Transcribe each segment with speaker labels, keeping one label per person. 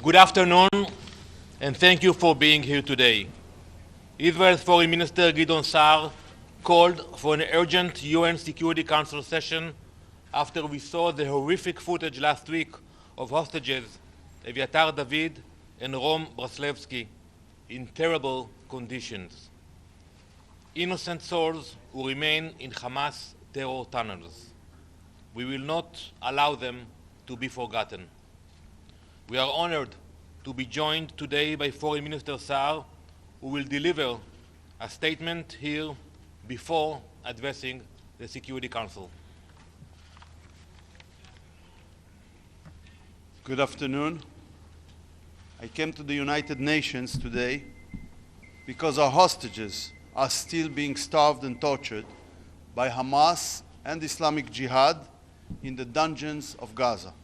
Speaker 1: Good afternoon, and thank you for being here today. Israel's Foreign Minister Saar called for an urgent UN Security Council session after we saw the horrific footage last week of hostages Eli David and Rom Braslevsky in terrible conditions. Innocent souls who remain in Hamas terror tunnels. We will not allow them to be forgotten. We are honored to be joined today by Foreign Minister Saar, who will deliver a statement here before addressing the Security Council.
Speaker 2: Good afternoon. I came to the United Nations today because our hostages are still being starved and tortured by Hamas and Islamic Jihad in the dungeons of Gaza.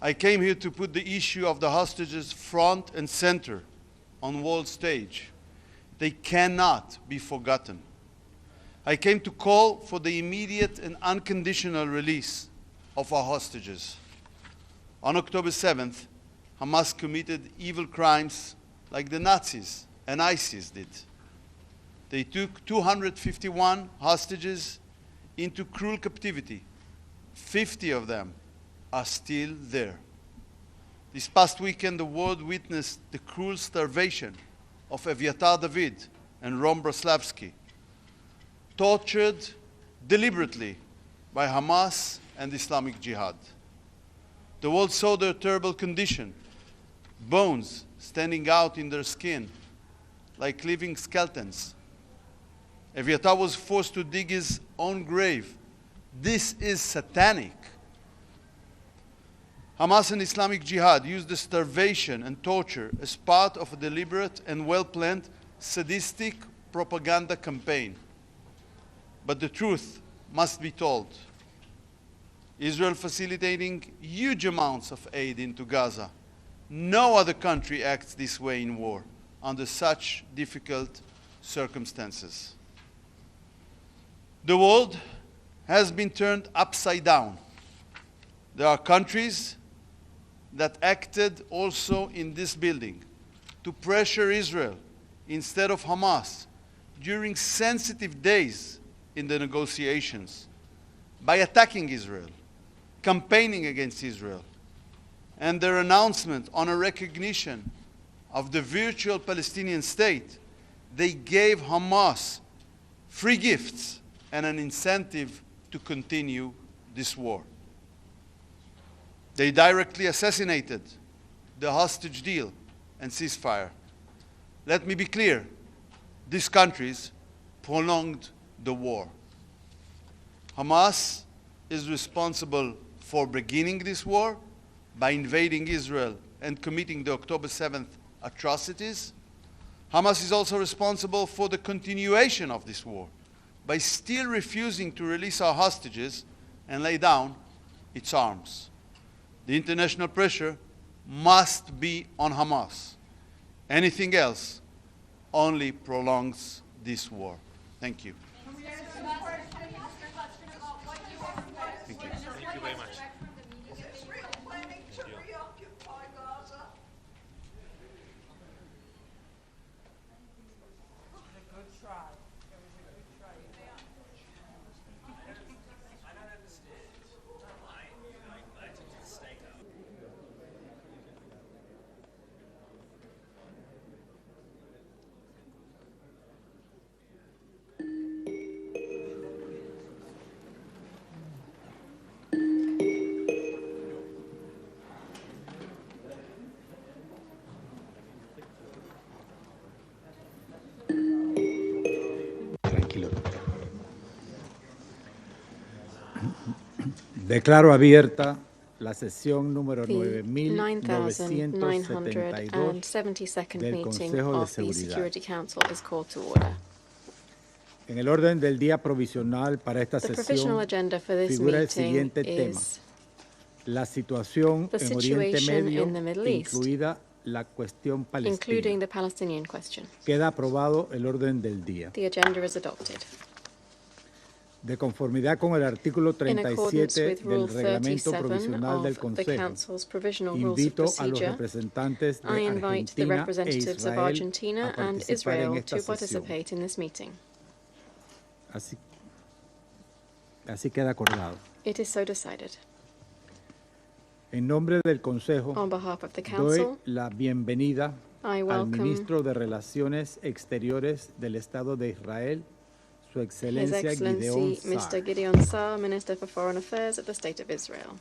Speaker 2: I came here to put the issue of the hostages front and center on world stage. They cannot be forgotten. I came to call for the immediate and unconditional release of our hostages. On October 7th, Hamas committed evil crimes like the Nazis and ISIS did. They took 251 hostages into cruel captivity. 50 of them are still there. This past weekend, the world witnessed the cruel starvation of Eli David and Rom Braslevsky, tortured deliberately by Hamas and Islamic Jihad. The world saw their terrible condition, bones standing out in their skin like living skeletons. Eli was forced to dig his own grave. This is satanic. Hamas and Islamic Jihad used the starvation and torture as part of a deliberate and well-planned sadistic propaganda campaign. But the truth must be told. Israel facilitating huge amounts of aid into Gaza. No other country acts this way in war under such difficult circumstances. The world has been turned upside down. There are countries that acted also in this building to pressure Israel instead of Hamas during sensitive days in the negotiations by attacking Israel, campaigning against Israel, and their announcement on a recognition of the virtual Palestinian state. They gave Hamas free gifts and an incentive to continue this war. They directly assassinated the hostage deal and ceasefire. Let me be clear, these countries prolonged the war. Hamas is responsible for beginning this war by invading Israel and committing the October 7th atrocities. Hamas is also responsible for the continuation of this war by still refusing to release our hostages and lay down its arms. The international pressure must be on Hamas. Anything else only prolongs this war. Thank you. Thank you.
Speaker 1: Thank you very much.
Speaker 3: Is Israel planning to reoccupy Gaza?
Speaker 4: Good try. It was a good try.
Speaker 5: I don't understand. I took the stake up.
Speaker 6: Tranquilo. Declaro abierta la sesión número
Speaker 7: The
Speaker 6: 9.972
Speaker 7: meeting
Speaker 6: del Consejo de
Speaker 7: of the
Speaker 6: Seguridad.
Speaker 7: Security Council is called to order.
Speaker 6: En el orden del día provisional para esta
Speaker 7: The provisional
Speaker 6: sesión
Speaker 7: agenda for this
Speaker 6: figura el
Speaker 7: meeting
Speaker 6: siguiente tema:
Speaker 7: is
Speaker 6: la situación
Speaker 7: the
Speaker 6: en Oriente
Speaker 7: situation
Speaker 6: Medio,
Speaker 7: in the Middle East,
Speaker 6: incluida la cuestión palestina.
Speaker 7: including the Palestinian question.
Speaker 6: Queda aprobado el orden del día.
Speaker 7: The agenda is adopted.
Speaker 6: De conformidad con el artículo
Speaker 7: In accordance
Speaker 6: 37
Speaker 7: with Rule
Speaker 6: del Reglamento
Speaker 7: 37
Speaker 6: Provisional del
Speaker 7: of the
Speaker 6: Consejo,
Speaker 7: Council's Provisional Rules of
Speaker 6: invito a los
Speaker 7: Procedure,
Speaker 6: representantes
Speaker 7: I
Speaker 6: de
Speaker 7: invite the
Speaker 6: Argentina e
Speaker 7: representatives of
Speaker 6: Israel
Speaker 7: Argentina
Speaker 6: a
Speaker 7: and
Speaker 6: participar en
Speaker 7: Israel
Speaker 6: esta
Speaker 7: to
Speaker 6: sesión.
Speaker 7: participate in this meeting.
Speaker 6: Así queda acordado.
Speaker 7: It is so decided.
Speaker 6: En nombre del Consejo,
Speaker 7: On behalf of the
Speaker 6: doy
Speaker 7: Council,
Speaker 6: la bienvenida
Speaker 7: I
Speaker 6: al
Speaker 7: welcome
Speaker 6: Ministro de Relaciones Exteriores del Estado de Israel, Su
Speaker 7: His
Speaker 6: Excelencia Gideon
Speaker 7: Excellency Mr.
Speaker 6: Saar.
Speaker 7: Gideon Saar, Minister for Foreign Affairs of the State of Israel.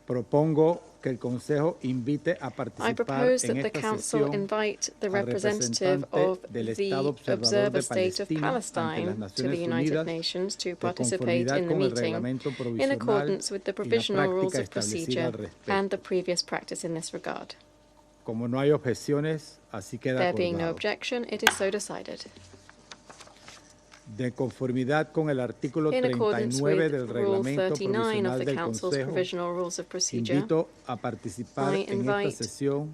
Speaker 6: Propongo que el Consejo invite a
Speaker 7: I
Speaker 6: participar
Speaker 7: propose
Speaker 6: en
Speaker 7: that the
Speaker 6: esta
Speaker 7: Council
Speaker 6: sesión
Speaker 7: invite the
Speaker 6: al
Speaker 7: representative
Speaker 6: representante
Speaker 7: of
Speaker 6: del
Speaker 7: the
Speaker 6: Estado Observador
Speaker 7: Observer
Speaker 6: de
Speaker 7: State of
Speaker 6: Palestina ante las
Speaker 7: Palestine to the
Speaker 6: Naciones
Speaker 7: United
Speaker 6: Unidas
Speaker 7: Nations to
Speaker 6: de
Speaker 7: participate
Speaker 6: conformidad
Speaker 7: in the
Speaker 6: con el
Speaker 7: meeting
Speaker 6: reglamento
Speaker 7: in
Speaker 6: provisional
Speaker 7: accordance with the
Speaker 6: y la
Speaker 7: provisional rules
Speaker 6: práctica
Speaker 7: of
Speaker 6: establecida al
Speaker 7: procedure
Speaker 6: respecto.
Speaker 7: and the previous practice in this regard.
Speaker 6: Como no hay objeciones, así queda
Speaker 7: There being no
Speaker 6: acordado.
Speaker 7: objection, it is so decided.
Speaker 6: De conformidad con el artículo
Speaker 7: In accordance
Speaker 6: 39
Speaker 7: with
Speaker 6: del
Speaker 7: Rule
Speaker 6: Reglamento
Speaker 7: 39 of
Speaker 6: Provisional
Speaker 7: the
Speaker 6: del
Speaker 7: Council's
Speaker 6: Consejo,
Speaker 7: Provisional Rules of Procedure,
Speaker 6: invito a participar
Speaker 7: I
Speaker 6: en esta
Speaker 7: invite
Speaker 6: sesión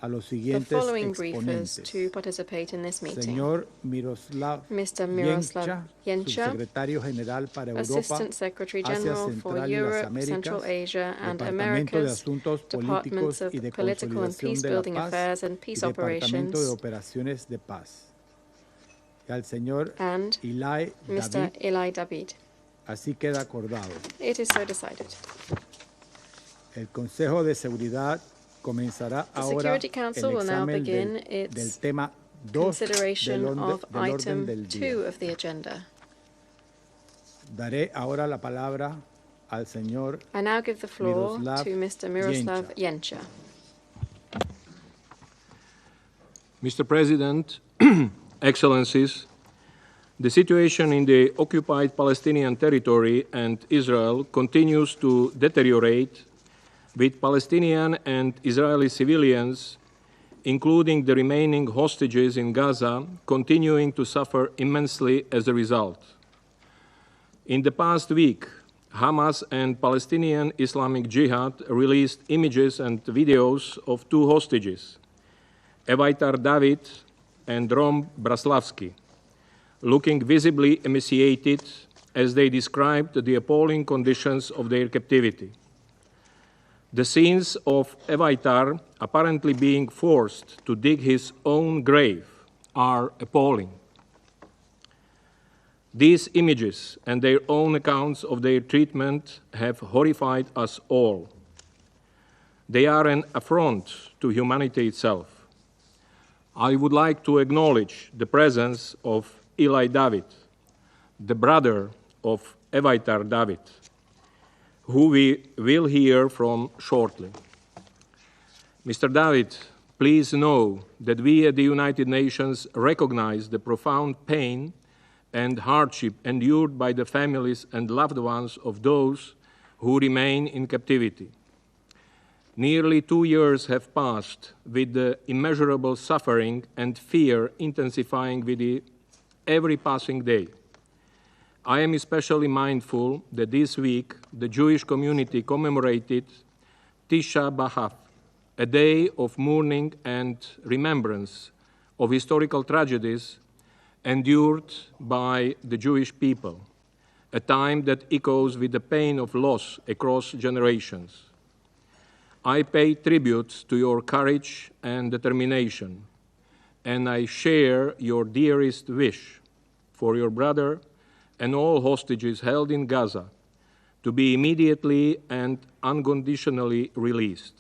Speaker 6: a los
Speaker 7: the
Speaker 6: siguientes
Speaker 7: following briefers
Speaker 6: exponentes.
Speaker 7: to participate in this meeting.
Speaker 6: Señor Miroslav
Speaker 7: Mr. Miroslav Yencha,
Speaker 6: Subsecretario General para Europa,
Speaker 7: Assistant Secretary
Speaker 6: Asia
Speaker 7: General for
Speaker 6: Central y las
Speaker 7: Europe, Central
Speaker 6: Américas,
Speaker 7: Asia and
Speaker 6: Departamento de
Speaker 7: Americas,
Speaker 6: Asuntos
Speaker 7: Departments
Speaker 6: Políticos
Speaker 7: of
Speaker 6: y de
Speaker 7: Political and
Speaker 6: Consolidación de la
Speaker 7: Peacebuilding
Speaker 6: Paz
Speaker 7: Affairs and
Speaker 6: y
Speaker 7: Peace
Speaker 6: Departamento de
Speaker 7: Operations,
Speaker 6: Operaciones de Paz. Y al señor
Speaker 7: and
Speaker 6: Eli
Speaker 7: Mr.
Speaker 6: David,
Speaker 7: Eli David.
Speaker 6: así queda acordado.
Speaker 7: It is so decided.
Speaker 6: El Consejo de Seguridad comenzará
Speaker 7: The
Speaker 6: ahora
Speaker 7: Security Council
Speaker 6: el
Speaker 7: will now
Speaker 6: examen
Speaker 7: begin
Speaker 6: del
Speaker 7: its
Speaker 6: tema 2
Speaker 7: consideration of
Speaker 6: del orden
Speaker 7: item
Speaker 6: del día.
Speaker 7: 2 of the agenda.
Speaker 6: Daré ahora la palabra al señor
Speaker 7: I now give the floor
Speaker 6: Miroslav
Speaker 7: to Mr. Miroslav
Speaker 6: Yencha.
Speaker 7: Yencha.
Speaker 8: Mr. President, Excellencies, the situation in the occupied Palestinian territory and Israel continues to deteriorate, with Palestinian and Israeli civilians, including the remaining hostages in Gaza, continuing to suffer immensely as a result. In the past week, Hamas and Palestinian Islamic Jihad released images and videos of two hostages, Eli David and Rom Braslavsky, looking visibly emaciated as they described the appalling conditions of their captivity. The scenes of Evitar apparently being forced to dig his own grave are appalling. These images and their own accounts of their treatment have horrified us all. They are an affront to humanity itself. I would like to acknowledge the presence of Eli David, the brother of Evitar David, who we will hear from shortly. Mr. David, please know that we at the United Nations recognize the profound pain and hardship endured by the families and loved ones of those who remain in captivity. Nearly 2 years have passed, with the immeasurable suffering and fear intensifying with every passing day. I am especially mindful that this week the Jewish community commemorated Tisha B'Av, a day of mourning and remembrance of historical tragedies endured by the Jewish people, a time that echoes with the pain of loss across generations. I pay tribute to your courage and determination, and I share your dearest wish for your brother and all hostages held in Gaza to be immediately and unconditionally released.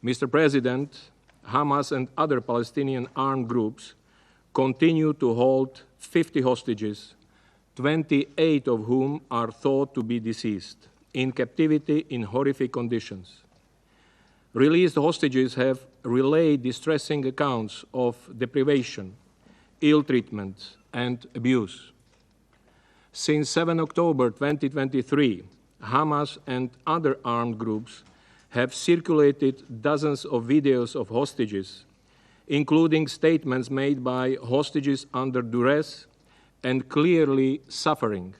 Speaker 8: Mr. President, Hamas and other Palestinian armed groups continue to hold 50 hostages, 28 of whom are thought to be deceased, in captivity in horrific conditions. Released hostages have relayed distressing accounts of deprivation, ill treatment, and abuse. Since 7 October 2023, Hamas and other armed groups have circulated dozens of videos of hostages, including statements made by hostages under duress and clearly suffering,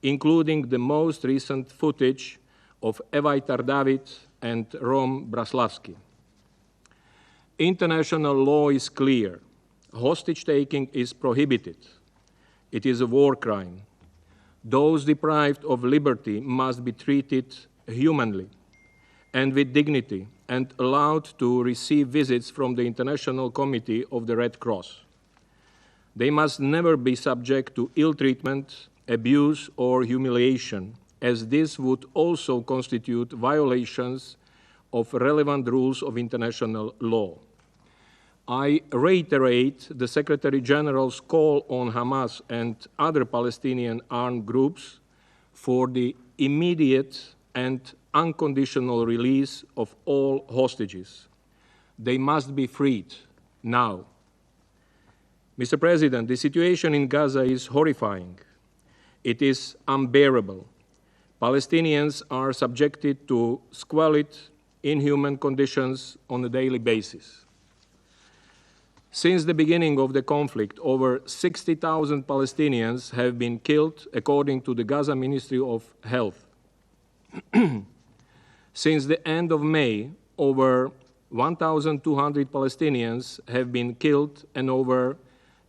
Speaker 8: including the most recent footage of Evitar David and Rom Braslavsky. International law is clear. Hostage-taking is prohibited. It is a war crime. Those deprived of liberty must be treated humanly and with dignity and allowed to receive visits from the International Committee of the Red Cross. They must never be subject to ill treatment, abuse, or humiliation, as this would also constitute violations of relevant rules of international law. I reiterate the Secretary General's call on Hamas and other Palestinian armed groups for the immediate and unconditional release of all hostages. They must be freed now. Mr. President, the situation in Gaza is horrifying. It is unbearable. Palestinians are subjected to squalid, inhuman conditions on a daily basis. Since the beginning of the conflict, over 60,000 Palestinians have been killed, according to the Gaza Ministry of Health. Since the end of May, over 1,200 Palestinians have been killed and over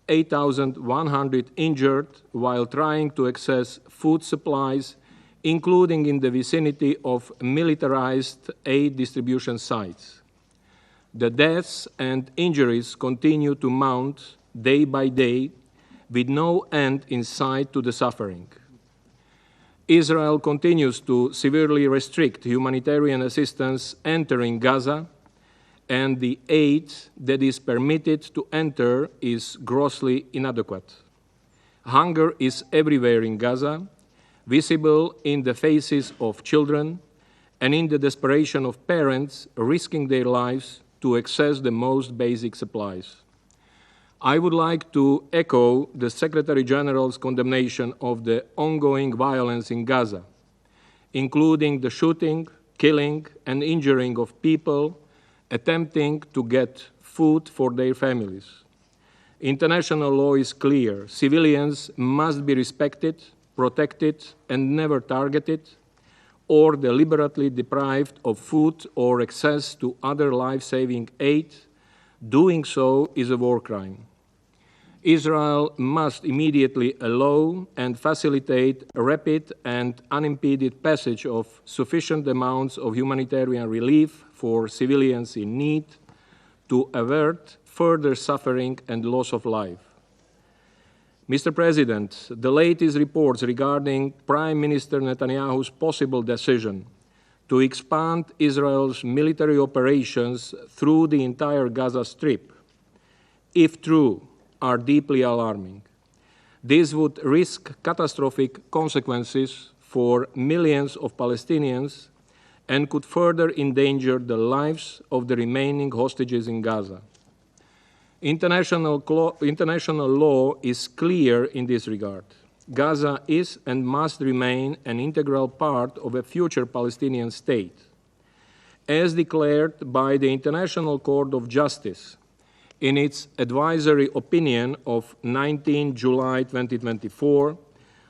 Speaker 8: 8,100 injured while trying to access food supplies, including in the vicinity of militarized aid distribution sites. The deaths and injuries continue to mount day by day, with no end in sight to the suffering. Israel continues to severely restrict humanitarian assistance entering Gaza, and the aid that is permitted to enter is grossly inadequate. Hunger is everywhere in Gaza, visible in the faces of children and in the desperation of parents risking their lives to access the most basic supplies. I would like to echo the Secretary General's condemnation of the ongoing violence in Gaza, including the shooting, killing, and injuring of people attempting to get food for their families. International law is clear. Civilians must be respected, protected, and never targeted, or deliberately deprived of food or access to other life-saving aid. Doing so is a war crime. Israel must immediately allow and facilitate a rapid and unimpeded passage of sufficient amounts of humanitarian relief for civilians in need to avert further suffering and loss of life. Mr. President, the latest reports regarding Prime Minister Netanyahu's possible decision to expand Israel's military operations through the entire Gaza Strip, if true, are deeply alarming. This would risk catastrophic consequences for millions of Palestinians and could further endanger the lives of the remaining hostages in Gaza. International law is clear in this regard. Gaza is and must remain an integral part of a future Palestinian state. As declared by the International Court of Justice in its advisory opinion of 19 July 2024,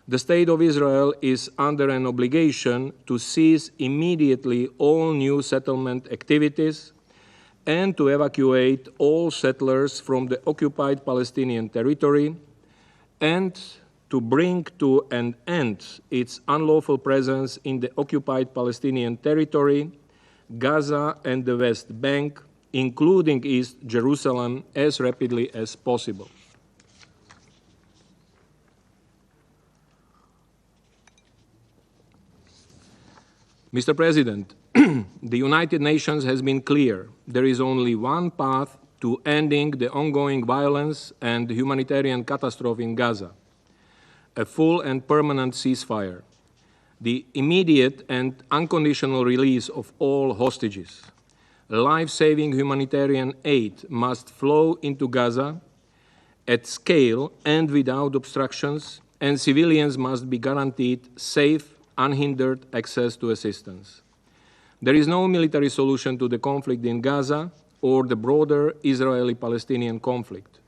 Speaker 8: the State of Israel is under an obligation to cease immediately all new settlement activities and to evacuate all settlers from the occupied Palestinian territory and to bring to an end its unlawful presence in the occupied Palestinian territory, Gaza and the West Bank, including East Jerusalem, as rapidly as possible. Mr. President, the United Nations has been clear. There is only one path to ending the ongoing violence and humanitarian catastrophe in Gaza: a full and permanent ceasefire, the immediate and unconditional release of all hostages. Life-saving humanitarian aid must flow into Gaza at scale and without obstructions, and civilians must be guaranteed safe, unhindered access to assistance. There is no military solution to the conflict in Gaza or the broader Israeli-Palestinian conflict.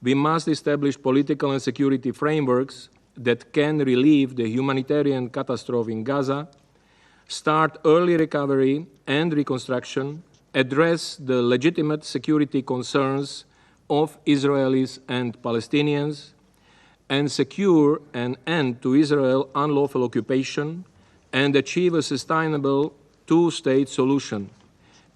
Speaker 8: We must establish political and security frameworks that can relieve the humanitarian catastrophe in Gaza, start early recovery and reconstruction, address the legitimate security concerns of Israelis and Palestinians, and secure an end to Israel's unlawful occupation and achieve a sustainable two-state solution,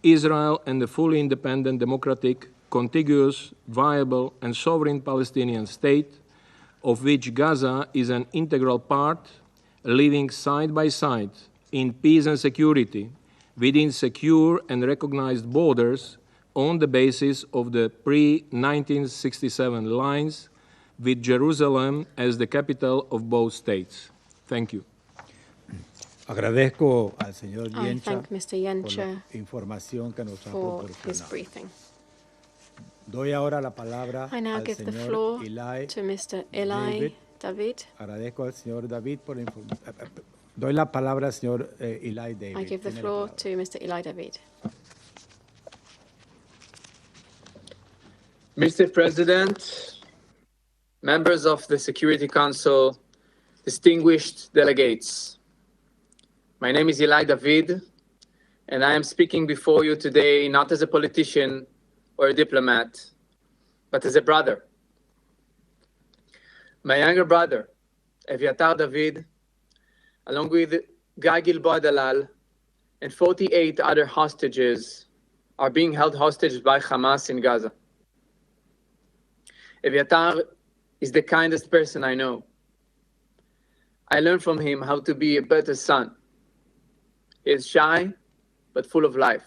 Speaker 8: Israel and a fully independent, democratic, contiguous, viable, and sovereign Palestinian state, of which Gaza is an integral part, living side by side in peace and security within secure and recognized borders on the basis of the pre-1967 lines, with Jerusalem as the capital of both states. Thank you.
Speaker 6: Agradezco al señor
Speaker 7: I
Speaker 6: Yencha
Speaker 7: thank Mr.
Speaker 6: por
Speaker 7: Yencha
Speaker 6: la información que nos ha
Speaker 7: for his
Speaker 6: proporcionado.
Speaker 7: briefing.
Speaker 6: Doy ahora la palabra
Speaker 7: I now
Speaker 6: al
Speaker 7: give the
Speaker 6: señor
Speaker 7: floor
Speaker 6: Eli
Speaker 7: to Mr. Eli David.
Speaker 6: Agradezco al señor David por la información. Doy la palabra al señor Eli David.
Speaker 7: I give the
Speaker 6: Tiene la
Speaker 7: floor
Speaker 6: palabra.
Speaker 7: to Mr. Eli David.
Speaker 9: Mr. President, members of the Security Council, distinguished delegates, my name is Eli David, and I am speaking before you today not as a politician or a diplomat, but as a brother. My younger brother, Eviatar David, along with Guy Gilboa Dalal and 48 other hostages, are being held hostage by Hamas in Gaza. Eviatar is the kindest person I know. I learned from him how to be a better son. He is shy, but full of life.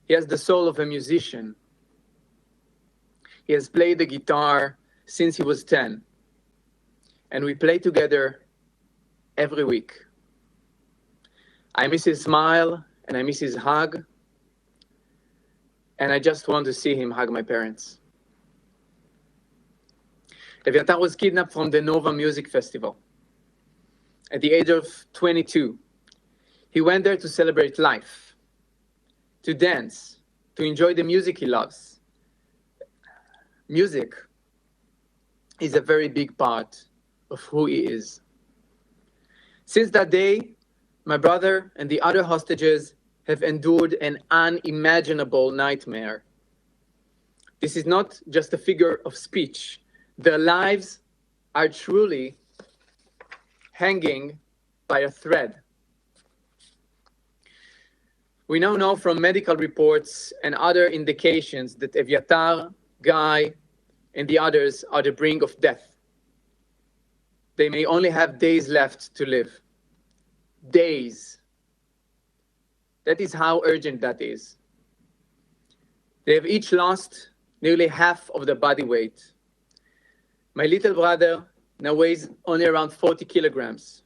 Speaker 9: He has the soul of a musician. He has played the guitar since he was 10, and we play together every week. I miss his smile, and I miss his hug, and I just want to see him hug my parents. Eviatar was kidnapped from the Nova Music Festival. At the age of 22, he went there to celebrate life, to dance, to enjoy the music he loves. Music is a very big part of who he is. Since that day, my brother and the other hostages have endured an unimaginable nightmare. This is not just a figure of speech. Their lives are truly hanging by a thread. We now know from medical reports and other indications that Eviatar, Guy, and the others are the brink of death. They may only have days left to live. Days. That is how urgent that is. They have each lost nearly half of their body weight. My little brother now weighs only around 40 kilograms.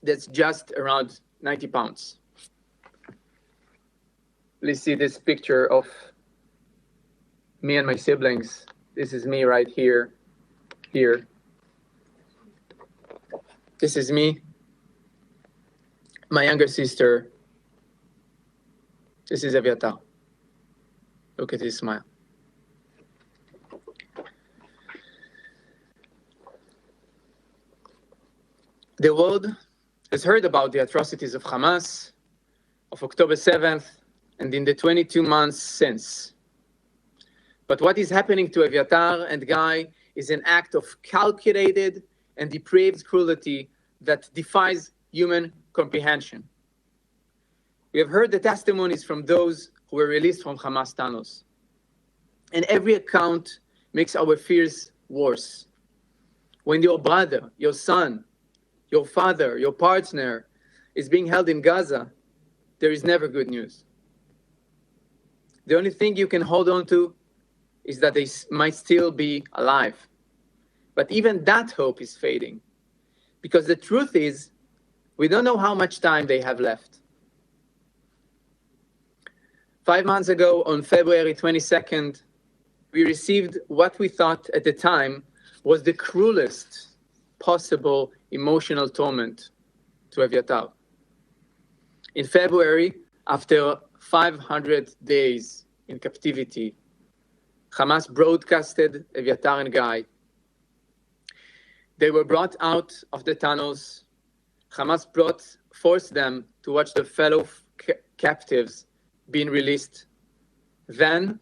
Speaker 9: That's just around 90 pounds. Please see this picture of me and my siblings. This is me right here. This is me. My younger sister. This is Eviatar. Look at his smile. The world has heard about the atrocities of Hamas, of October 7th, and in the 22 months since. But what is happening to Eviatar and Guy is an act of calculated and depraved cruelty that defies human comprehension. We have heard the testimonies from those who were released from Hamas tunnels. And every account makes our fears worse. When your brother, your son, your father, your partner is being held in Gaza, there is never good news. The only thing you can hold on to is that they might still be alive. But even that hope is fading, because the truth is, we don't know how much time they have left. 5 months ago, on February 22nd, we received what we thought at the time was the cruelest possible emotional torment to Eviatar. In February, after 500 days in captivity, Hamas broadcasted Eviatar and Guy. They were brought out of the tunnels. Hamas forced them to watch their fellow captives being released. Then,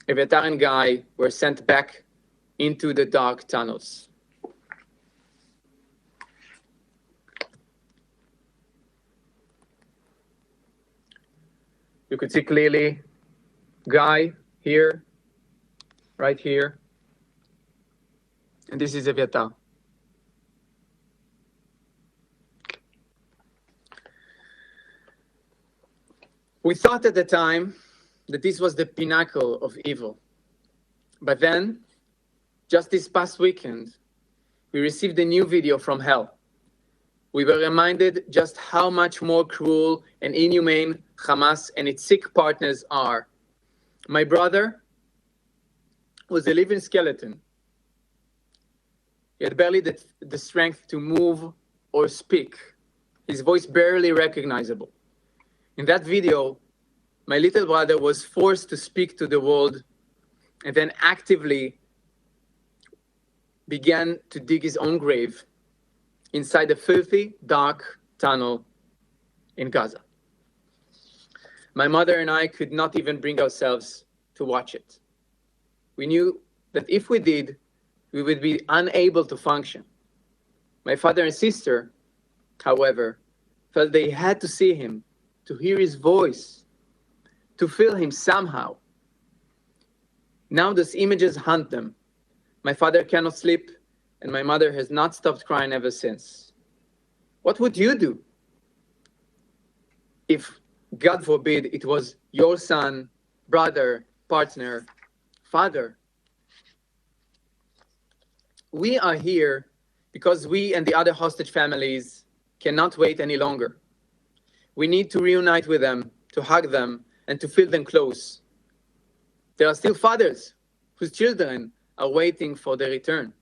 Speaker 9: Eviatar and Guy were sent back into the dark tunnels. You could see clearly Guy here, right here, and this is Eviatar. We thought at the time that this was the pinnacle of evil. But then, just this past weekend, we received a new video from hell. We were reminded just how much more cruel and inhumane Hamas and its sick partners are. My brother was a living skeleton. He had barely the strength to move or speak. His voice barely recognizable. In that video, my little brother was forced to speak to the world and then actively began to dig his own grave inside a filthy, dark tunnel in Gaza. My mother and I could not even bring ourselves to watch it. We knew that if we did, we would be unable to function. My father and sister, however, felt they had to see him, to hear his voice, to feel him somehow. Now those images haunt them. My father cannot sleep, and my mother has not stopped crying ever since. What would you do if, God forbid, it was your son, brother, partner, father? We are here because we and the other hostage families cannot wait any longer. We need to reunite with them, to hug them, and to feel them close. There are still fathers whose children are waiting for their return.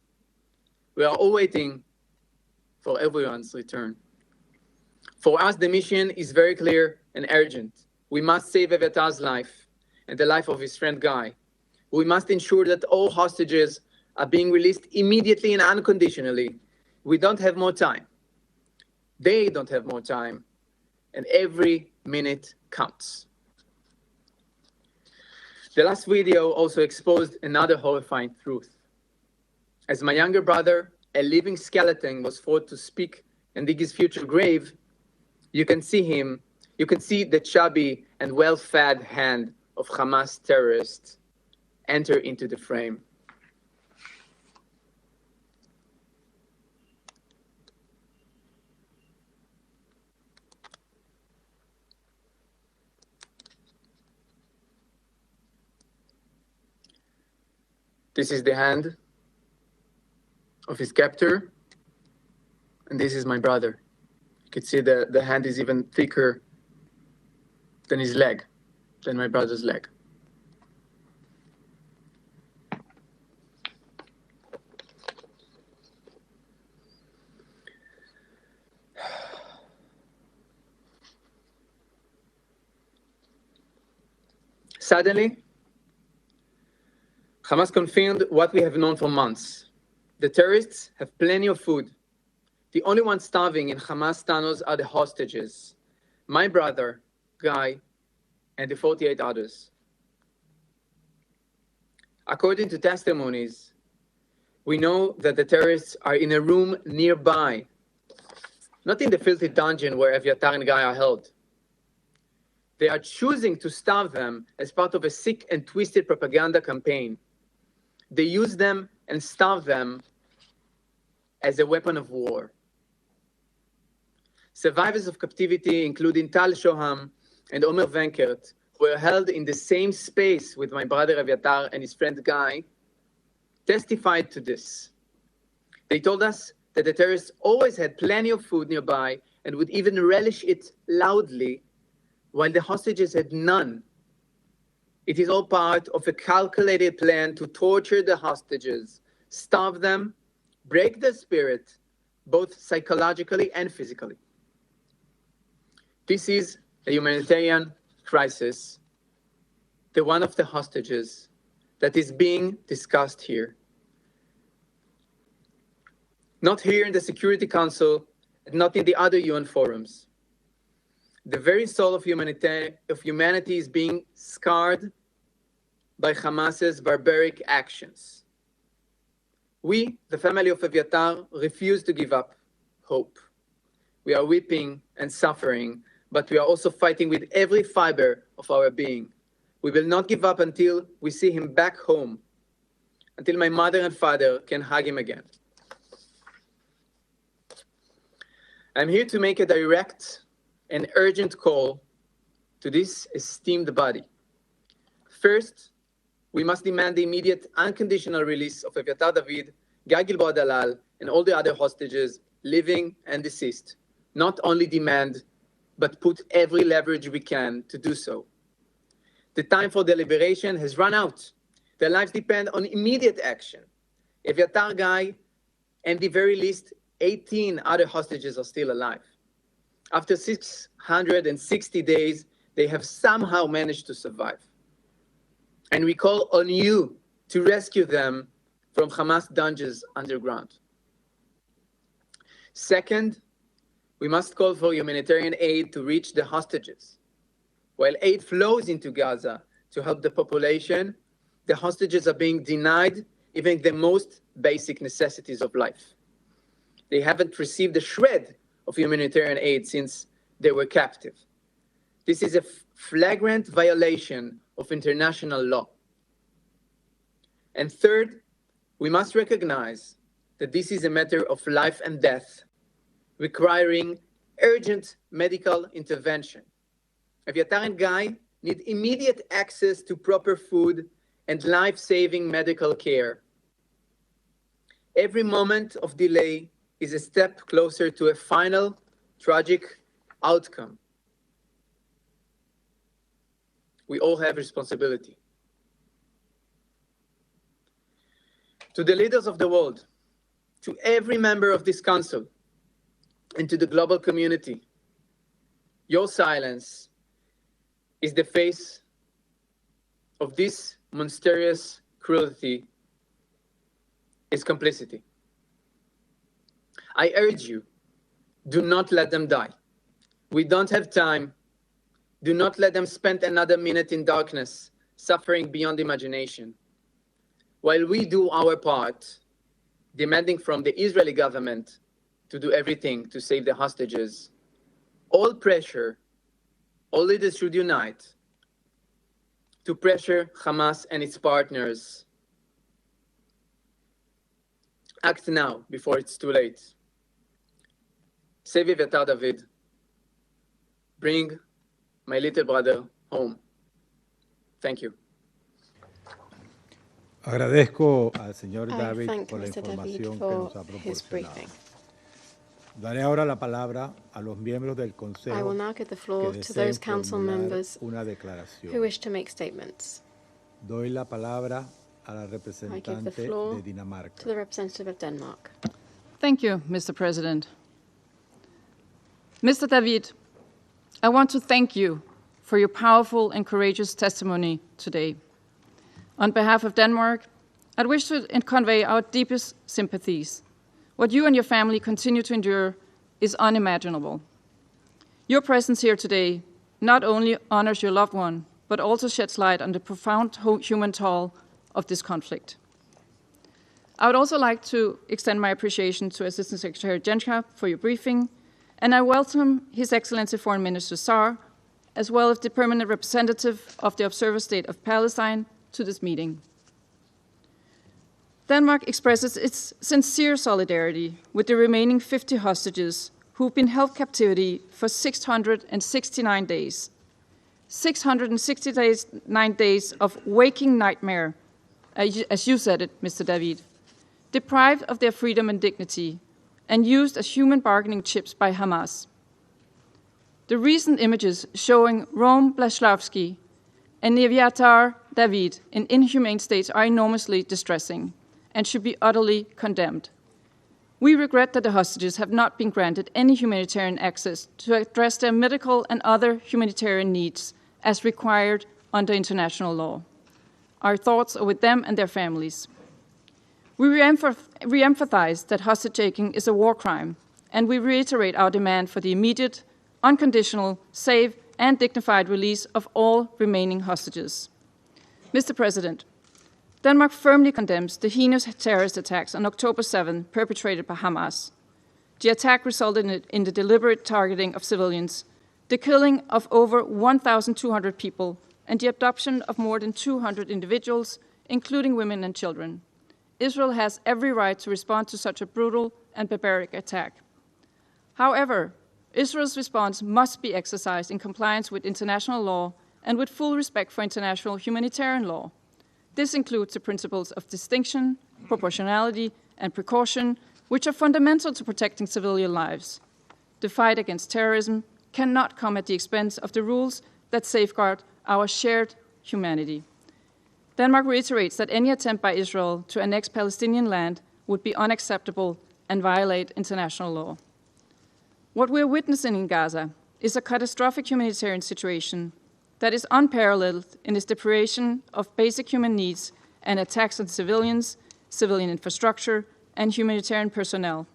Speaker 9: We are all waiting for everyone's return. For us, the mission is very clear and urgent. We must save Eviatar's life and the life of his friend Guy. We must ensure that all hostages are being released immediately and unconditionally. We don't have more time. They don't have more time. And every minute counts. The last video also exposed another horrifying truth. As my younger brother, a living skeleton, was forced to speak and dig his future grave, you can see the chubby and well-fed hand of Hamas terrorists enter into the frame. This is the hand of his captor, and this is my brother. You can see the hand is even thicker than his leg, than my brother's leg. Suddenly, Hamas confirmed what we have known for months. The terrorists have plenty of food. The only ones starving in Hamas tunnels are the hostages, my brother, Guy, and the 48 others. According to testimonies, we know that the terrorists are in a room nearby, not in the filthy dungeon where Eviatar and Guy are held. They are choosing to starve them as part of a sick and twisted propaganda campaign. They use them and starve them as a weapon of war. Survivors of captivity, including Tal Shoham and Omer Venkert, were held in the same space with my brother Eviatar and his friend Guy, testified to this. They told us that the terrorists always had plenty of food nearby and would even relish it loudly, while the hostages had none. It is all part of a calculated plan to torture the hostages, starve them, break their spirit, both psychologically and physically. This is a humanitarian crisis, the one of the hostages, that is being discussed here. Not here in the Security Council, and not in the other UN forums. The very soul of humanity is being scarred by Hamas's barbaric actions. We, the family of Eviatar, refuse to give up hope. We are weeping and suffering, but we are also fighting with every fiber of our being. We will not give up until we see him back home, until my mother and father can hug him again. I'm here to make a direct and urgent call to this esteemed body. First, we must demand the immediate unconditional release of Eviatar David, Guy Gilboa Dalal, and all the other hostages, living and deceased. Not only demand, but put every leverage we can to do so. The time for deliberation has run out. Their lives depend on immediate action. Eviatar, Guy, and the very least 18 other hostages are still alive. After 660 days, they have somehow managed to survive. And we call on you to rescue them from Hamas dungeons underground. Second, we must call for humanitarian aid to reach the hostages. While aid flows into Gaza to help the population, the hostages are being denied even the most basic necessities of life. They haven't received a shred of humanitarian aid since they were captive. This is a flagrant violation of international law. And third, we must recognize that this is a matter of life and death, requiring urgent medical intervention. Eviatar and Guy need immediate access to proper food and life-saving medical care. Every moment of delay is a step closer to a final, tragic outcome. We all have responsibility. To the leaders of the world, to every member of this council, and to the global community, your silence is the face of this monstrous cruelty, is complicity. I urge you, do not let them die. We don't have time. Do not let them spend another minute in darkness, suffering beyond imagination. While we do our part, demanding from the Israeli government to do everything to save the hostages, all leaders should unite to pressure Hamas and its partners. Act now before it's too late. Save Eviatar David. Bring my little brother home. Thank you.
Speaker 6: Agradezco al señor
Speaker 7: I
Speaker 6: David
Speaker 7: thank
Speaker 6: por la
Speaker 7: Mr. David
Speaker 6: información que
Speaker 7: for
Speaker 6: nos ha
Speaker 7: his
Speaker 6: proporcionado.
Speaker 7: briefing.
Speaker 6: Daré ahora la palabra a los miembros del
Speaker 7: I
Speaker 6: Consejo
Speaker 7: will now give the floor
Speaker 6: que
Speaker 7: to those
Speaker 6: deseen
Speaker 7: council
Speaker 6: formular
Speaker 7: members
Speaker 6: una
Speaker 7: who
Speaker 6: declaración.
Speaker 7: wish to make statements.
Speaker 6: Doy la palabra a la
Speaker 7: I give the
Speaker 6: representante
Speaker 7: floor
Speaker 6: de Dinamarca.
Speaker 7: to the representative of Denmark.
Speaker 10: Thank you, Mr. President. Mr. David, I want to thank you for your powerful and courageous testimony today. On behalf of Denmark, I wish to convey our deepest sympathies. What you and your family continue to endure is unimaginable. Your presence here today not only honors your loved one, but also sheds light on the profound human toll of this conflict. I would also like to extend my appreciation to Assistant Secretary Jenka for your briefing, and I welcome His Excellency Foreign Minister Saar, as well as the permanent representative of the Observer State of Palestine, to this meeting. Denmark expresses its sincere solidarity with the remaining 50 hostages who've been held captivity for 669 days. 669 days of waking nightmare, as you said it, Mr. David, deprived of their freedom and dignity, and used as human bargaining chips by Hamas. The recent images showing Rom Blaslavsky and Eviatar David in inhumane states are enormously distressing and should be utterly condemned. We regret that the hostages have not been granted any humanitarian access to address their medical and other humanitarian needs as required under international law. Our thoughts are with them and their families. We re-emphasize that hostage-taking is a war crime, and we reiterate our demand for the immediate, unconditional, safe, and dignified release of all remaining hostages. Mr. President, Denmark firmly condemns the heinous terrorist attacks on October 7 perpetrated by Hamas. The attack resulted in the deliberate targeting of civilians, the killing of over 1,200 people, and the abduction of more than 200 individuals, including women and children. Israel has every right to respond to such a brutal and barbaric attack. However, Israel's response must be exercised in compliance with international law and with full respect for international humanitarian law. This includes the principles of distinction, proportionality, and precaution, which are fundamental to protecting civilian lives. The fight against terrorism cannot come at the expense of the rules that safeguard our shared humanity. Denmark reiterates that any attempt by Israel to annex Palestinian land would be unacceptable and violate international law. What we're witnessing in Gaza is a catastrophic humanitarian situation that is unparalleled in its deprivation of basic human needs and attacks on civilians, civilian infrastructure, and humanitarian personnel.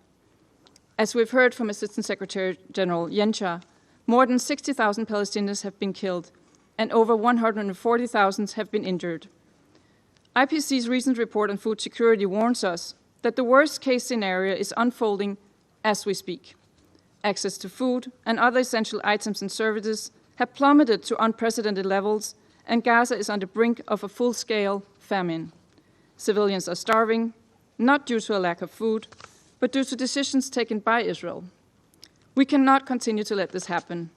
Speaker 10: As we've heard from Assistant Secretary General Yencha, more than 60,000 Palestinians have been killed and over 140,000 have been injured. IPC's recent report on food security warns us that the worst-case scenario is unfolding as we speak. Access to food and other essential items and services have plummeted to unprecedented levels, and Gaza is on the brink of a full-scale famine. Civilians are starving, not due to a lack of food, but due to decisions taken by Israel. We cannot continue to let this happen.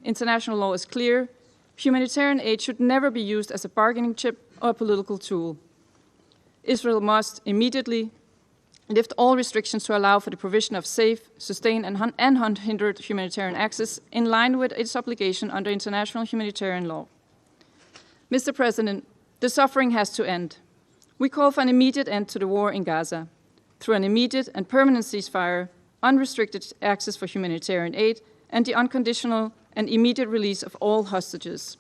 Speaker 10: International law is clear. Humanitarian aid should never be used as a bargaining chip or a political tool. Israel must immediately lift all restrictions to allow for the provision of safe, sustained, and unhindered humanitarian access in line with its obligation under international humanitarian law. Mr. President, the suffering has to end. We call for an immediate end to the war in Gaza through an immediate and permanent ceasefire, unrestricted access for humanitarian aid, and the unconditional and immediate release of all hostages.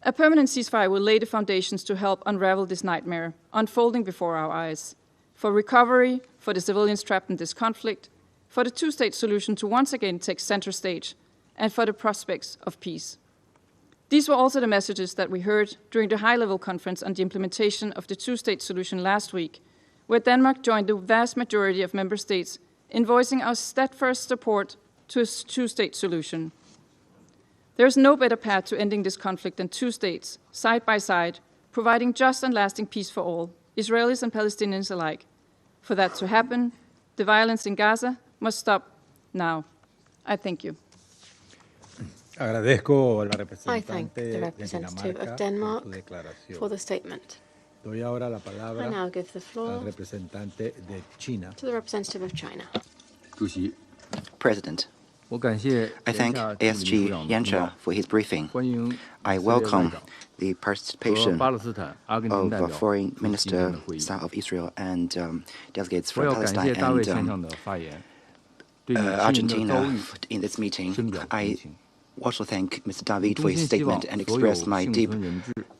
Speaker 10: A permanent ceasefire will lay the foundations to help unravel this nightmare unfolding before our eyes, for recovery, for the civilians trapped in this conflict, for the two-state solution to once again take center stage, and for the prospects of peace. These were also the messages that we heard during the high-level conference on the implementation of the two-state solution last week, where Denmark joined the vast majority of member states in voicing our steadfast support to a two-state solution. There is no better path to ending this conflict than two states, side by side, providing just and lasting peace for all, Israelis and Palestinians alike. For that to happen, the violence in Gaza must stop now. I thank you.
Speaker 6: Agradezco a la
Speaker 7: I thank
Speaker 6: representante
Speaker 7: the
Speaker 6: de
Speaker 7: representative
Speaker 6: Dinamarca
Speaker 7: of Denmark
Speaker 6: por su declaración.
Speaker 7: for the statement.
Speaker 6: Doy ahora la
Speaker 7: I
Speaker 6: palabra
Speaker 7: now give the floor
Speaker 6: al representante de China.
Speaker 7: to the representative of China.
Speaker 11: President, I thank ASG Yencha for his briefing. I welcome the participation of Foreign Minister Saar of Israel and delegates from Palestine and Argentina in this meeting. I also thank Mr. David for his statement and express my deep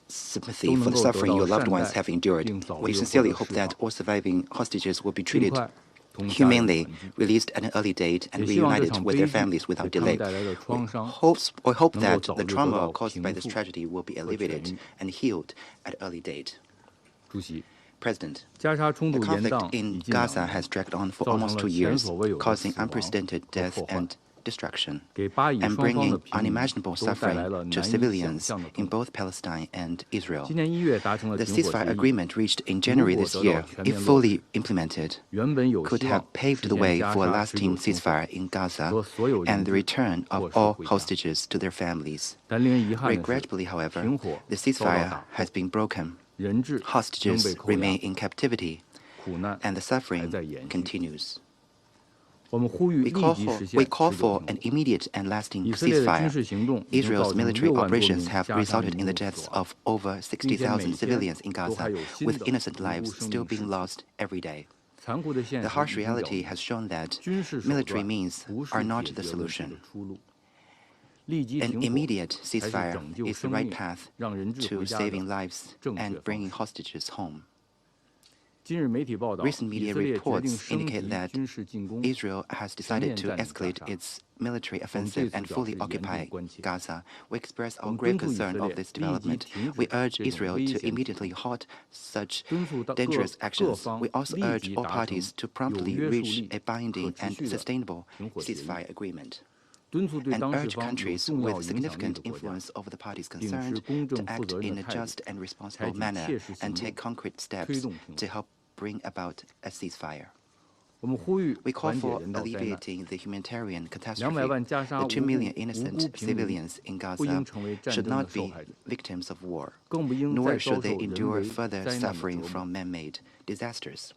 Speaker 11: sympathy for the suffering your loved ones have endured. We sincerely hope that all surviving hostages will be treated humanely, released at an early date, and reunited with their families without delay. We hope that the trauma caused by this tragedy will be alleviated and healed at an early date. President, the conflict in Gaza has dragged on for almost 2 years, causing unprecedented death and destruction, and bringing unimaginable suffering to civilians in both Palestine and Israel. The ceasefire agreement reached in January this year, if fully implemented, could have paved the way for a lasting ceasefire in Gaza and the return of all hostages to their families. Regrettably, however, the ceasefire has been broken. Hostages remain in captivity, and the suffering continues. We call for an immediate and lasting ceasefire. Israel's military operations have resulted in the deaths of over 60,000 civilians in Gaza, with innocent lives still being lost every day. The harsh reality has shown that military means are not the solution. An immediate ceasefire is the right path to saving lives and bringing hostages home. Recent media reports indicate that Israel has decided to escalate its military offensive and fully occupy Gaza. We express our grave concern of this development. We urge Israel to immediately halt such dangerous actions. We also urge all parties to promptly reach a binding and sustainable ceasefire agreement, and urge countries with significant influence over the parties concerned to act in a just and responsible manner and take concrete steps to help bring about a ceasefire. We call for alleviating the humanitarian catastrophe. The 2 million innocent civilians in Gaza should not be victims of war, nor should they endure further suffering from man-made disasters.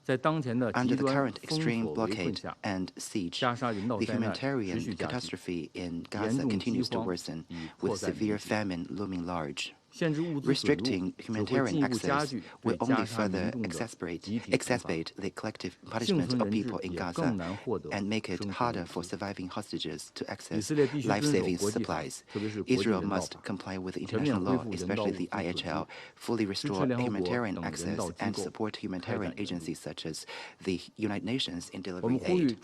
Speaker 11: Under the current extreme blockade and siege, the humanitarian catastrophe in Gaza continues to worsen, with severe famine looming large. Restricting humanitarian access will only further exacerbate the collective punishment of people in Gaza and make it harder for surviving hostages to access life-saving supplies. Israel must comply with international law, especially the IHL, fully restore humanitarian access and support humanitarian agencies such as the United Nations in delivering aid.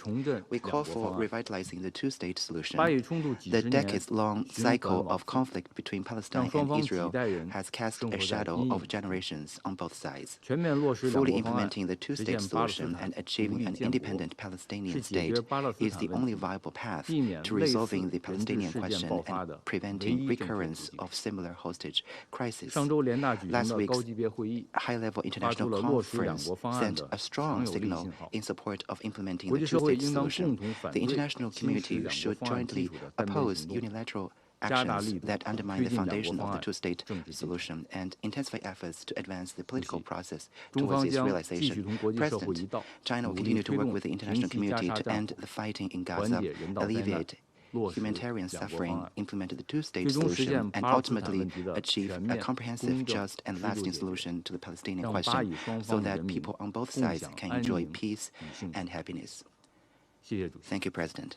Speaker 11: We call for revitalizing the two-state solution. The decades-long cycle of conflict between Palestine and Israel has cast a shadow of generations on both sides. Fully implementing the two-state solution and achieving an independent Palestinian state is the only viable path to resolving the Palestinian question and preventing recurrence of similar hostage crises. Last week's high-level international conference sent a strong signal in support of implementing the two-state solution. The international community should jointly oppose unilateral actions that undermine the foundation of the two-state solution and intensify efforts to advance the political process towards its realization. President, China will continue to work with the international community to end the fighting in Gaza, alleviate humanitarian suffering, implement the two-state solution, and ultimately achieve a comprehensive, just, and lasting solution to the Palestinian question so that people on both sides can enjoy peace and happiness. Thank you, President.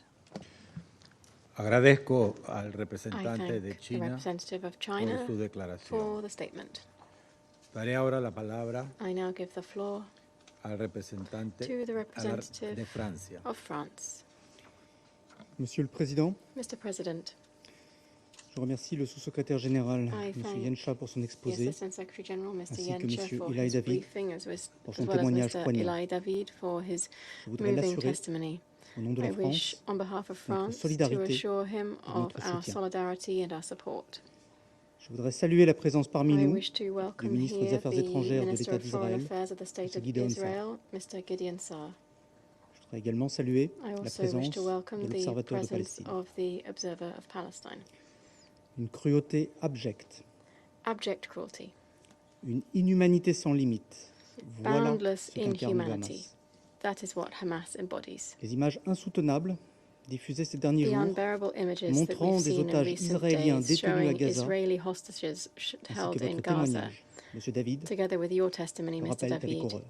Speaker 6: Agradezco al
Speaker 7: I
Speaker 6: representante
Speaker 7: thank
Speaker 6: de
Speaker 7: the
Speaker 6: China
Speaker 7: representative of China
Speaker 6: por su declaración.
Speaker 7: for the statement.
Speaker 6: Daré ahora la palabra
Speaker 7: I now give the floor
Speaker 6: al representante
Speaker 7: to the representative
Speaker 6: de Francia.
Speaker 7: of France.
Speaker 12: Monsieur le Président,
Speaker 7: Mr. President,
Speaker 12: je remercie le sous-secrétaire général,
Speaker 7: I
Speaker 12: M.
Speaker 7: thank
Speaker 12: Yensha, pour son
Speaker 7: the
Speaker 12: exposé,
Speaker 7: Assistant Secretary General, Mr.
Speaker 12: ainsi que
Speaker 7: Yensha,
Speaker 12: Monsieur
Speaker 7: for
Speaker 12: Eli
Speaker 7: his
Speaker 12: David
Speaker 7: briefing, as
Speaker 12: pour
Speaker 7: well
Speaker 12: son
Speaker 7: as
Speaker 12: témoignage
Speaker 7: Mr.
Speaker 12: poignant.
Speaker 7: Eli David for his
Speaker 12: Je voudrais
Speaker 7: moving
Speaker 12: l'assurer,
Speaker 7: testimony.
Speaker 12: au nom de
Speaker 7: I
Speaker 12: la
Speaker 7: wish,
Speaker 12: France,
Speaker 7: on behalf of
Speaker 12: notre
Speaker 7: France, to
Speaker 12: solidarité
Speaker 7: assure him
Speaker 12: et
Speaker 7: of
Speaker 12: notre
Speaker 7: our
Speaker 12: soutien.
Speaker 7: solidarity and our support.
Speaker 12: Je voudrais saluer la présence parmi
Speaker 7: I
Speaker 12: nous
Speaker 7: wish to
Speaker 12: du
Speaker 7: welcome
Speaker 12: ministre des
Speaker 7: here
Speaker 12: Affaires
Speaker 7: the
Speaker 12: étrangères de
Speaker 7: Minister
Speaker 12: l'État
Speaker 7: of Foreign
Speaker 12: d'Israël,
Speaker 7: Affairs of the State
Speaker 12: M.
Speaker 7: of
Speaker 12: Gideon Saar.
Speaker 7: Israel, Mr. Gideon Saar.
Speaker 12: Je voudrais également saluer
Speaker 7: I
Speaker 12: la
Speaker 7: also wish
Speaker 12: présence
Speaker 7: to
Speaker 12: de
Speaker 7: welcome the
Speaker 12: l'Observateur de
Speaker 7: presence
Speaker 12: Palestine.
Speaker 7: of the Observer of Palestine.
Speaker 12: Une cruauté abjecte,
Speaker 7: Abject cruelty,
Speaker 12: une inhumanité sans limite. Voilà
Speaker 7: boundless
Speaker 12: ce qu'incarne le
Speaker 7: inhumanity.
Speaker 12: Hamas.
Speaker 7: That is what Hamas embodies.
Speaker 12: Les images insoutenables diffusées ces derniers
Speaker 7: The
Speaker 12: jours
Speaker 7: unbearable images that
Speaker 12: montrant
Speaker 7: we've
Speaker 12: des
Speaker 7: seen in
Speaker 12: otages
Speaker 7: recent
Speaker 12: israéliens
Speaker 7: days
Speaker 12: détenus à
Speaker 7: showing
Speaker 12: Gaza,
Speaker 7: Israeli hostages
Speaker 12: ainsi
Speaker 7: held
Speaker 12: que
Speaker 7: in
Speaker 12: votre
Speaker 7: Gaza,
Speaker 12: témoignage, M. David,
Speaker 7: together with your testimony,
Speaker 12: me
Speaker 7: Mr.
Speaker 12: rappellent avec
Speaker 7: David,
Speaker 12: horreur.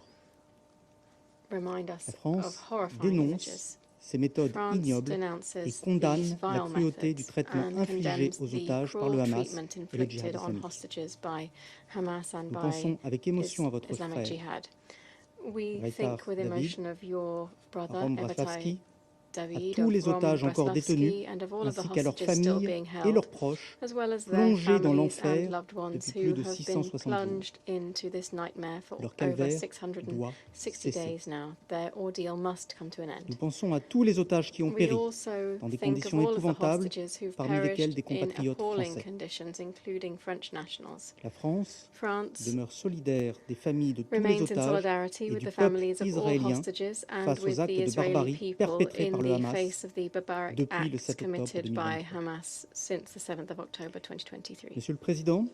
Speaker 7: remind us
Speaker 12: La
Speaker 7: of
Speaker 12: France
Speaker 7: horrifying
Speaker 12: dénonce
Speaker 7: images.
Speaker 12: ces méthodes
Speaker 7: France
Speaker 12: ignobles et
Speaker 7: denounces
Speaker 12: condamne
Speaker 7: these
Speaker 12: la
Speaker 7: vile
Speaker 12: cruauté du
Speaker 7: methods
Speaker 12: traitement
Speaker 7: and
Speaker 12: infligé
Speaker 7: condemns
Speaker 12: aux
Speaker 7: the
Speaker 12: otages par le
Speaker 7: cruel
Speaker 12: Hamas
Speaker 7: treatment
Speaker 12: et le djihad
Speaker 7: inflicted on
Speaker 12: islamique.
Speaker 7: hostages by Hamas and
Speaker 12: Nous
Speaker 7: by
Speaker 12: pensons avec émotion à votre
Speaker 7: Islamic
Speaker 12: frère,
Speaker 7: Jihad. We
Speaker 12: Raitar
Speaker 7: think with
Speaker 12: David,
Speaker 7: emotion of your brother,
Speaker 12: Rom
Speaker 7: Evatai
Speaker 12: Braslavski, à
Speaker 7: David,
Speaker 12: tous les
Speaker 7: of Rom
Speaker 12: otages encore détenus,
Speaker 7: Braslavski, and of all of the
Speaker 12: ainsi qu'à leurs
Speaker 7: hostages still
Speaker 12: familles
Speaker 7: being
Speaker 12: et leurs
Speaker 7: held,
Speaker 12: proches,
Speaker 7: as well as their
Speaker 12: plongés dans
Speaker 7: families and
Speaker 12: l'enfer
Speaker 7: loved ones
Speaker 12: depuis
Speaker 7: who
Speaker 12: plus de
Speaker 7: have been
Speaker 12: 660 jours.
Speaker 7: plunged into this nightmare for
Speaker 12: Leur
Speaker 7: over
Speaker 12: calvaire
Speaker 7: 660
Speaker 12: doit cesser.
Speaker 7: days now. Their ordeal must come to an end.
Speaker 12: Nous pensons à tous les otages qui ont
Speaker 7: We
Speaker 12: péri
Speaker 7: also
Speaker 12: dans des
Speaker 7: think of
Speaker 12: conditions
Speaker 7: all of the
Speaker 12: épouvantables,
Speaker 7: hostages who've
Speaker 12: parmi lesquels des
Speaker 7: perished in
Speaker 12: compatriotes
Speaker 7: appalling
Speaker 12: français.
Speaker 7: conditions, including French nationals.
Speaker 12: La France
Speaker 7: France
Speaker 12: demeure solidaire des familles de tous les
Speaker 7: remains in
Speaker 12: otages
Speaker 7: solidarity
Speaker 12: et
Speaker 7: with
Speaker 12: du
Speaker 7: the
Speaker 12: peuple
Speaker 7: families of all
Speaker 12: israélien
Speaker 7: hostages and
Speaker 12: face
Speaker 7: with
Speaker 12: aux actes
Speaker 7: the
Speaker 12: de
Speaker 7: Israeli
Speaker 12: barbarie
Speaker 7: people
Speaker 12: perpétrés
Speaker 7: in
Speaker 12: par le
Speaker 7: the
Speaker 12: Hamas
Speaker 7: face of the barbaric
Speaker 12: depuis le
Speaker 7: acts
Speaker 12: 7 octobre
Speaker 7: committed by
Speaker 12: 2023.
Speaker 7: Hamas since the 7th of October 2023.
Speaker 12: Monsieur le Président,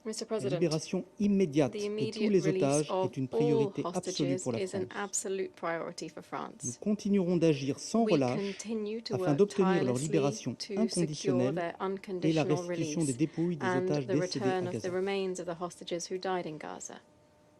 Speaker 7: Mr.
Speaker 12: la
Speaker 7: President,
Speaker 12: libération immédiate
Speaker 7: the
Speaker 12: de tous
Speaker 7: immediate
Speaker 12: les
Speaker 7: release
Speaker 12: otages
Speaker 7: of
Speaker 12: est une
Speaker 7: all
Speaker 12: priorité absolue
Speaker 7: hostages
Speaker 12: pour la
Speaker 7: is an
Speaker 12: France.
Speaker 7: absolute priority for
Speaker 12: Nous
Speaker 7: France.
Speaker 12: continuerons d'agir sans
Speaker 7: We
Speaker 12: relâche
Speaker 7: continue to
Speaker 12: afin
Speaker 7: work
Speaker 12: d'obtenir leur
Speaker 7: tirelessly
Speaker 12: libération
Speaker 7: to secure
Speaker 12: inconditionnelle
Speaker 7: their
Speaker 12: et la
Speaker 7: unconditional
Speaker 12: restitution des
Speaker 7: release
Speaker 12: dépouilles des
Speaker 7: and
Speaker 12: otages
Speaker 7: the
Speaker 12: décédés
Speaker 7: return
Speaker 12: à
Speaker 7: of the
Speaker 12: Gaza.
Speaker 7: remains of the hostages who died in Gaza.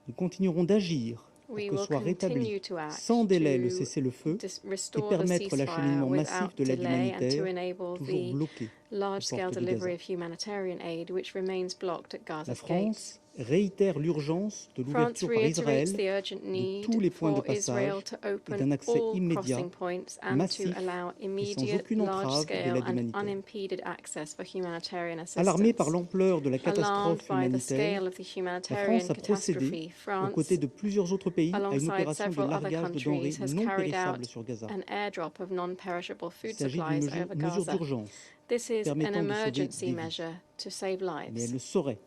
Speaker 12: Nous continuerons d'agir pour
Speaker 7: We
Speaker 12: que
Speaker 7: will
Speaker 12: soit rétabli
Speaker 7: continue to act
Speaker 12: sans délai le
Speaker 7: to
Speaker 12: cessez-le-feu et
Speaker 7: restore the
Speaker 12: permettre
Speaker 7: ceasefire
Speaker 12: l'acheminement massif
Speaker 7: without
Speaker 12: de l'aide
Speaker 7: delay and to
Speaker 12: humanitaire,
Speaker 7: enable
Speaker 12: toujours
Speaker 7: the
Speaker 12: bloquée aux
Speaker 7: large-scale
Speaker 12: portes de
Speaker 7: delivery
Speaker 12: Gaza.
Speaker 7: of humanitarian aid which remains blocked at
Speaker 12: La
Speaker 7: Gaza's
Speaker 12: France
Speaker 7: gates.
Speaker 12: réitère l'urgence de
Speaker 7: France
Speaker 12: l'ouverture par
Speaker 7: reiterates the
Speaker 12: Israël
Speaker 7: urgent
Speaker 12: de
Speaker 7: need
Speaker 12: tous les points de
Speaker 7: for Israel
Speaker 12: passage
Speaker 7: to
Speaker 12: et
Speaker 7: open
Speaker 12: d'un accès
Speaker 7: all
Speaker 12: immédiat,
Speaker 7: crossing points and to
Speaker 12: massif
Speaker 7: allow
Speaker 12: et sans
Speaker 7: immediate,
Speaker 12: aucune entrave de
Speaker 7: large-scale
Speaker 12: l'aide
Speaker 7: and
Speaker 12: humanitaire.
Speaker 7: unimpeded access for humanitarian
Speaker 12: Alarmée par
Speaker 7: assistance.
Speaker 12: l'ampleur de la
Speaker 7: Alarmed
Speaker 12: catastrophe
Speaker 7: by the
Speaker 12: humanitaire,
Speaker 7: scale of the
Speaker 12: la France
Speaker 7: humanitarian
Speaker 12: a procédé,
Speaker 7: catastrophe,
Speaker 12: aux
Speaker 7: France,
Speaker 12: côtés de plusieurs autres pays, à une
Speaker 7: alongside
Speaker 12: opération de
Speaker 7: several other
Speaker 12: largage de denrées
Speaker 7: countries, has
Speaker 12: non
Speaker 7: carried
Speaker 12: périssables
Speaker 7: out
Speaker 12: sur Gaza.
Speaker 7: an airdrop of non-perishable
Speaker 12: Il
Speaker 7: food
Speaker 12: s'agit d'une
Speaker 7: supplies over
Speaker 12: mesure
Speaker 7: Gaza.
Speaker 12: d'urgence
Speaker 7: This is an
Speaker 12: permettant de sauver
Speaker 7: emergency
Speaker 12: des vies,
Speaker 7: measure to save
Speaker 12: mais elle
Speaker 7: lives,
Speaker 12: ne saurait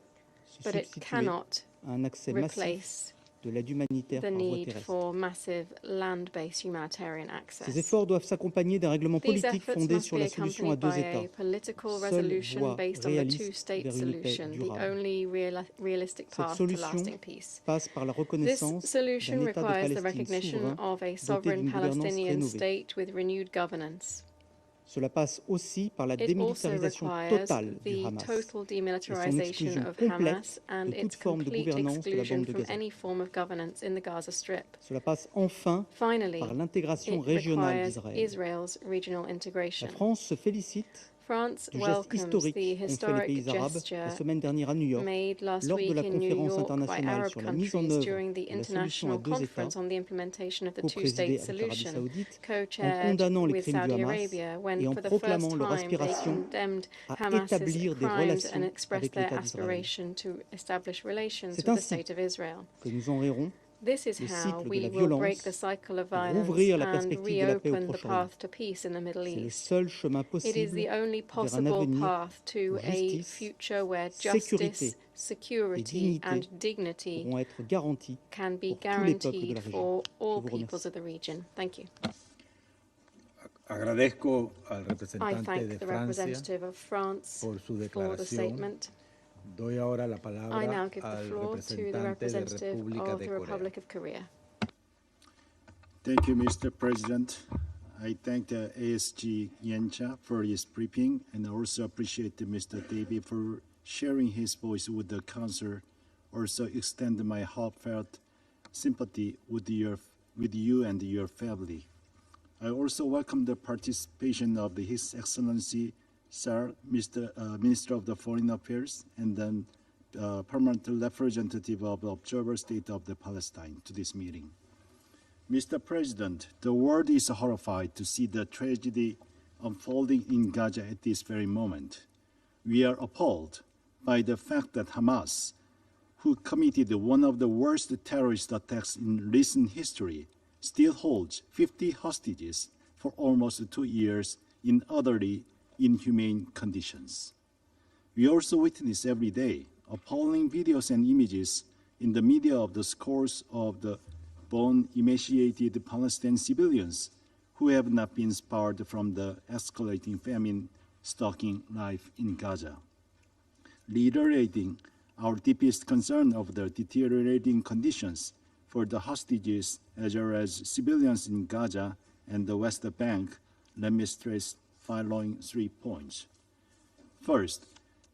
Speaker 12: se
Speaker 7: but it
Speaker 12: substituer
Speaker 7: cannot
Speaker 12: à un accès massif
Speaker 7: replace
Speaker 12: de l'aide humanitaire
Speaker 7: the
Speaker 12: par voie
Speaker 7: need
Speaker 12: terrestre.
Speaker 7: for massive land-based humanitarian
Speaker 12: Ces
Speaker 7: access.
Speaker 12: efforts doivent s'accompagner d'un règlement
Speaker 7: These
Speaker 12: politique
Speaker 7: efforts
Speaker 12: fondé
Speaker 7: must
Speaker 12: sur
Speaker 7: be
Speaker 12: la solution à
Speaker 7: accompanied
Speaker 12: deux
Speaker 7: by a
Speaker 12: États,
Speaker 7: political
Speaker 12: seule
Speaker 7: resolution
Speaker 12: voie
Speaker 7: based on the
Speaker 12: réaliste
Speaker 7: two-state
Speaker 12: vers une paix
Speaker 7: solution, the
Speaker 12: durable.
Speaker 7: only realistic
Speaker 12: Cette
Speaker 7: path to
Speaker 12: solution
Speaker 7: lasting peace.
Speaker 12: passe par la
Speaker 7: This
Speaker 12: reconnaissance
Speaker 7: solution
Speaker 12: d'un État de
Speaker 7: requires the
Speaker 12: Palestine
Speaker 7: recognition
Speaker 12: souverain
Speaker 7: of a
Speaker 12: doté
Speaker 7: sovereign
Speaker 12: d'une gouvernance
Speaker 7: Palestinian
Speaker 12: rénovée.
Speaker 7: state with renewed governance.
Speaker 12: Cela passe aussi par la
Speaker 7: It also
Speaker 12: démilitarisation
Speaker 7: requires
Speaker 12: totale du
Speaker 7: the
Speaker 12: Hamas
Speaker 7: total
Speaker 12: et son
Speaker 7: demilitarization
Speaker 12: exclusion
Speaker 7: of
Speaker 12: complète
Speaker 7: Hamas and
Speaker 12: de toute
Speaker 7: its
Speaker 12: forme de
Speaker 7: complete
Speaker 12: gouvernance de la
Speaker 7: exclusion
Speaker 12: bande de
Speaker 7: from
Speaker 12: Gaza.
Speaker 7: any form of governance in the Gaza Strip.
Speaker 12: Cela passe enfin
Speaker 7: Finally,
Speaker 12: par l'intégration
Speaker 7: it
Speaker 12: régionale
Speaker 7: requires
Speaker 12: d'Israël.
Speaker 7: Israel's regional
Speaker 12: La
Speaker 7: integration.
Speaker 12: France se félicite
Speaker 7: France
Speaker 12: du geste
Speaker 7: welcomes
Speaker 12: historique
Speaker 7: the
Speaker 12: qu'ont fait les
Speaker 7: historic
Speaker 12: pays arabes la
Speaker 7: gesture
Speaker 12: semaine dernière à New York
Speaker 7: made last
Speaker 12: lors de
Speaker 7: week
Speaker 12: la
Speaker 7: in New
Speaker 12: conférence
Speaker 7: York by
Speaker 12: internationale
Speaker 7: Arab
Speaker 12: sur la mise en
Speaker 7: countries
Speaker 12: œuvre
Speaker 7: during the
Speaker 12: de la solution à
Speaker 7: international
Speaker 12: deux États,
Speaker 7: conference on the implementation of the
Speaker 12: co-présidée
Speaker 7: two-state
Speaker 12: avec l'Arabie
Speaker 7: solution,
Speaker 12: saoudite, en
Speaker 7: co-chaired
Speaker 12: condamnant les
Speaker 7: with
Speaker 12: crimes du
Speaker 7: Saudi
Speaker 12: Hamas
Speaker 7: Arabia,
Speaker 12: et
Speaker 7: when
Speaker 12: en
Speaker 7: for the first
Speaker 12: proclamant leur
Speaker 7: time they
Speaker 12: aspiration
Speaker 7: condemned
Speaker 12: à
Speaker 7: Hamas's
Speaker 12: établir des
Speaker 7: crimes and
Speaker 12: relations
Speaker 7: expressed
Speaker 12: avec
Speaker 7: their
Speaker 12: l'État d'Israël.
Speaker 7: aspiration to establish relations
Speaker 12: C'est
Speaker 7: with the
Speaker 12: ainsi
Speaker 7: state of Israel.
Speaker 12: que nous enrayerons
Speaker 7: This is
Speaker 12: le
Speaker 7: how
Speaker 12: cycle de
Speaker 7: we
Speaker 12: la
Speaker 7: will break
Speaker 12: violence
Speaker 7: the cycle of
Speaker 12: pour
Speaker 7: violence
Speaker 12: ouvrir la
Speaker 7: and
Speaker 12: perspective de la paix au
Speaker 7: reopen the
Speaker 12: Proche-Orient.
Speaker 7: path to peace in the Middle
Speaker 12: C'est le
Speaker 7: East.
Speaker 12: seul chemin
Speaker 7: It is
Speaker 12: possible
Speaker 7: the only
Speaker 12: vers un
Speaker 7: possible
Speaker 12: avenir
Speaker 7: path to
Speaker 12: où
Speaker 7: a
Speaker 12: justice,
Speaker 7: future where
Speaker 12: sécurité
Speaker 7: justice,
Speaker 12: et
Speaker 7: security, and
Speaker 12: dignité
Speaker 7: dignity
Speaker 12: pourront être garanties
Speaker 7: can be
Speaker 12: pour tous les peuples de
Speaker 7: guaranteed
Speaker 12: la région.
Speaker 7: for
Speaker 12: Je
Speaker 7: all
Speaker 12: vous
Speaker 7: peoples
Speaker 12: remercie.
Speaker 7: of the region. Thank you.
Speaker 6: Agradezco al
Speaker 7: I
Speaker 6: representante
Speaker 7: thank
Speaker 6: de
Speaker 7: the
Speaker 6: Francia
Speaker 7: representative of France
Speaker 6: por su
Speaker 7: for the
Speaker 6: declaración.
Speaker 7: statement.
Speaker 6: Doy ahora la
Speaker 7: I now
Speaker 6: palabra
Speaker 7: give the
Speaker 6: al
Speaker 7: floor to the
Speaker 6: representante de
Speaker 7: representative
Speaker 6: República
Speaker 7: of
Speaker 6: de
Speaker 7: the
Speaker 6: Corea.
Speaker 7: Republic of Korea.
Speaker 13: Thank you, Mr. President. I thank the ASG Yencha for his briefing and also appreciate Mr. David for sharing his voice with the Council. Also extend my heartfelt sympathy with you and your family. I also welcome the participation of His Excellency Saar, Minister of the Foreign Affairs, and then permanent representative of the Observer State of the Palestine to this meeting. Mr. President, the world is horrified to see the tragedy unfolding in Gaza at this very moment. We are appalled by the fact that Hamas, who committed one of the worst terrorist attacks in recent history, still holds 50 hostages for almost 2 years in utterly inhumane conditions. We also witness every day appalling videos and images in the media of the scores of the bone-emaciated Palestinian civilians who have not been spared from the escalating famine stalking life in Gaza. Reiterating our deepest concern of the deteriorating conditions for the hostages as well as civilians in Gaza and the West Bank, let me stress following 3 points. First,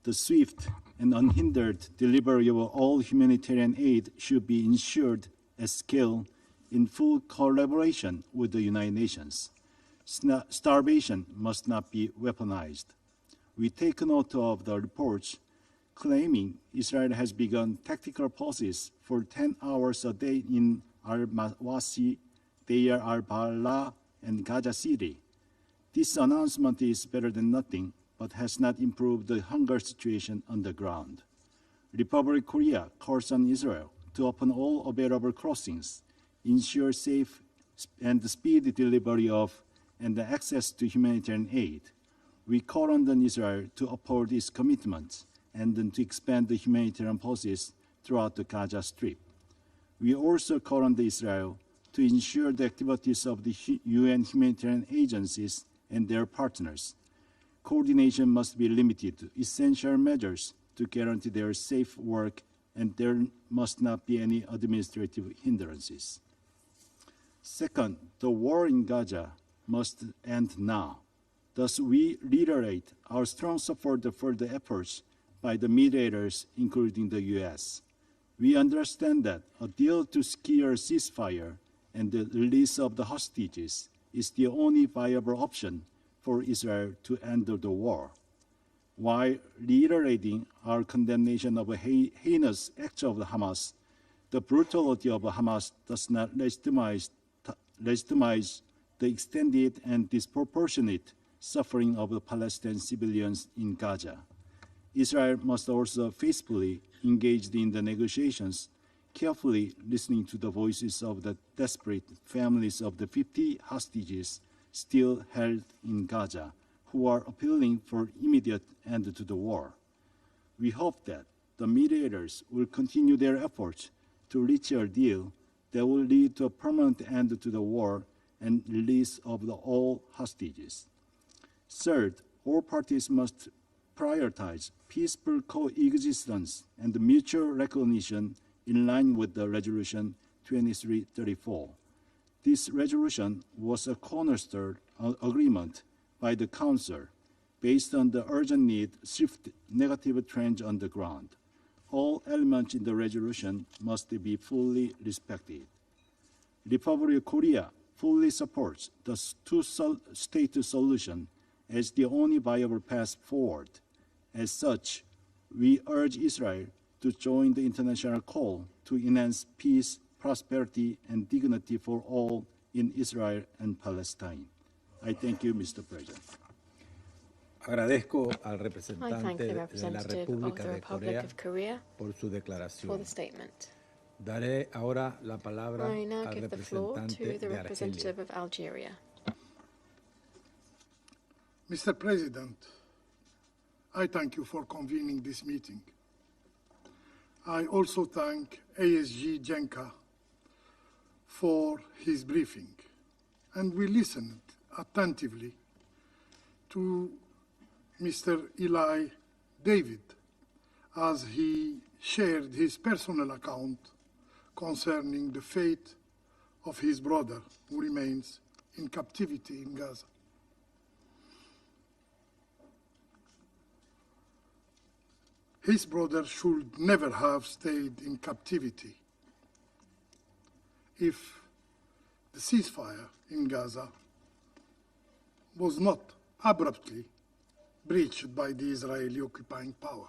Speaker 13: the swift and unhindered delivery of all humanitarian aid should be ensured at scale in full collaboration with the United Nations. Starvation must not be weaponized. We take note of the reports claiming Israel has begun tactical pauses for 10 hours a day in al-Mawasi, Deir al-Balah, and Gaza City. This announcement is better than nothing, but has not improved the hunger situation on the ground. Republic of Korea calls on Israel to open all available crossings, ensure safe and speedy delivery of and access to humanitarian aid. We call on Israel to uphold its commitments and then to expand the humanitarian pauses throughout the Gaza Strip. We also call on Israel to ensure the activities of the UN humanitarian agencies and their partners. Coordination must be limited to essential measures to guarantee their safe work, and there must not be any administrative hindrances. Second, the war in Gaza must end now. Thus, we reiterate our strong support for the efforts by the mediators, including the U.S. We understand that a deal to secure a ceasefire and the release of the hostages is the only viable option for Israel to end the war. While reiterating our condemnation of a heinous acts of the Hamas, the brutality of Hamas does not legitimize the extended and disproportionate suffering of the Palestinian civilians in Gaza. Israel must also faithfully engage in the negotiations, carefully listening to the voices of the desperate families of the 50 hostages still held in Gaza, who are appealing for immediate end to the war. We hope that the mediators will continue their efforts to reach a deal that will lead to a permanent end to the war and release of all hostages. Third, all parties must prioritize peaceful coexistence and mutual recognition in line with the Resolution 2334. This resolution was a cornerstone agreement by the Council based on the urgent need to shift negative trends on the ground. All elements in the resolution must be fully respected. The Republic of Korea fully supports the two-state solution as the only viable path forward. As such, we urge Israel to join the international call to enhance peace, prosperity, and dignity for all in Israel and Palestine. I thank you, Mr. President.
Speaker 6: Agradezco al
Speaker 7: I thank
Speaker 6: representante
Speaker 7: the
Speaker 6: de la
Speaker 7: representative of
Speaker 6: República
Speaker 7: the
Speaker 6: de
Speaker 7: Republic
Speaker 6: Corea
Speaker 7: of Korea
Speaker 6: por su
Speaker 7: for the
Speaker 6: declaración.
Speaker 7: statement.
Speaker 6: Daré ahora la palabra
Speaker 7: I now
Speaker 6: al
Speaker 7: give the floor
Speaker 6: representante
Speaker 7: to the
Speaker 6: de Argelia.
Speaker 7: representative of Algeria.
Speaker 14: Mr. President, I thank you for convening this meeting. I also thank ASG Jenka for his briefing, and we listened attentively to Mr. Eli David as he shared his personal account concerning the fate of his brother who remains in captivity in Gaza. His brother should never have stayed in captivity if the ceasefire in Gaza was not abruptly breached by the Israeli occupying power.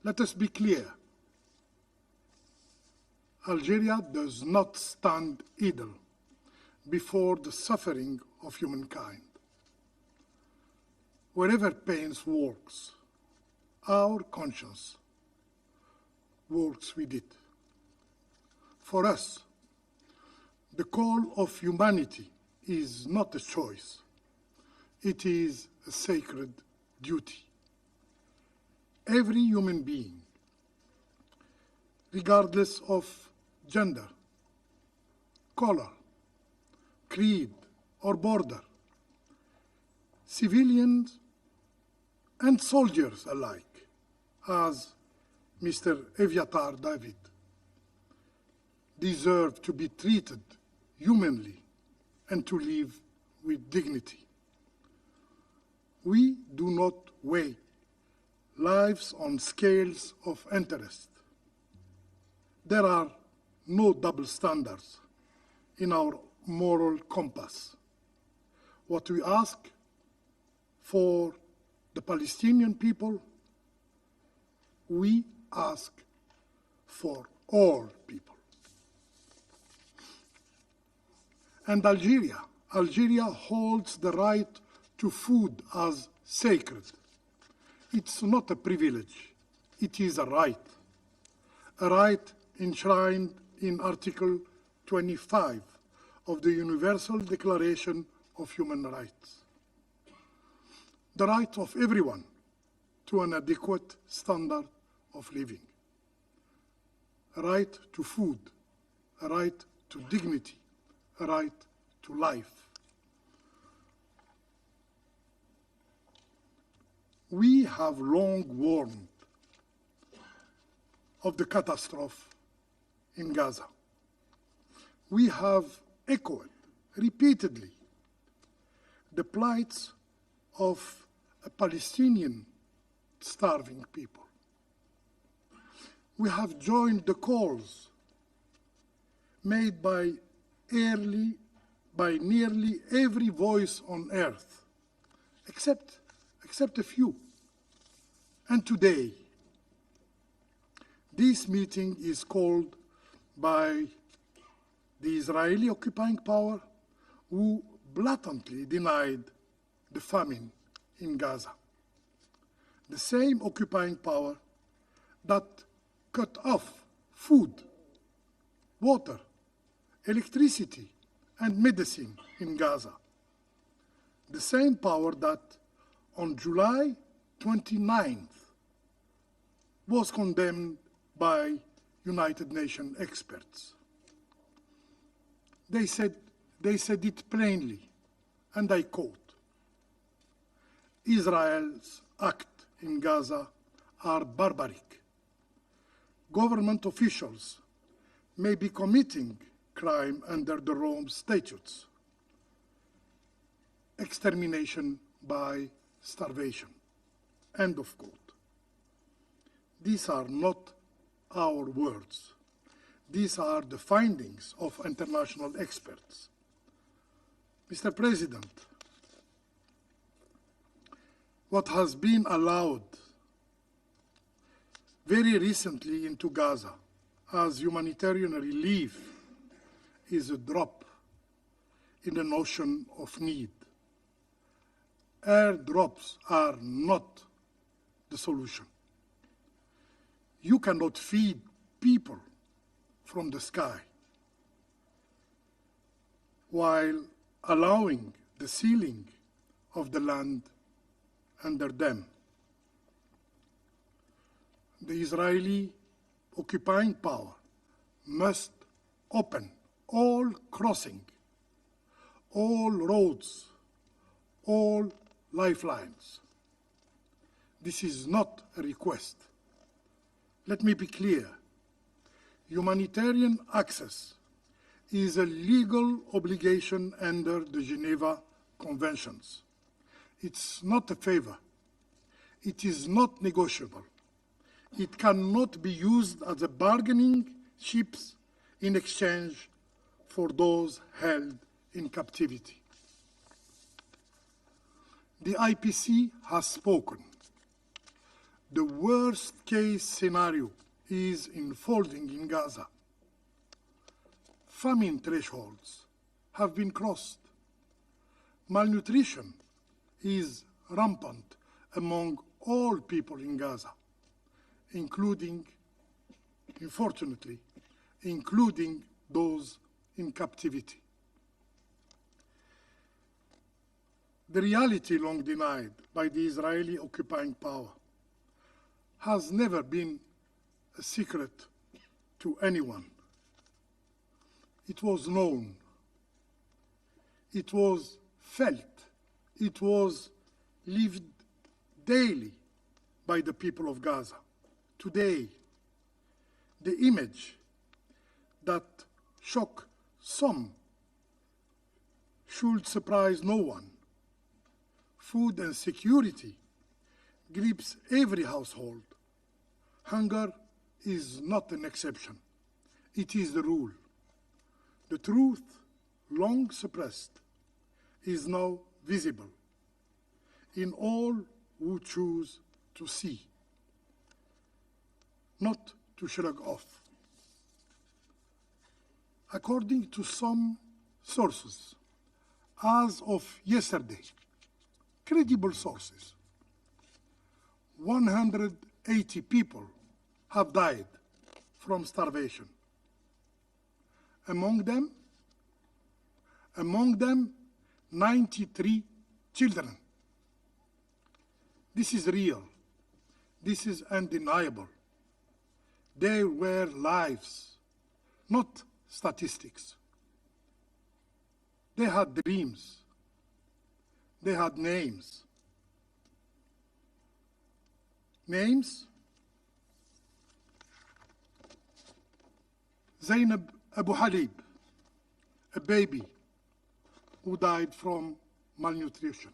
Speaker 14: Let us be clear. Algeria does not stand idle before the suffering of humankind. Wherever pain works, our conscience works with it. For us, the call of humanity is not a choice. It is a sacred duty. Every human being, regardless of gender, color, creed, or border, civilians and soldiers alike, as Mr. Eviatar David, deserve to be treated humanly and to live with dignity. We do not weigh lives on scales of interest. There are no double standards in our moral compass. What we ask for the Palestinian people, we ask for all people. And Algeria holds the right to food as sacred. It's not a privilege, it is a right enshrined in Article 25 of the Universal Declaration of Human Rights. The right of everyone to an adequate standard of living, a right to food, a right to dignity, a right to life. We have long warned of the catastrophe in Gaza. We have echoed repeatedly the plights of a Palestinian starving people. We have joined the calls made by nearly every voice on earth, except except a few. And today, this meeting is called by the Israeli occupying power, who blatantly denied the famine in Gaza. The same occupying power that cut off food, water, electricity, and medicine in Gaza. The same power that on July 29th was condemned by United Nations experts. They said it plainly, and I quote, Israel's acts in Gaza are barbaric. Government officials may be committing crime under the Rome statutes, extermination by starvation, end of quote. These are not our words. These are the findings of international experts. Mr. President, what has been allowed very recently into Gaza as humanitarian relief is a drop in an ocean of need. Airdrops are not the solution. You cannot feed people from the sky while allowing the sealing of the land under them. The Israeli occupying power must open all crossing, all roads, all lifelines. This is not a request. Let me be clear. Humanitarian access is a legal obligation under the Geneva Conventions. It's not a favor. It is not negotiable. It cannot be used as a bargaining chips in exchange for those held in captivity. The IPC has spoken. The worst case scenario is unfolding in Gaza. Famine thresholds have been crossed. Malnutrition is rampant among all people in Gaza, including, unfortunately, including those in captivity. The reality long denied by the Israeli occupying power has never been a secret to anyone. It was known. It was felt. It was lived daily by the people of Gaza. Today, the image that shocked some should surprise no one. Food insecurity grips every household. Hunger is not an exception. It is the rule. The truth, long suppressed, is now visible in all who choose to see, not to shrug off. According to some sources, as of yesterday, credible sources, 180 people have died from starvation. Among them, 93 children. This is real. This is undeniable. They were lives, not statistics. They had dreams. They had names. Names? Zainab Abu Halib, a baby who died from malnutrition.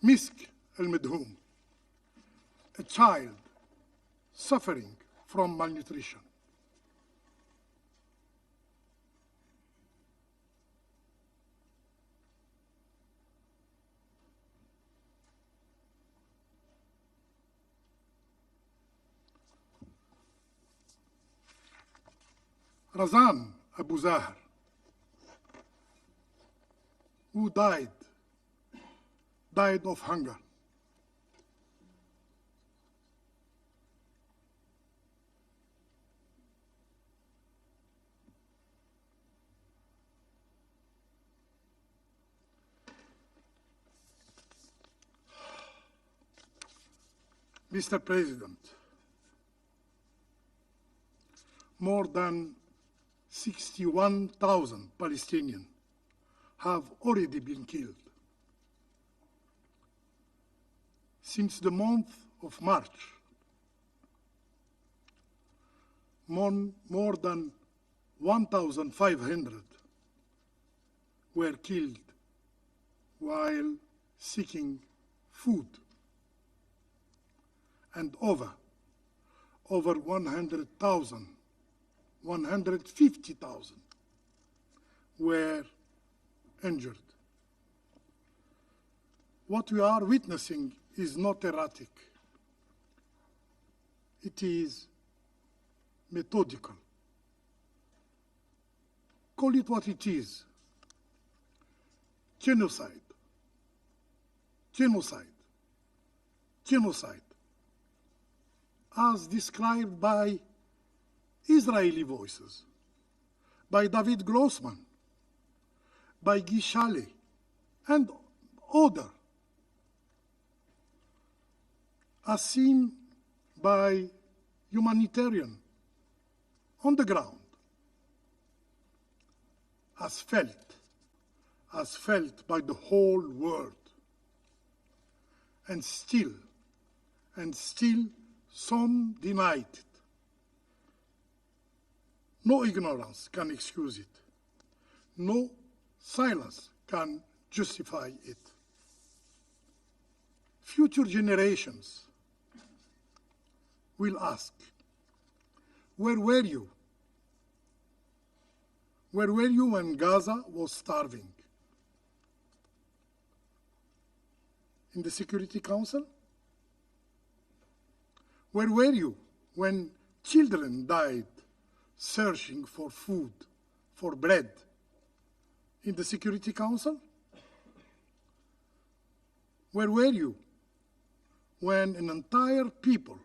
Speaker 14: Misk al-Madhoum, a child suffering from malnutrition. Razan Abu Zahar, who died of hunger. Mr. President, more than 61,000 Palestinians have already been killed. Since the month of March, more than 1,500 were killed while seeking food, and over 150,000 were injured. What we are witnessing is not erratic. It is methodical. Call it what it is. Genocide. Genocide. Genocide. As described by Israeli voices, by David Grossman, by Guy Chalet, and others, as seen by humanitarians on the ground, as felt by the whole world, and still some denied it. No ignorance can excuse it. No silence can justify it. Future generations will ask, where were you? Where were you when Gaza was starving? In the Security Council? Where were you when children died searching for food, for bread, in the Security Council? Where were you when an entire people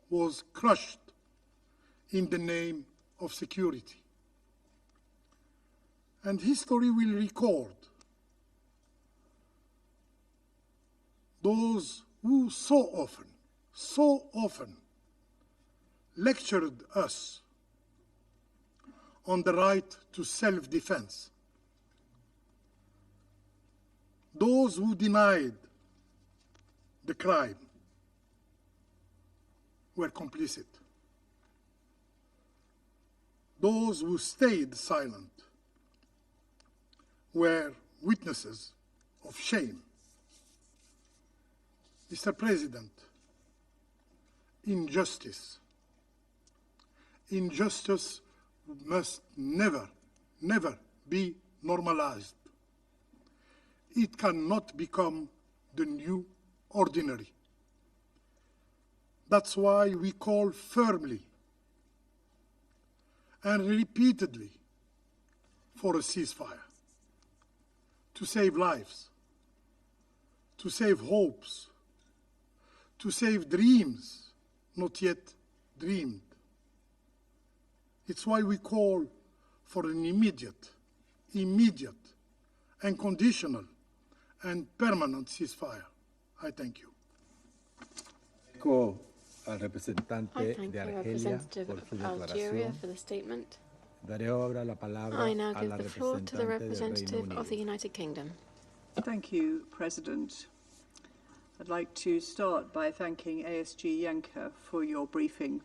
Speaker 14: was crushed in the name of security? And history will record those who so often lectured us on the right to self-defense. Those who denied the crime were complicit. Those who stayed silent were witnesses of shame. Mr. President, injustice must never be normalized. It cannot become the new ordinary. That's why we call firmly and repeatedly for a ceasefire, to save lives, to save hopes, to save dreams not yet dreamed. It's why we call for an immediate, unconditional, and permanent ceasefire. I thank you.
Speaker 6: Al representante
Speaker 7: I thank
Speaker 6: de
Speaker 7: the
Speaker 6: Argelia
Speaker 7: representative
Speaker 6: por su
Speaker 7: of Algeria
Speaker 6: declaración.
Speaker 7: for the statement.
Speaker 6: Daré ahora la palabra
Speaker 7: I now
Speaker 6: a
Speaker 7: give
Speaker 6: la
Speaker 7: the floor to the
Speaker 6: representante del Reino
Speaker 7: representative of the
Speaker 6: Unido.
Speaker 7: United Kingdom.
Speaker 4: Thank you, President. I'd like to start by thanking ASG Yenka for your briefing.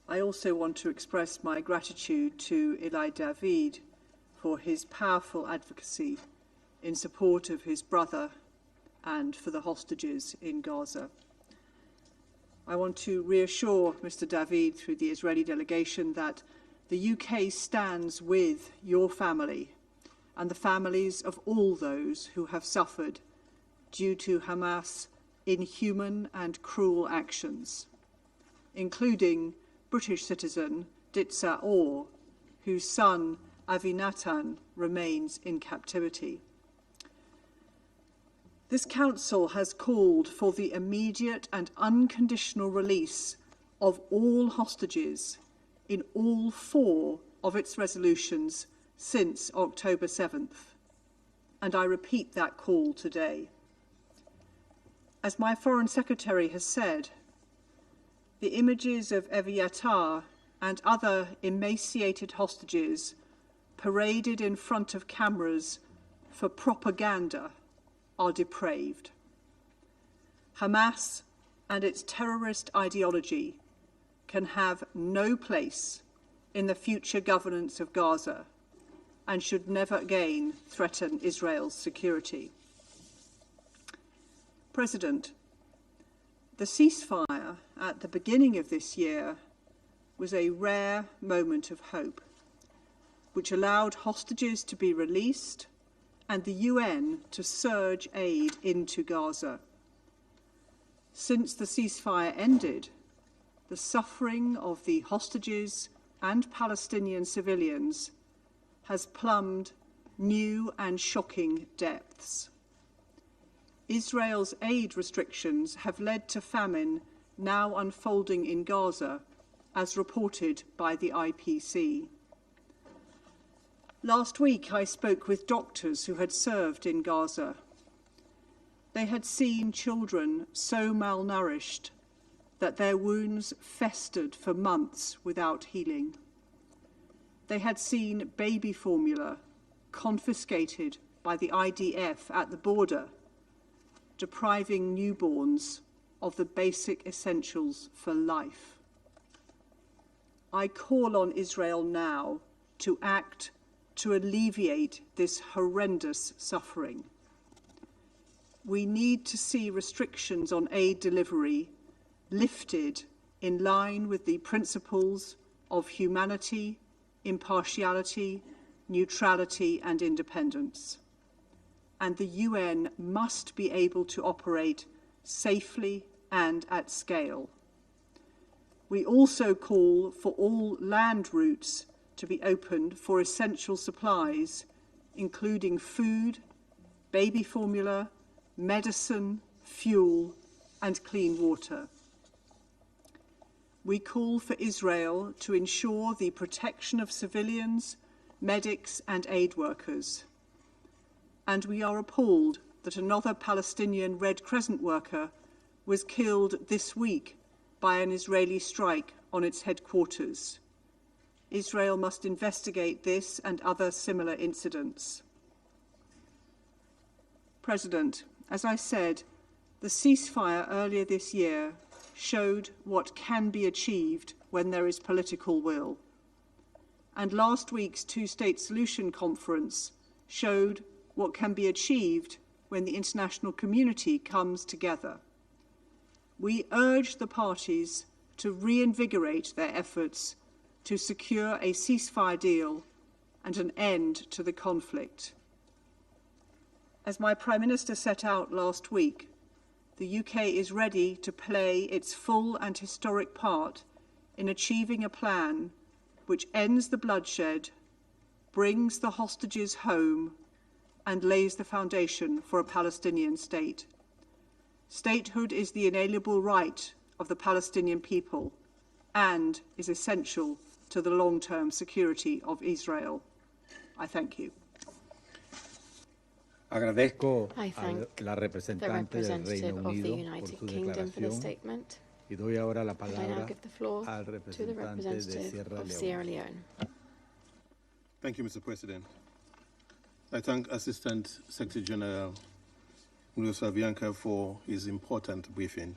Speaker 4: I also want to express my gratitude to Eli David for his powerful advocacy in support of his brother and for the hostages in Gaza. I want to reassure Mr. David through the Israeli delegation that the UK stands with your family and the families of all those who have suffered due to Hamas' inhuman and cruel actions, including British citizen Ditsa Orr, whose son Avinatan remains in captivity. This Council has called for the immediate and unconditional release of all hostages in all 4 of its resolutions since October 7th, and I repeat that call today. As my Foreign Secretary has said, the images of Eviatar and other emaciated hostages paraded in front of cameras for propaganda are depraved. Hamas and its terrorist ideology can have no place in the future governance of Gaza and should never again threaten Israel's security. President, the ceasefire at the beginning of this year was a rare moment of hope, which allowed hostages to be released and the UN to surge aid into Gaza. Since the ceasefire ended, the suffering of the hostages and Palestinian civilians has plumbed new and shocking depths. Israel's aid restrictions have led to famine now unfolding in Gaza, as reported by the IPC. Last week, I spoke with doctors who had served in Gaza. They had seen children so malnourished that their wounds festered for months without healing. They had seen baby formula confiscated by the IDF at the border, depriving newborns of the basic essentials for life. I call on Israel now to act to alleviate this horrendous suffering. We need to see restrictions on aid delivery lifted in line with the principles of humanity, impartiality, neutrality and independence. And the UN must be able to operate safely and at scale. We also call for all land routes to be opened for essential supplies, including food, baby formula, medicine, fuel, and clean water. We call for Israel to ensure the protection of civilians, medics, and aid workers. And we are appalled that another Palestinian Red Crescent worker was killed this week by an Israeli strike on its headquarters. Israel must investigate this and other similar incidents. President, as I said, the ceasefire earlier this year showed what can be achieved when there is political will. And last week's two-state solution conference showed what can be achieved when the international community comes together. We urge the parties to reinvigorate their efforts to secure a ceasefire deal and an end to the conflict. As my Prime Minister set out last week, the UK is ready to play its full and historic part in achieving a plan which ends the bloodshed, brings the hostages home, and lays the foundation for a Palestinian state. Statehood is the inalienable right of the Palestinian people and is essential to the long-term security of Israel. I thank you.
Speaker 6: Agradezco
Speaker 7: I thank
Speaker 6: a la
Speaker 7: the
Speaker 6: representante del
Speaker 7: representative
Speaker 6: Reino
Speaker 7: of the
Speaker 6: Unido por
Speaker 7: United
Speaker 6: su
Speaker 7: Kingdom for the
Speaker 6: declaración
Speaker 7: statement.
Speaker 6: y doy ahora la
Speaker 7: And I now
Speaker 6: palabra
Speaker 7: give the floor
Speaker 6: al
Speaker 7: to the
Speaker 6: representante de
Speaker 7: representative of Sierra
Speaker 6: Sierra Leone.
Speaker 7: Leone.
Speaker 15: Thank you, Mr. President. I thank Assistant Secretary General Minister Saar for his important briefing.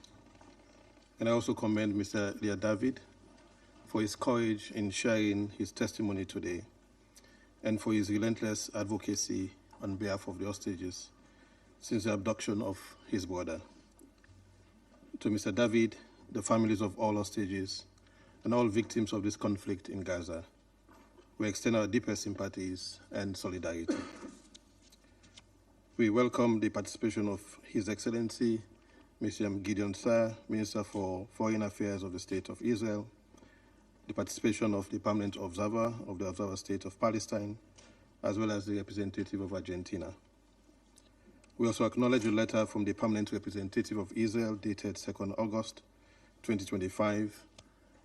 Speaker 15: And I also commend Mr. Eli David for his courage in sharing his testimony today and for his relentless advocacy on behalf of the hostages since the abduction of his brother. To Mr. David, the families of all hostages, and all victims of this conflict in Gaza. We extend our deepest sympathies and solidarity. We welcome the participation of His Excellency, Mr. Gideon Saar, Minister for Foreign Affairs of the State of Israel, the participation of the permanent observer of the Observer State of Palestine, as well as the representative of Argentina. We also acknowledge a letter from the permanent representative of Israel dated 2nd August 2025,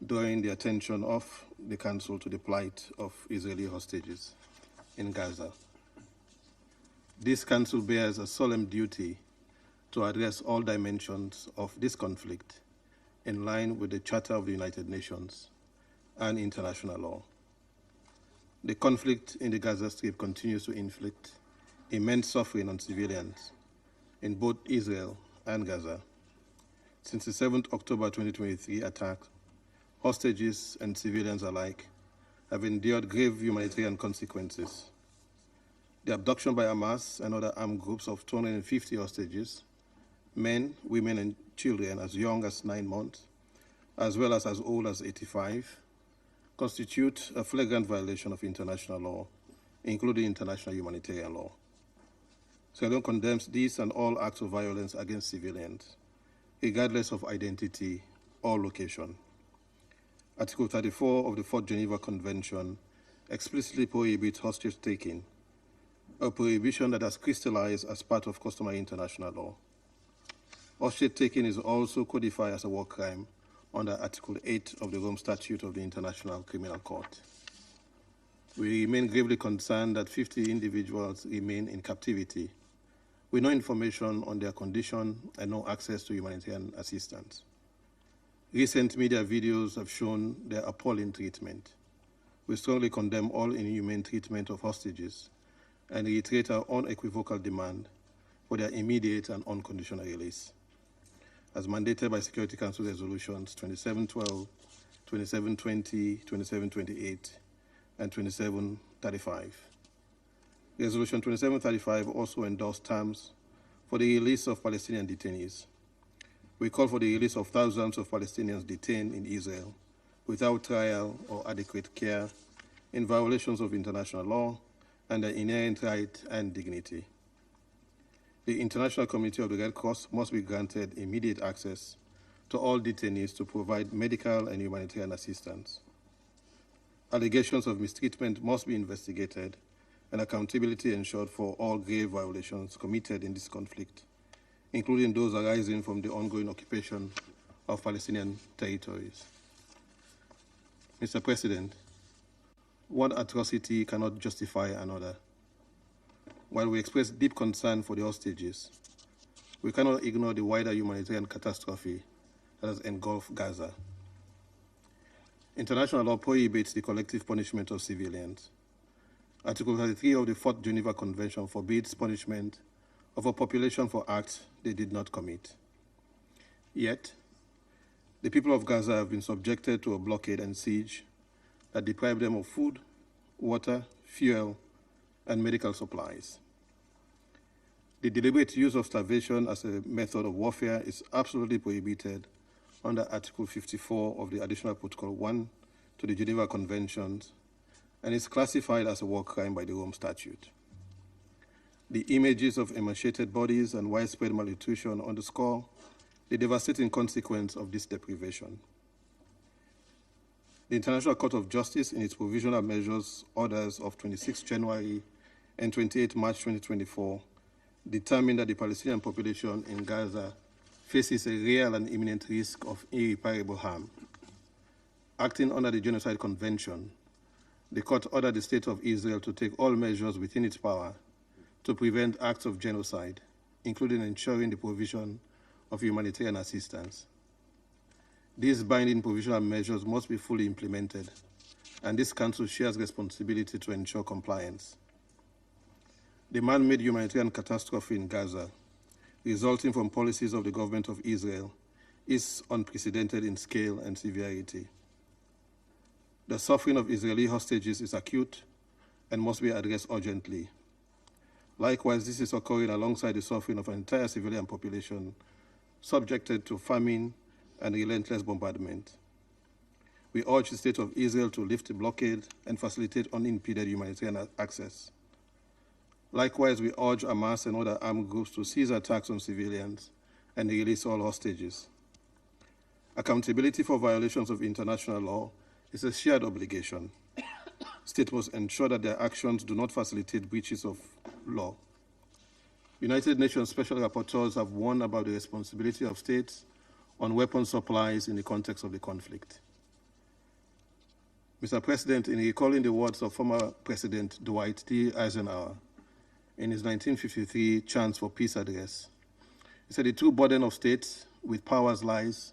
Speaker 15: drawing the attention of the Council to the plight of Israeli hostages in Gaza. This Council bears a solemn duty to address all dimensions of this conflict in line with the Charter of the United Nations and international law. The conflict in the Gaza Strip continues to inflict immense suffering on civilians in both Israel and Gaza. Since the 7th October 2023 attack, hostages and civilians alike have endured grave humanitarian consequences. The abduction by Hamas and other armed groups of 250 hostages, men, women, and children as young as 9 months, as well as old as 85, constitute a flagrant violation of international law, including international humanitarian law. Sierra Leone condemns these and all acts of violence against civilians, regardless of identity or location. Article 34 of the 4th Geneva Convention explicitly prohibits hostage-taking, a prohibition that has crystallized as part of customary international law. Hostage-taking is also codified as a war crime under Article 8 of the Rome Statute of the International Criminal Court. We remain gravely concerned that 50 individuals remain in captivity with no information on their condition and no access to humanitarian assistance. Recent media videos have shown their appalling treatment. We strongly condemn all inhumane treatment of hostages and reiterate our unequivocal demand for their immediate and unconditional release, as mandated by Security Council resolutions 2712, 2720, 2728, and 2735. Resolution 2735 also endorsed terms for the release of Palestinian detainees. We call for the release of thousands of Palestinians detained in Israel without trial or adequate care, in violations of international law and their inherent right and dignity. The international community of the Red Cross must be granted immediate access to all detainees to provide medical and humanitarian assistance. Allegations of mistreatment must be investigated and accountability ensured for all grave violations committed in this conflict, including those arising from the ongoing occupation of Palestinian territories. Mr. President, one atrocity cannot justify another. While we express deep concern for the hostages, we cannot ignore the wider humanitarian catastrophe that has engulfed Gaza. International law prohibits the collective punishment of civilians. Article 33 of the 4th Geneva Convention forbids punishment of a population for acts they did not commit. Yet, the people of Gaza have been subjected to a blockade and siege that deprive them of food, water, fuel, and medical supplies. The deliberate use of starvation as a method of warfare is absolutely prohibited under Article 54 of the Additional Protocol 1 to the Geneva Conventions and is classified as a war crime by the Rome Statute. The images of emaciated bodies and widespread malnutrition underscore the devastating consequence of this deprivation. The International Court of Justice, in its provisional measures orders of 26 January and 28 March 2024, determined that the Palestinian population in Gaza faces a real and imminent risk of irreparable harm. Acting under the Genocide Convention, the court ordered the State of Israel to take all measures within its power to prevent acts of genocide, including ensuring the provision of humanitarian assistance. These binding provisional measures must be fully implemented, and this Council shares responsibility to ensure compliance. The man-made humanitarian catastrophe in Gaza, resulting from policies of the government of Israel, is unprecedented in scale and severity. The suffering of Israeli hostages is acute and must be addressed urgently. Likewise, this is occurring alongside the suffering of an entire civilian population subjected to famine and relentless bombardment. We urge the State of Israel to lift the blockade and facilitate unimpeded humanitarian access. Likewise, we urge Hamas and other armed groups to cease attacks on civilians and release all hostages. Accountability for violations of international law is a shared obligation. States must ensure that their actions do not facilitate breaches of law. United Nations Special Rapporteurs have warned about the responsibility of states on weapons supplies in the context of the conflict. Mr. President, in recalling the words of former President Dwight D. Eisenhower in his 1953 Chants for Peace address, he said the true burden of states with powers lies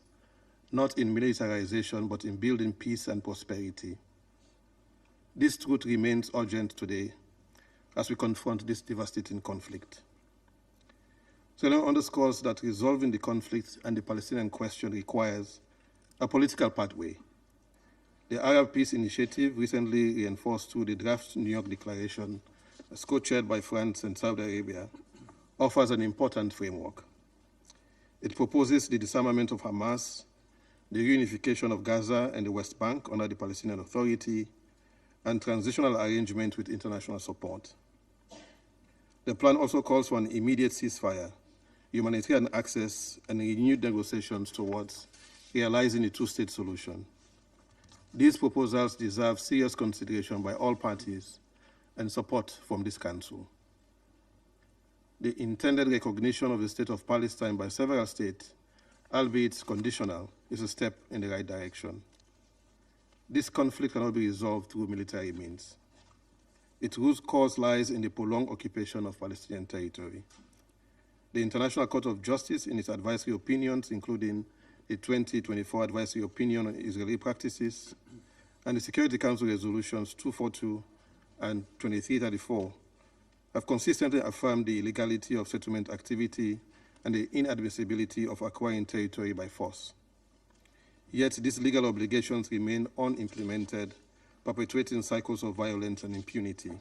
Speaker 15: not in militarization, but in building peace and prosperity. This truth remains urgent today as we confront this devastating conflict. Salem underscores that resolving the conflict and the Palestinian question requires a political pathway. The Arab Peace Initiative, recently reinforced through the draft New York Declaration, as co-chaired by France and Saudi Arabia, offers an important framework. It proposes the disarmament of Hamas, the reunification of Gaza and the West Bank under the Palestinian Authority, and transitional arrangement with international support. The plan also calls for an immediate ceasefire, humanitarian access, and renewed negotiations towards realizing a two-state solution. These proposals deserve serious consideration by all parties and support from this Council. The intended recognition of the State of Palestine by several states, albeit conditional, is a step in the right direction. This conflict cannot be resolved through military means. Its root cause lies in the prolonged occupation of Palestinian territory. The International Court of Justice, in its advisory opinions, including the 2024 Advisory Opinion on Israeli Practices, and the Security Council Resolutions 242 and 2334, have consistently affirmed the illegality of settlement activity and the inadmissibility of acquiring territory by force. Yet these legal obligations remain unimplemented, perpetuating cycles of violence and impunity.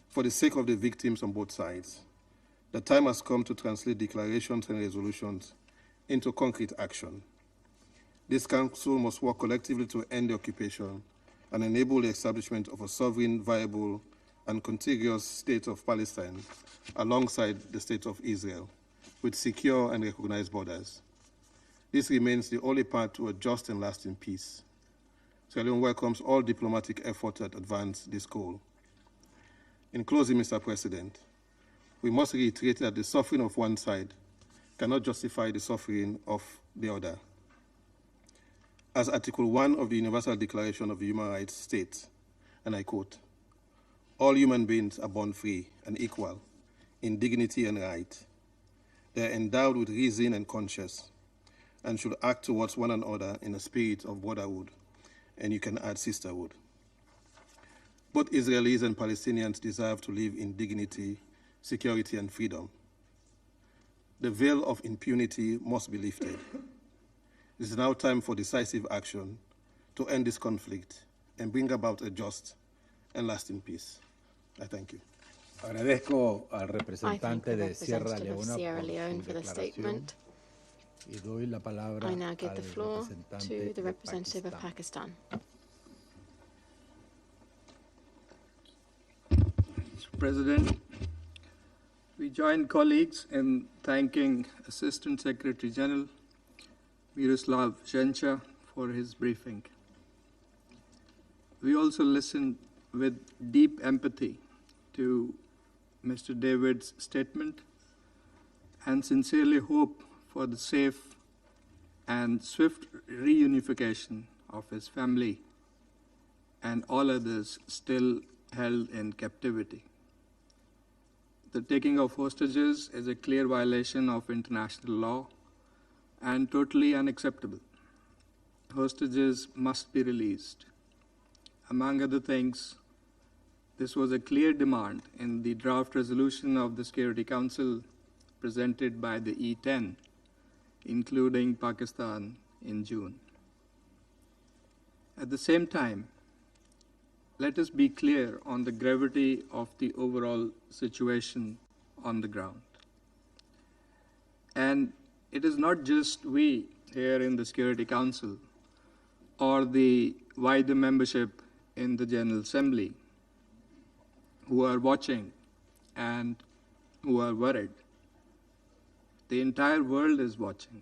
Speaker 15: For the sake of the victims on both sides, the time has come to translate declarations and resolutions into concrete action. This Council must work collectively to end the occupation and enable the establishment of a sovereign, viable, and contiguous state of Palestine alongside the state of Israel, with secure and recognized borders. This remains the only path to a just and lasting peace. Sierra Leone welcomes all diplomatic effort to advance this goal. In closing, Mr. President, we must reiterate that the suffering of one side cannot justify the suffering of the other. As Article 1 of the Universal Declaration of Human Rights states, and I quote, "All human beings are born free and equal in dignity and right. They are endowed with reason and conscience and should act towards one another in a spirit of brotherhood," and you can add sisterhood. Both Israelis and Palestinians deserve to live in dignity, security, and freedom. The veil of impunity must be lifted. It is now time for decisive action to end this conflict and bring about a just and lasting peace. I thank you.
Speaker 6: Agradezco al
Speaker 7: I thank
Speaker 6: representante
Speaker 7: the
Speaker 6: de Sierra
Speaker 7: representative of
Speaker 6: Leona
Speaker 7: Sierra
Speaker 6: por
Speaker 7: Leone
Speaker 6: su
Speaker 7: for the
Speaker 6: declaración
Speaker 7: statement.
Speaker 6: y doy la palabra
Speaker 7: I now give the
Speaker 6: al
Speaker 7: floor
Speaker 6: representante
Speaker 7: to the
Speaker 6: de
Speaker 7: representative of
Speaker 6: Pakistán.
Speaker 7: Pakistan.
Speaker 16: Mr. President, we join colleagues in thanking Assistant Secretary General Miroslav Zhencha for his briefing. We also listened with deep empathy to Mr. David's statement and sincerely hope for the safe and swift reunification of his family and all others still held in captivity. The taking of hostages is a clear violation of international law and totally unacceptable. Hostages must be released. Among other things, this was a clear demand in the draft resolution of the Security Council presented by the E10, including Pakistan in June. At the same time, let us be clear on the gravity of the overall situation on the ground. And it is not just we here in the Security Council or the wider membership in the General Assembly who are watching and who are worried. The entire world is watching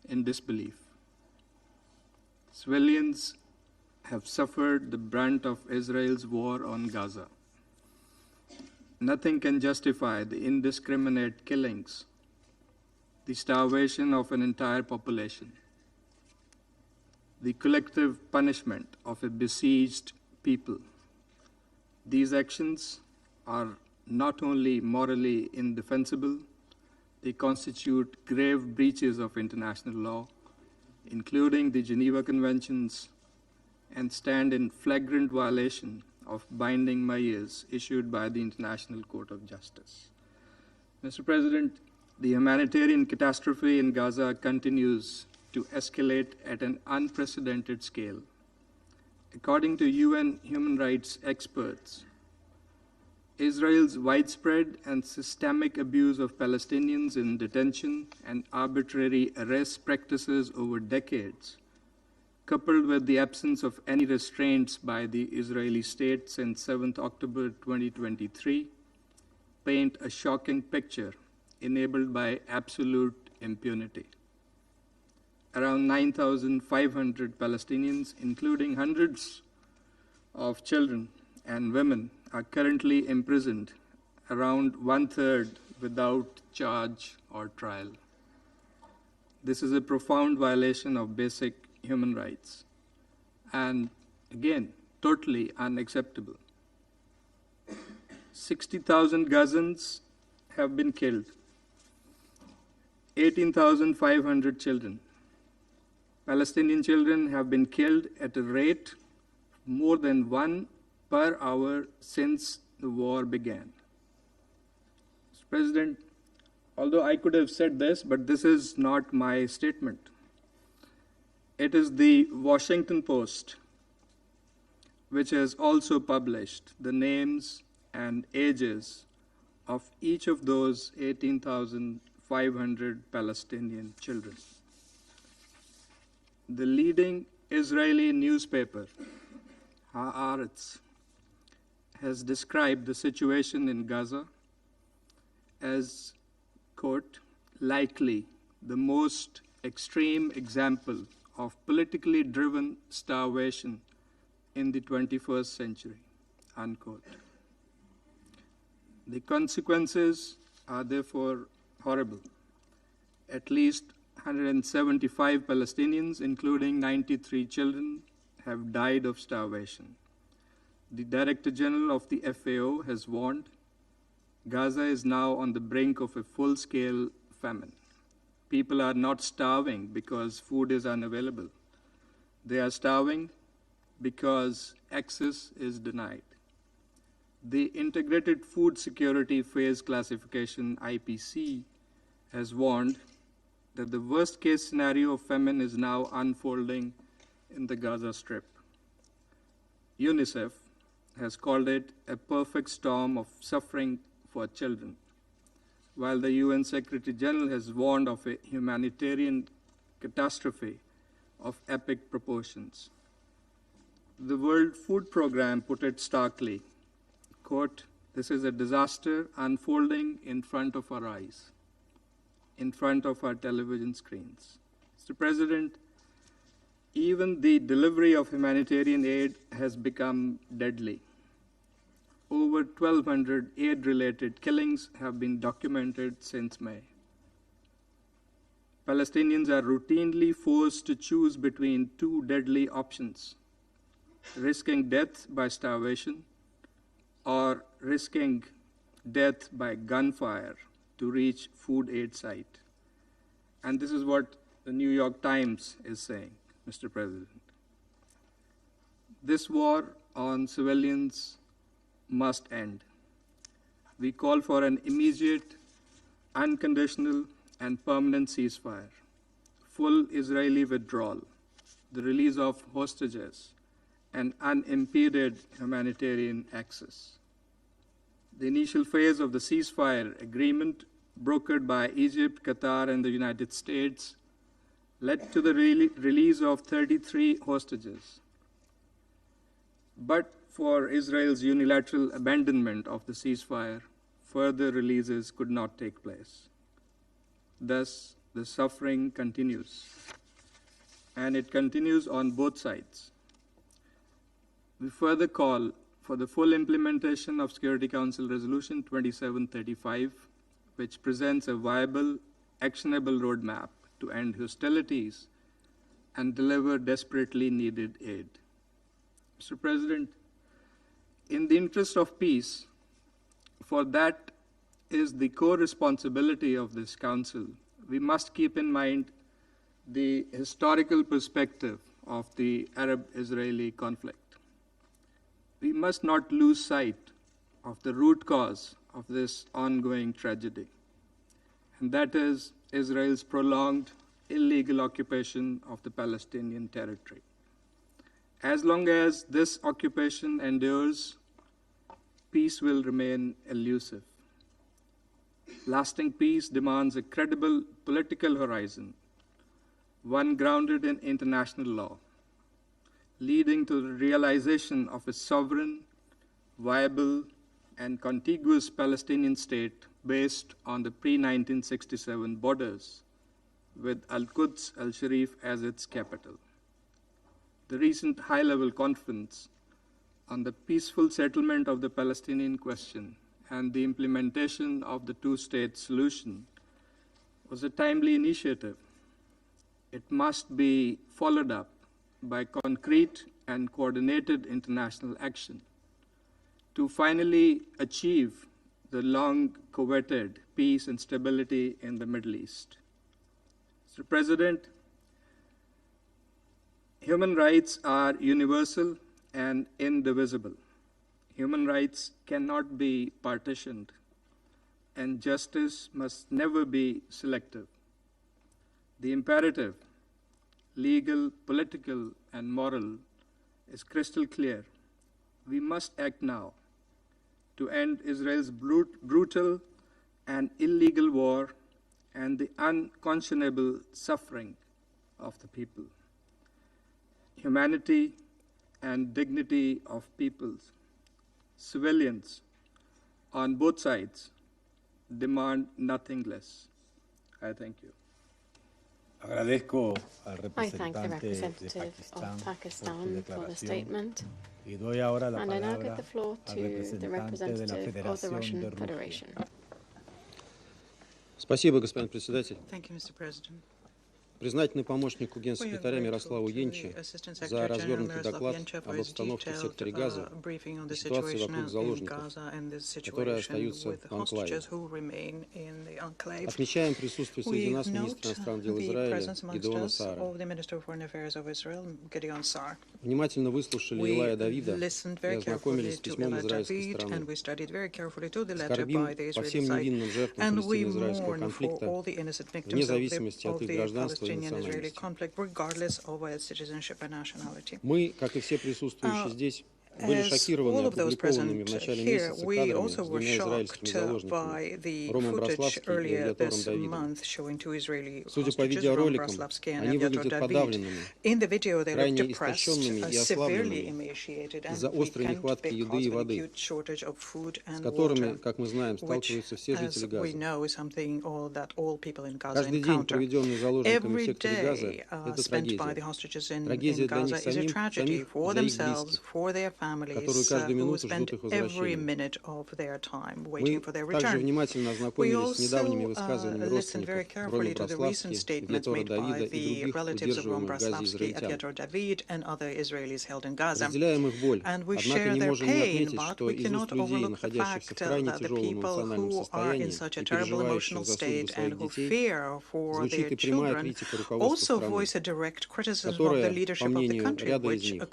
Speaker 16: in disbelief. Civilians have suffered the brunt of Israel's war on Gaza. Nothing can justify the indiscriminate killings, the starvation of an entire population, the collective punishment of a besieged people. These actions are not only morally indefensible, they constitute grave breaches of international law, including the Geneva Conventions, and stand in flagrant violation of binding measures issued by the International Court of Justice. Mr. President, the humanitarian catastrophe in Gaza continues to escalate at an unprecedented scale. According to UN human rights experts, Israel's widespread and systemic abuse of Palestinians in detention and arbitrary arrest practices over decades, coupled with the absence of any restraints by the Israeli state since 7 October 2023, paint a shocking picture enabled by absolute impunity. Around 9,500 Palestinians, including hundreds of children and women, are currently imprisoned, around 1/3 without charge or trial. This is a profound violation of basic human rights, and again, totally unacceptable. 60,000 Gazans have been killed, 18,500 children. Palestinian children have been killed at a rate more than 1 per hour since the war began. Mr. President, although I could have said this, but this is not my statement. It is the Washington Post, which has also published the names and ages of each of those 18,500 Palestinian children. The leading Israeli newspaper, Haaretz, has described the situation in Gaza as, quote, likely the most extreme example of politically driven starvation in the 21st century, unquote. The consequences are therefore horrible. At least 175 Palestinians, including 93 children, have died of starvation. The Director General of the FAO has warned Gaza is now on the brink of a full-scale famine. People are not starving because food is unavailable. They are starving because access is denied. The Integrated Food Security Phase Classification, IPC, has warned that the worst-case scenario of famine is now unfolding in the Gaza Strip. UNICEF has called it a perfect storm of suffering for children, while the UN Secretary General has warned of a humanitarian catastrophe of epic proportions. The World Food Programme put it starkly, quote, "This is a disaster unfolding in front of our eyes, in front of our television screens." Mr. President, even the delivery of humanitarian aid has become deadly. Over 1,200 aid-related killings have been documented since May. Palestinians are routinely forced to choose between two deadly options: risking death by starvation or risking death by gunfire to reach food aid site. And this is what the New York Times is saying, Mr. President. This war on civilians must end. We call for an immediate, unconditional, and permanent ceasefire, full Israeli withdrawal, the release of hostages, and unimpeded humanitarian access. The initial phase of the ceasefire agreement, brokered by Egypt, Qatar, and the United States, led to the release of 33 hostages. But for Israel's unilateral abandonment of the ceasefire, further releases could not take place. Thus, the suffering continues, and it continues on both sides. We further call for the full implementation of Security Council Resolution 2735, which presents a viable, actionable roadmap to end hostilities and deliver desperately needed aid. Mr. President, in the interest of peace, for that is the core responsibility of this Council, we must keep in mind the historical perspective of the Arab-Israeli conflict. We must not lose sight of the root cause of this ongoing tragedy, and that is Israel's prolonged illegal occupation of the Palestinian territory. As long as this occupation endures, peace will remain elusive. Lasting peace demands a credible political horizon, one grounded in international law, leading to the realization of a sovereign, viable, and contiguous Palestinian state based on the pre-1967 borders, with Al-Quds al-Sharif as its capital. The recent high-level conference on the peaceful settlement of the Palestinian question and the implementation of the two-state solution was a timely initiative. It must be followed up by concrete and coordinated international action to finally achieve the long-coveted peace and stability in the Middle East. Mr. President, human rights are universal and indivisible. Human rights cannot be partitioned, and justice must never be selective. The imperative, legal, political, and moral, is crystal clear. We must act now to end Israel's brutal and illegal war and the unconscionable suffering of the people. Humanity and dignity of peoples, civilians on both sides, demand nothing less. I thank you.
Speaker 7: I thank the representative of Pakistan for the statement, and I now give the floor to the representative of the Russian Federation.
Speaker 17: Спасибо, господин председатель.
Speaker 18: Thank you, Mr. President.
Speaker 17: Признательный помощнику генсекретаря Мирославу Янчи за развернутый доклад об обстановке в секторе Газа и ситуации вокруг заложников, которые остаются в анклаве. Отмечаем присутствие среди нас министра иностранных дел Израиля Гидеона Саара. Внимательно выслушали Илая Давида и ознакомились с письмом израильской стороны. Скорбим по всем невинным жертвам палестино-израильского конфликта, вне зависимости от их гражданства и национальности. Мы, как и все присутствующие здесь, были шокированы опубликованными в начале месяца кадрами с двумя израильскими заложниками, Ромом Браславским и Элиатором Давидом. Судя по видеороликам, они выглядят подавленными, крайне истощенными и ослабленными из-за острой нехватки еды и воды, с которыми, как мы знаем, сталкиваются все жители Газа. Каждый день, проведенный заложниками в секторе Газа, это трагедия. Трагедия для них самих, за их близких, которые каждую минуту ждут их возвращения. Мы также внимательно ознакомились с недавними высказываниями родственников Роми Браславски, Элиатора Давида и других удерживаемых в Газе израильтян. Разделяем их боль, однако не можем не отметить, что из уст людей, находящихся в крайне тяжелом эмоциональном состоянии и переживающих за судьбу своих детей, звучит и прямая критика руководства страны, которая, по мнению ряда из них,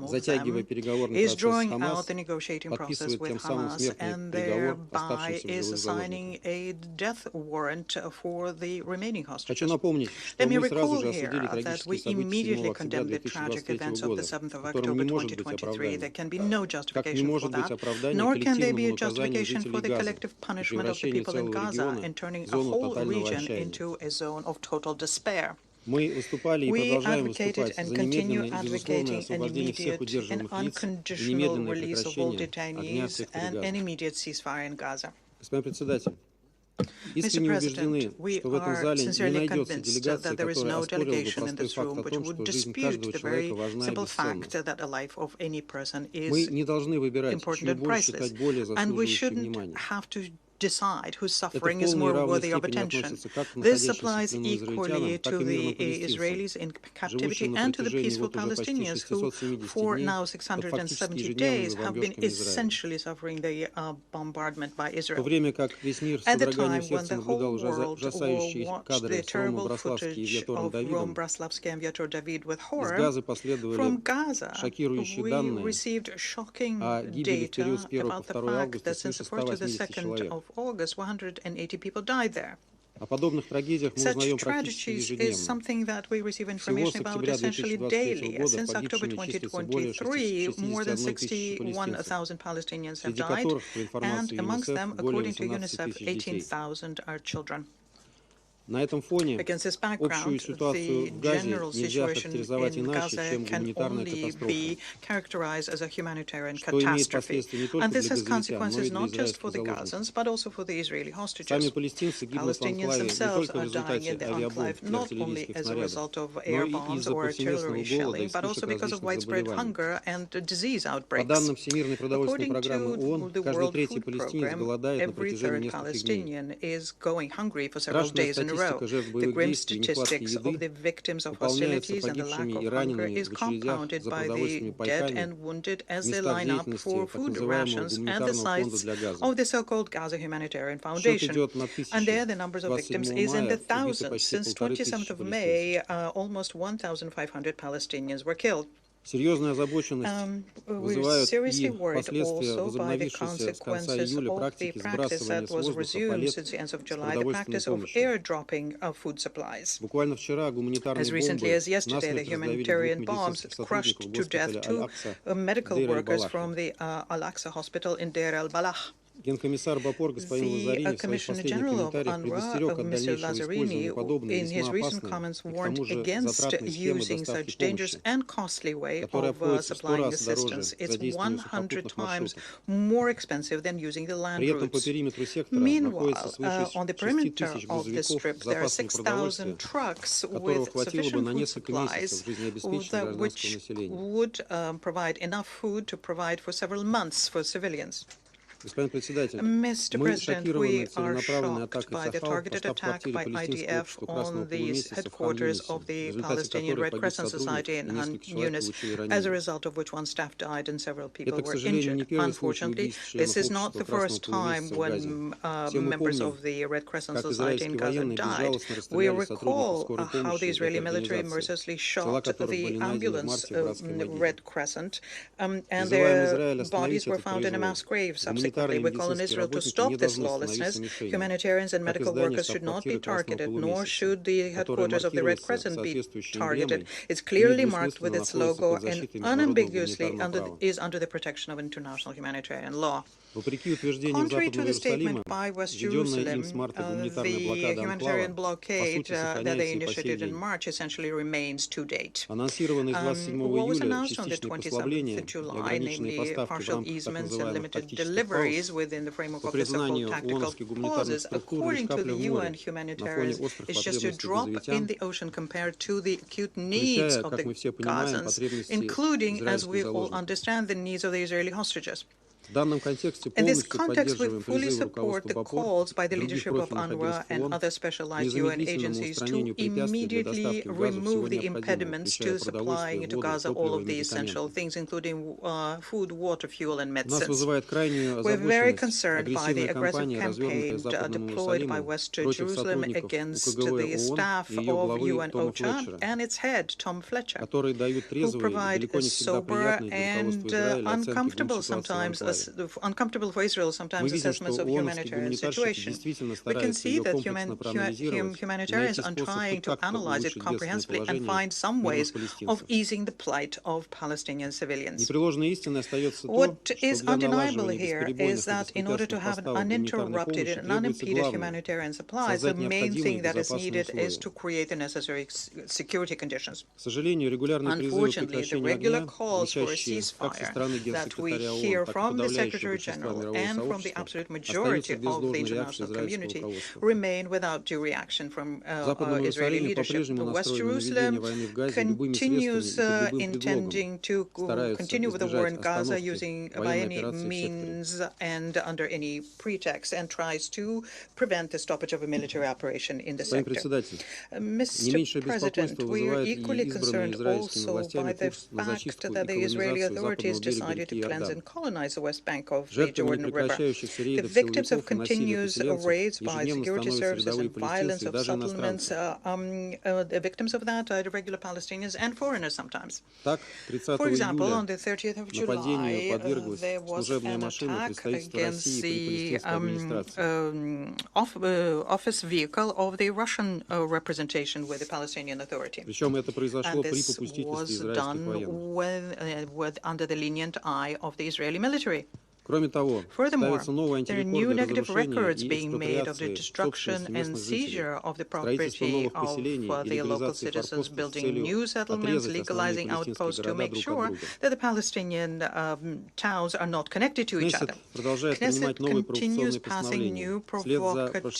Speaker 17: затягивая переговорный процесс с Хамас, подписывает тем самым смертный приговор оставшимся в живых заложникам. Хочу напомнить, что мы сразу же осудили трагические события 7 октября 2023 года, в котором не может быть оправдания. Как не может быть оправдания коллективному наказанию жителей Газа и превращению целого региона в зону тотального отчаяния. We advocated and continue advocating an immediate and unconditional release of all detainees and an immediate ceasefire in Gaza. Mr. President, we are sincerely convinced that there is no delegation in this room which would dispute the very simple fact that the life of any person is important and priceless, and we shouldn't have to decide whose suffering is more worthy of attention. This applies equally to the Israelis in captivity and to the peaceful Palestinians who, for now 670 days, have been essentially suffering the bombardment by Israel. At the time when the whole world watched the terrible footage of Rom-Braslavsky and Viator David with horror, from Gaza we received shocking data about the fact that since the 1st to the 2nd of August, 180 people died there. Such tragedies is something that we receive information about essentially daily. Since October 2023, more than 61,000 Palestinians have died, and amongst them, according to UNICEF, 18,000 are children. Against this background, the general situation in Gaza can only be characterized as a humanitarian catastrophe. And this has consequences not just for the Gazans, but also for the Israeli hostages. Palestinians themselves are dying in the enclave, not only as a result of air bombs or artillery shelling, but also because of widespread hunger and disease outbreaks. According to the World Food Programme, every third Palestinian is going hungry for several days in a row. The grim statistics of the victims of hostilities and the lack of hunger is compounded by the dead and wounded as they line up for food rations at the sites of the so-called Gaza Humanitarian Foundation. And there the numbers of victims is in the thousands. Since 27th of May, almost 1,500 Palestinians were killed. We're seriously worried also by the consequences of the practice that was resumed since the end of July, the practice of airdropping of food supplies. As recently as yesterday, the humanitarian bombs crushed to death two medical workers from the Al-Aqsa hospital in Deir al-Balah. The Commissioner General of UNRWA, Mr. Lazzarini, in his recent comments warned against using such dangerous and costly way of supplying assistance. It's 100 times more expensive than using the land routes. Meanwhile, on the perimeter of the strip, there are 6,000 trucks with sufficient food supplies, which would provide enough food to provide for several months for civilians. Mr. President, we are shocked by the targeted attack by IDF on the headquarters of the Palestinian Red Crescent Society in Han Yunis, as a result of which one staff died and several people were injured. Unfortunately, this is not the first time when members of the Red Crescent Society in Gaza died. We recall how the Israeli military mercilessly shot the ambulance Red Crescent, and their bodies were found in a mass grave subsequently. We call on Israel to stop this lawlessness. Humanitarians and medical workers should not be targeted, nor should the headquarters of the Red Crescent be targeted. It's clearly marked with its logo and unambiguously is under the protection of international humanitarian law. Contrary to the statement by West Jerusalem, the humanitarian blockade that they initiated in March essentially remains to date. What was announced on the 27th of July, namely partial easements and limited deliveries within the framework of the so-called tactical clauses, according to the UN humanitarians, is just a drop in the ocean compared to the acute needs of the Gazans, including, as we all understand, the needs of the Israeli hostages. In this context, we fully support the calls by the leadership of UNRWA and other specialized UN agencies to immediately remove the impediments to supplying into Gaza all of the essential things, including food, water, fuel, and medicines. We're very concerned by the aggressive campaign deployed by West Jerusalem against the staff of UN OCHA and its head, Tom Fletcher, who provide a sober and uncomfortable sometimes uncomfortable for Israel sometimes assessments of humanitarian situation. We can see that humanitarians are trying to analyze it comprehensively and find some ways of easing the plight of Palestinian civilians. What is undeniable here is that in order to have an uninterrupted and unimpeded humanitarian supplies, the main thing that is needed is to create the necessary security conditions. Unfortunately, the regular calls for a ceasefire that we hear from the Secretary General and from the absolute majority of the international community remain without due reaction from Israeli leadership. West Jerusalem continues intending to continue with the war in Gaza using by any means and under any pretext, and tries to prevent the stoppage of a military operation in the sector. Mr. President, we are equally concerned also by the fact that the Israeli authorities decided to cleanse and colonize the West Bank of the Jordan River. The victims of continuous raids by security services and violence of settlements, the victims of that are the regular Palestinians and foreigners sometimes. For example, on the 30th of July, there was an attack against the office vehicle of the Russian representation with the Palestinian Authority. And this was done under the lenient eye of the Israeli military. Furthermore, there are new negative records being made of the destruction and seizure of the property of the local citizens, building new settlements, legalizing outposts to make sure that the Palestinian towns are not connected to each other. Knesset continues passing new provocative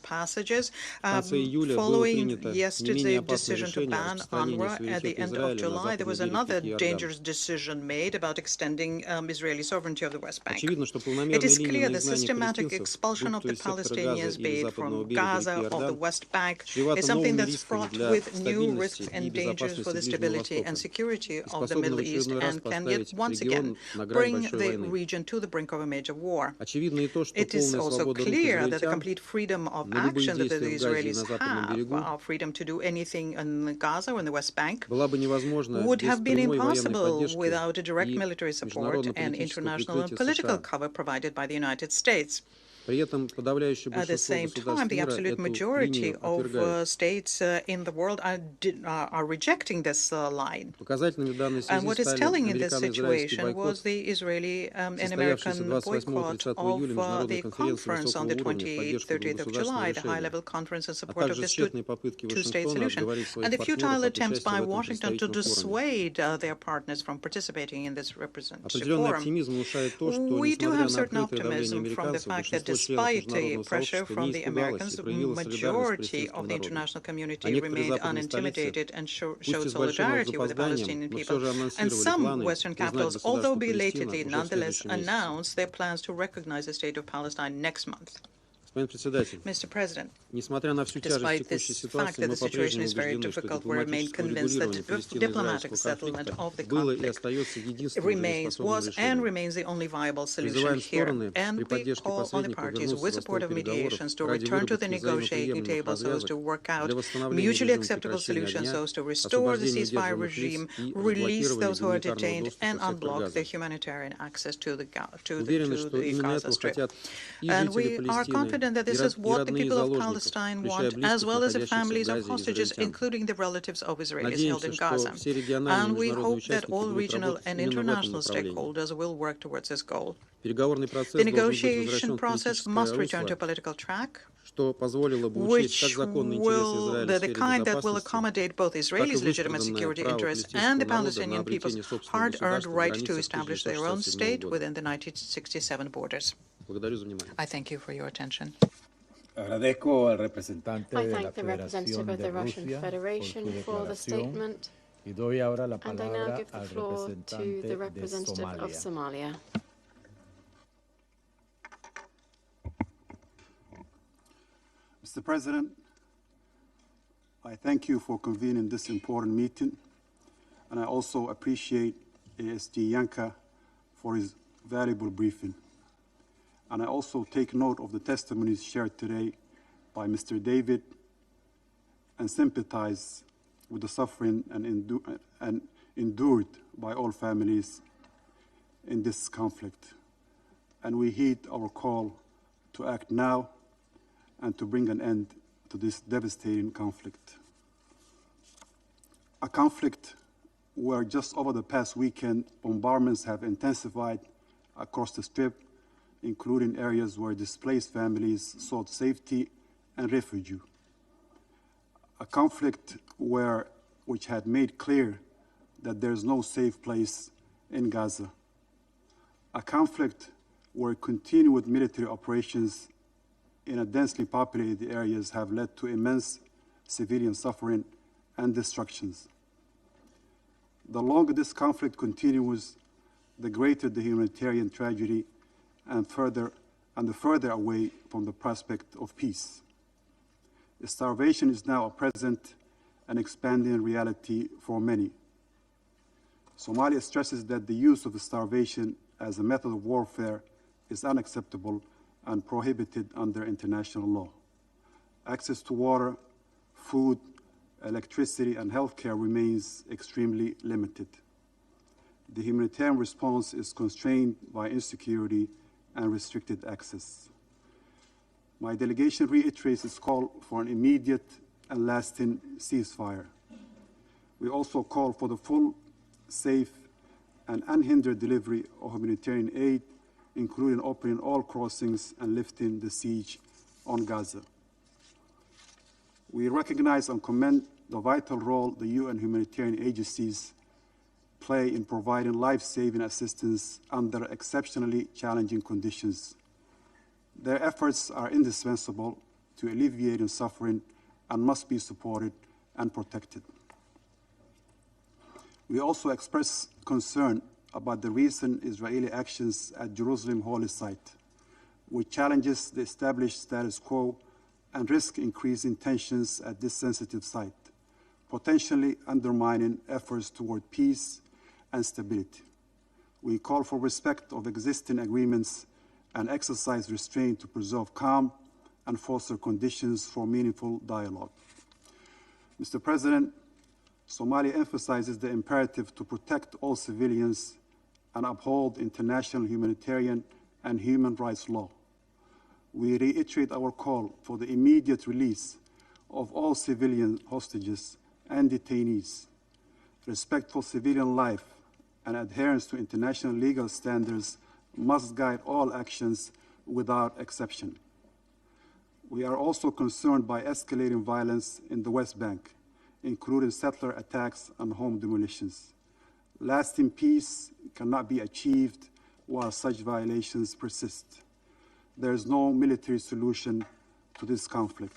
Speaker 17: passages. Following yesterday's decision to ban UNRWA at the end of July, there was another dangerous decision made about extending Israeli sovereignty of the West Bank. It is clear the systematic expulsion of the Palestinians, be it from Gaza or the West Bank, is something that's fraught with new risks and dangers for the stability and security of the Middle East and can yet once again bring the region to the brink of a major war. It is also clear that the complete freedom of action that the Israelis have, our freedom to do anything in Gaza or in the West Bank, would have been impossible without a direct military support and international and political cover provided by the United States. At the same time, the absolute majority of states in the world are rejecting this line. And what is telling in this situation was the Israeli and American boycott of the conference on the 28th, 30th of July, the high-level conference in support of this two-state solution, and the futile attempts by Washington to dissuade their partners from participating in this representative forum. We do have certain optimism from the fact that despite the pressure from the Americans, the majority of the international community remained unintimidated and showed solidarity with the Palestinian people. And some Western capitals, although belatedly, nonetheless announced their plans to recognize the state of Palestine next month. Mr. President, despite this fact that the situation is very difficult, we remain convinced that diplomatic settlement of the conflict was and remains the only viable solution here. And we call on the parties with support of mediations to return to the negotiating table so as to work out mutually acceptable solutions so as to restore the ceasefire regime, release those who are detained, and unblock the humanitarian access to the Gaza Strip. And we are confident that this is what the people of Palestine want, as well as the families of hostages, including the relatives of Israelis held in Gaza. And we hope that all regional and international stakeholders will work towards this goal. The negotiation process must return to a political track, which will the kind that will accommodate both Israelis' legitimate security interests and the Palestinian people's hard-earned right to establish their own state within the 1967 borders. I thank you for your attention.
Speaker 7: I thank the representative of the Russian Federation for the statement, and I now give the floor to the representative of Somalia.
Speaker 18: Mr. President, I thank you for convening this important meeting, and I also appreciate ASG Yanka for his valuable briefing. And I also take note of the testimonies shared today by Mr. David and sympathize with the suffering and endured by all families in this conflict, and we heed our call to act now and to bring an end to this devastating conflict. A conflict where just over the past weekend, bombardments have intensified across the Strip, including areas where displaced families sought safety and refuge. A conflict which had made clear that there is no safe place in Gaza. A conflict where continued military operations in a densely populated areas have led to immense civilian suffering and destructions. The longer this conflict continues, the greater the humanitarian tragedy and the further away from the prospect of peace. Starvation is now a present and expanding reality for many. Somalia stresses that the use of starvation as a method of warfare is unacceptable and prohibited under international law. Access to water, food, electricity, and healthcare remains extremely limited. The humanitarian response is constrained by insecurity and restricted access. My delegation reiterates its call for an immediate and lasting ceasefire. We also call for the full, safe, and unhindered delivery of humanitarian aid, including opening all crossings and lifting the siege on Gaza. We recognize and commend the vital role the UN humanitarian agencies play in providing life-saving assistance under exceptionally challenging conditions. Their efforts are indispensable to alleviating suffering and must be supported and protected. We also express concern about the recent Israeli actions at Jerusalem Holy Site, which challenges the established status quo and risk increasing tensions at this sensitive site, potentially undermining efforts toward peace and stability. We call for respect of existing agreements and exercise restraint to preserve calm and foster conditions for meaningful dialogue. Mr. President, Somalia emphasizes the imperative to protect all civilians and uphold international humanitarian and human rights law. We reiterate our call for the immediate release of all civilian hostages and detainees. Respect for civilian life and adherence to international legal standards must guide all actions without exception. We are also concerned by escalating violence in the West Bank, including settler attacks and home demolitions. Lasting peace cannot be achieved while such violations persist. There is no military solution to this conflict.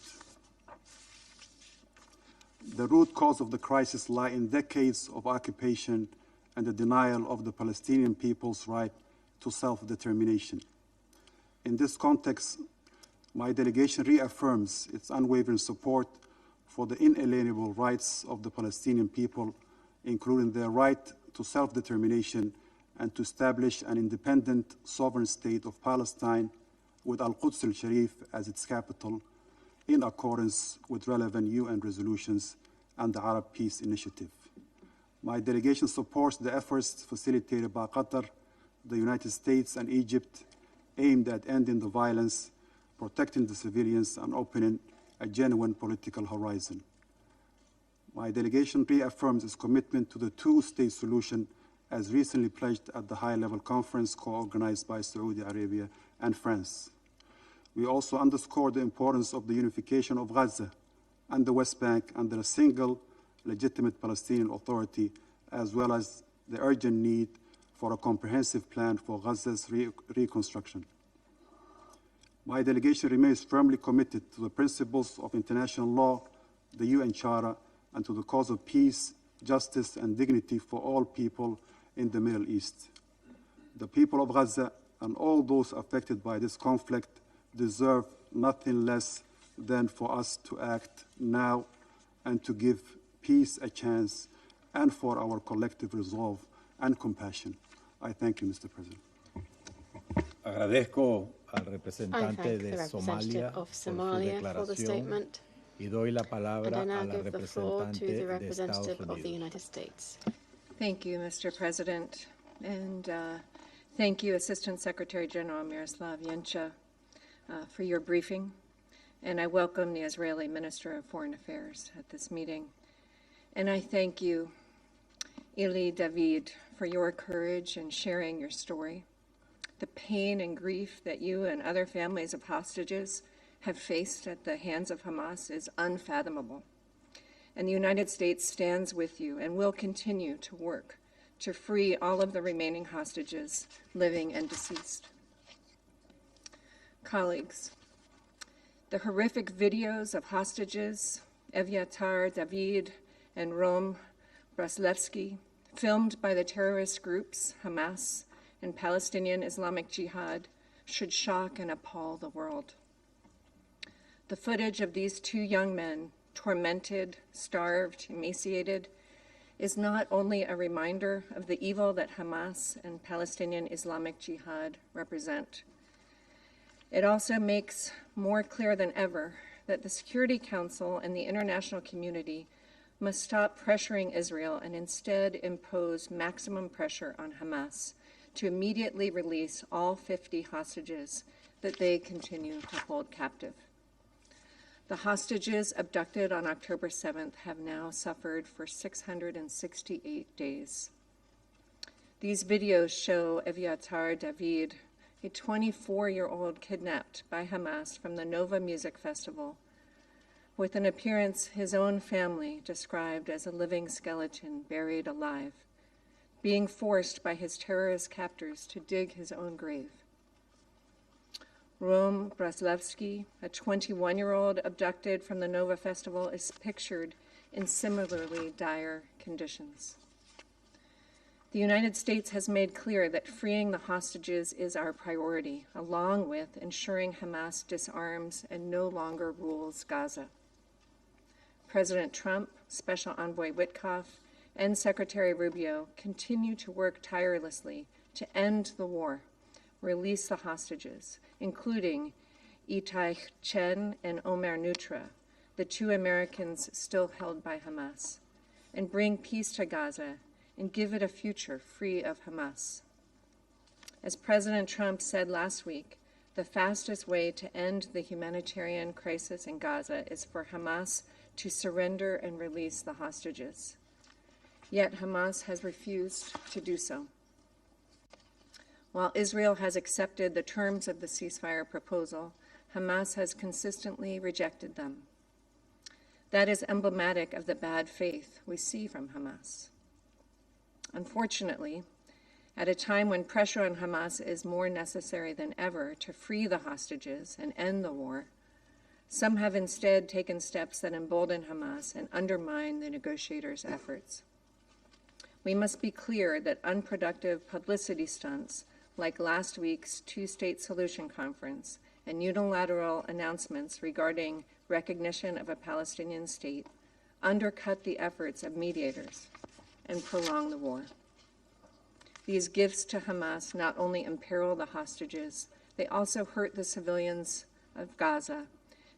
Speaker 18: The root cause of the crisis lies in decades of occupation and the denial of the Palestinian people's right to self-determination. In this context, my delegation reaffirms its unwavering support for the inalienable rights of the Palestinian people, including their right to self-determination and to establish an independent sovereign state of Palestine with Al-Quds al-Sharif as its capital, in accordance with relevant UN resolutions and the Arab Peace Initiative. My delegation supports the efforts facilitated by Qatar, the United States, and Egypt aimed at ending the violence, protecting the civilians, and opening a genuine political horizon. My delegation reaffirms its commitment to the two-state solution as recently pledged at the high-level conference co-organized by Saudi Arabia and France. We also underscore the importance of the unification of Gaza and the West Bank under a single legitimate Palestinian authority, as well as the urgent need for a comprehensive plan for Gaza's reconstruction. My delegation remains firmly committed to the principles of international law, the UN Charter, and to the cause of peace, justice, and dignity for all people in the Middle East. The people of Gaza and all those affected by this conflict deserve nothing less than for us to act now and to give peace a chance, and for our collective resolve and compassion. I thank you, Mr. President.
Speaker 6: Agradezco al
Speaker 7: I
Speaker 6: representante
Speaker 7: thank
Speaker 6: de
Speaker 7: the representative of Somalia for the statement,
Speaker 6: y doy la palabra
Speaker 7: and I
Speaker 6: a
Speaker 7: now
Speaker 6: la
Speaker 7: give the floor to the
Speaker 6: representante de
Speaker 7: representative
Speaker 6: Estados
Speaker 7: of the
Speaker 6: Unidos.
Speaker 7: United States.
Speaker 19: Thank you, Mr. President. And Thank you, Assistant Secretary General Miroslav Yencha, for your briefing, and I welcome the Israeli Minister of Foreign Affairs at this meeting. And I thank you, Eli David, for your courage in sharing your story. The pain and grief that you and other families of hostages have faced at the hands of Hamas is unfathomable. And the United States stands with you and will continue to work to free all of the remaining hostages, living and deceased. Colleagues, the horrific videos of hostages, Evyatar David and Rom Braslevsky, filmed by the terrorist groups Hamas and Palestinian Islamic Jihad, should shock and appall the world. The footage of these two young men, tormented, starved, emaciated, is not only a reminder of the evil that Hamas and Palestinian Islamic Jihad represent. It also makes more clear than ever that the Security Council and the international community must stop pressuring Israel and instead impose maximum pressure on Hamas to immediately release all 50 hostages that they continue to hold captive. The hostages abducted on October 7th have now suffered for 668 days. These videos show Evyatar David, a 24-year-old kidnapped by Hamas from the Nova Music Festival, with an appearance his own family described as a living skeleton buried alive, being forced by his terrorist captors to dig his own grave. Rom Braslevsky, a 21-year-old abducted from the Nova Festival, is pictured in similarly dire conditions. The United States has made clear that freeing the hostages is our priority, along with ensuring Hamas disarms and no longer rules Gaza. President Trump, Special Envoy Witkoff, and Secretary Rubio continue to work tirelessly to end the war, release the hostages, including Itai Chen and Omer Nutra, the two Americans still held by Hamas, and bring peace to Gaza and give it a future free of Hamas. As President Trump said last week, the fastest way to end the humanitarian crisis in Gaza is for Hamas to surrender and release the hostages. Yet Hamas has refused to do so. While Israel has accepted the terms of the ceasefire proposal, Hamas has consistently rejected them. That is emblematic of the bad faith we see from Hamas. Unfortunately, at a time when pressure on Hamas is more necessary than ever to free the hostages and end the war, some have instead taken steps that embolden Hamas and undermine the negotiators' efforts. We must be clear that unproductive publicity stunts like last week's two-state solution conference and unilateral announcements regarding recognition of a Palestinian state undercut the efforts of mediators and prolong the war. These gifts to Hamas not only imperil the hostages, they also hurt the civilians of Gaza,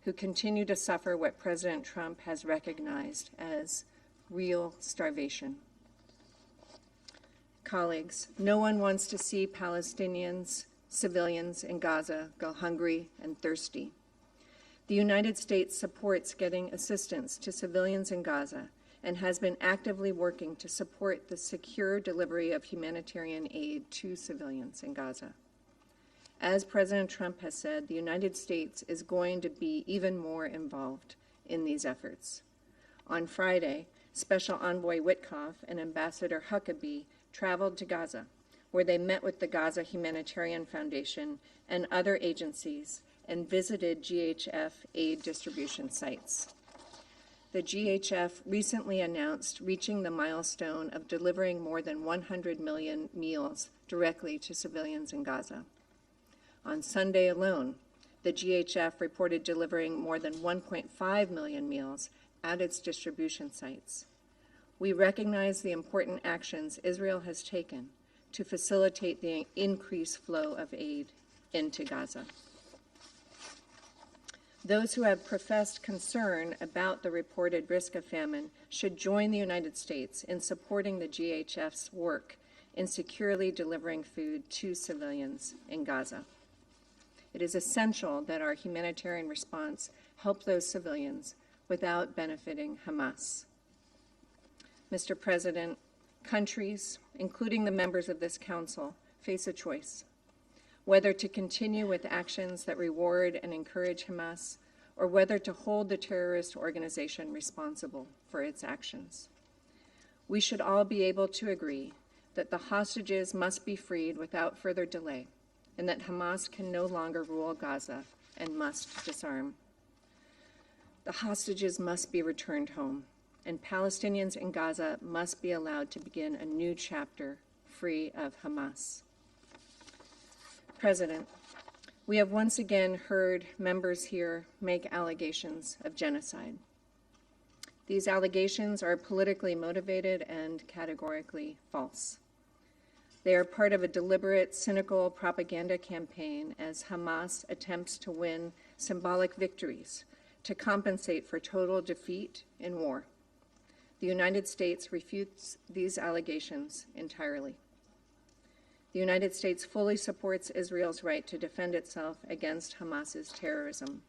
Speaker 19: who continue to suffer what President Trump has recognized as real starvation. Colleagues, no one wants to see Palestinians, civilians in Gaza go hungry and thirsty. The United States supports getting assistance to civilians in Gaza and has been actively working to support the secure delivery of humanitarian aid to civilians in Gaza. As President Trump has said, the United States is going to be even more involved in these efforts. On Friday, Special Envoy Witkoff and Ambassador Huckabee traveled to Gaza, where they met with the Gaza Humanitarian Foundation and other agencies and visited GHF aid distribution sites. The GHF recently announced reaching the milestone of delivering more than 100 million meals directly to civilians in Gaza. On Sunday alone, the GHF reported delivering more than 1.5 million meals at its distribution sites. We recognize the important actions Israel has taken to facilitate the increased flow of aid into Gaza. Those who have professed concern about the reported risk of famine should join the United States in supporting the GHF's work in securely delivering food to civilians in Gaza. It is essential that our humanitarian response help those civilians without benefiting Hamas. Mr. President, countries, including the members of this council, face a choice: whether to continue with actions that reward and encourage Hamas, or whether to hold the terrorist organization responsible for its actions. We should all be able to agree that the hostages must be freed without further delay, and that Hamas can no longer rule Gaza and must disarm. The hostages must be returned home, and Palestinians in Gaza must be allowed to begin a new chapter free of Hamas. President, we have once again heard members here make allegations of genocide. These allegations are politically motivated and categorically false. They are part of a deliberate, cynical propaganda campaign as Hamas attempts to win symbolic victories to compensate for total defeat in war. The United States refutes these allegations entirely. The United States fully supports Israel's right to defend itself against Hamas's terrorism.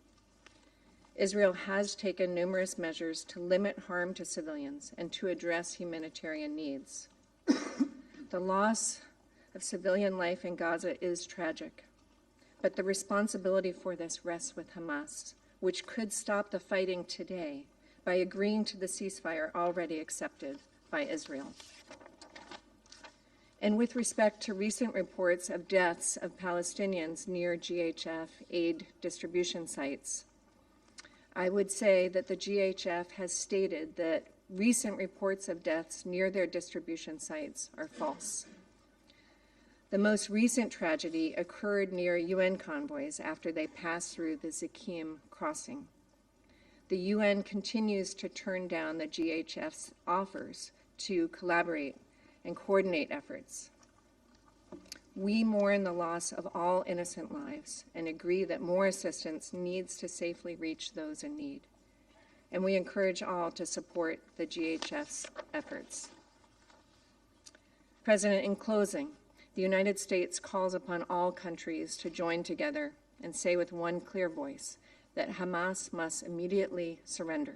Speaker 19: Israel has taken numerous measures to limit harm to civilians and to address humanitarian needs. The loss of civilian life in Gaza is tragic, but the responsibility for this rests with Hamas, which could stop the fighting today by agreeing to the ceasefire already accepted by Israel. And with respect to recent reports of deaths of Palestinians near GHF aid distribution sites, I would say that the GHF has stated that recent reports of deaths near their distribution sites are false. The most recent tragedy occurred near UN convoys after they passed through the Zakim crossing. The UN continues to turn down the GHF's offers to collaborate and coordinate efforts. We mourn the loss of all innocent lives and agree that more assistance needs to safely reach those in need. And we encourage all to support the GHF's efforts. President, in closing, the United States calls upon all countries to join together and say with one clear voice that Hamas must immediately surrender,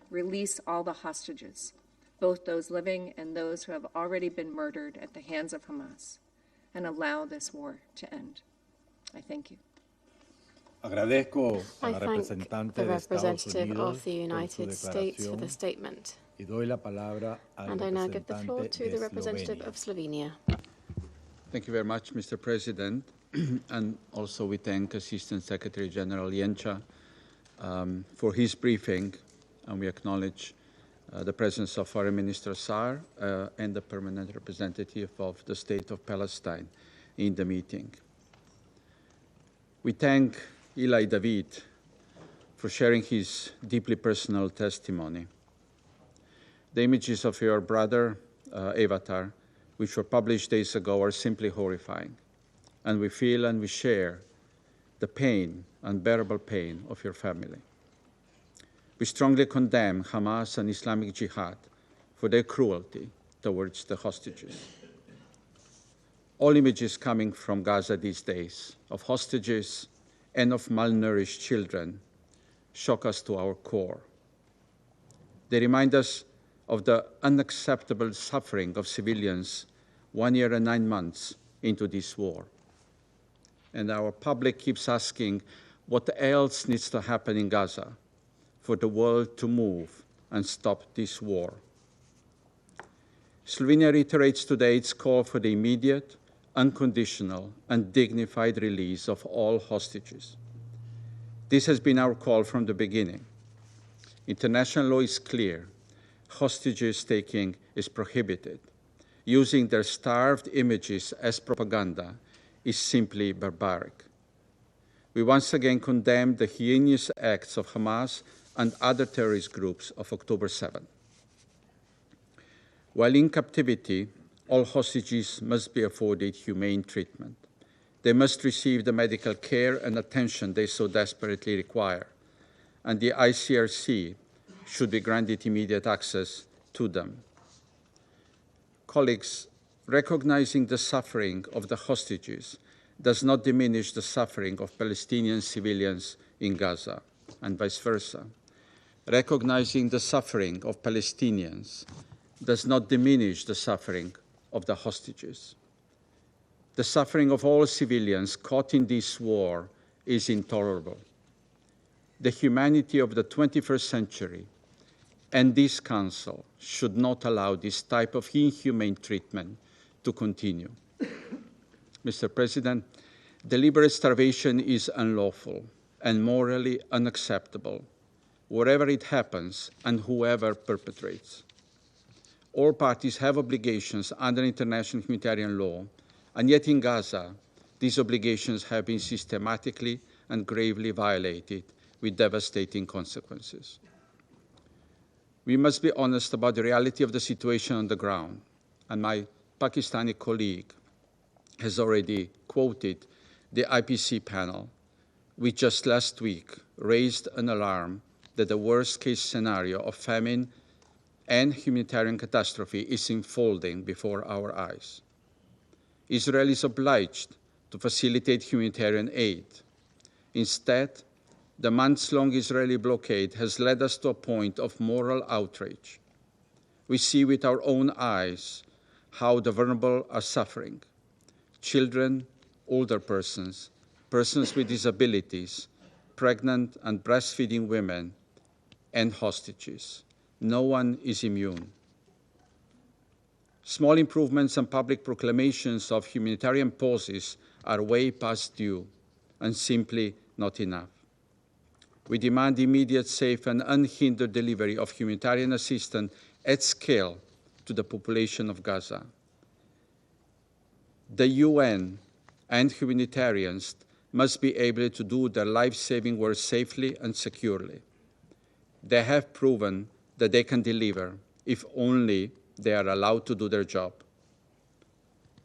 Speaker 19: release all the hostages, both those living and those who have already been murdered at the hands of Hamas, and allow this war to end. I thank you.
Speaker 7: I thank the representative of the United States for the statement. And I now give the floor to the representative of Slovenia.
Speaker 20: Thank you very much, Mr. President. And also we thank Assistant Secretary General Jenča for his briefing, and we acknowledge the presence of Foreign Minister Saar and the permanent representative of the State of Palestine in the meeting. We thank Eli David for sharing his deeply personal testimony. The images of your brother, Avatar, which were published days ago, are simply horrifying. And we feel and we share the pain, unbearable pain of your family. We strongly condemn Hamas and Islamic Jihad for their cruelty towards the hostages. All images coming from Gaza these days of hostages and of malnourished children shock us to our core. They remind us of the unacceptable suffering of civilians 1 year and 9 months into this war. And our public keeps asking what else needs to happen in Gaza for the world to move and stop this war. Slovenia reiterates today its call for the immediate, unconditional, and dignified release of all hostages. This has been our call from the beginning. International law is clear. Hostages taking is prohibited. Using their starved images as propaganda is simply barbaric. We once again condemn the heinous acts of Hamas and other terrorist groups of October 7. While in captivity, all hostages must be afforded humane treatment. They must receive the medical care and attention they so desperately require, and the ICRC should be granted immediate access to them. Colleagues, Recognizing the suffering of the hostages does not diminish the suffering of Palestinian civilians in Gaza, and vice versa. Recognizing the suffering of Palestinians does not diminish the suffering of the hostages. The suffering of all civilians caught in this war is intolerable. The humanity of the 21st century and this Council should not allow this type of inhumane treatment to continue. Mr. President, deliberate starvation is unlawful and morally unacceptable, wherever it happens and whoever perpetrates. All parties have obligations under international humanitarian law, and yet in Gaza, these obligations have been systematically and gravely violated with devastating consequences. We must be honest about the reality of the situation on the ground, and my Pakistani colleague has already quoted the IPC panel, which just last week raised an alarm that the worst-case scenario of famine and humanitarian catastrophe is unfolding before our eyes. Israel is obliged to facilitate humanitarian aid. Instead, the months-long Israeli blockade has led us to a point of moral outrage. We see with our own eyes how the vulnerable are suffering: children, older persons, persons with disabilities, pregnant and breastfeeding women, and hostages. No one is immune. Small improvements and public proclamations of humanitarian pauses are way past due and simply not enough. We demand immediate, safe, and unhindered delivery of humanitarian assistance at scale to the population of Gaza. The UN and humanitarians must be able to do their life-saving work safely and securely. They have proven that they can deliver if only they are allowed to do their job.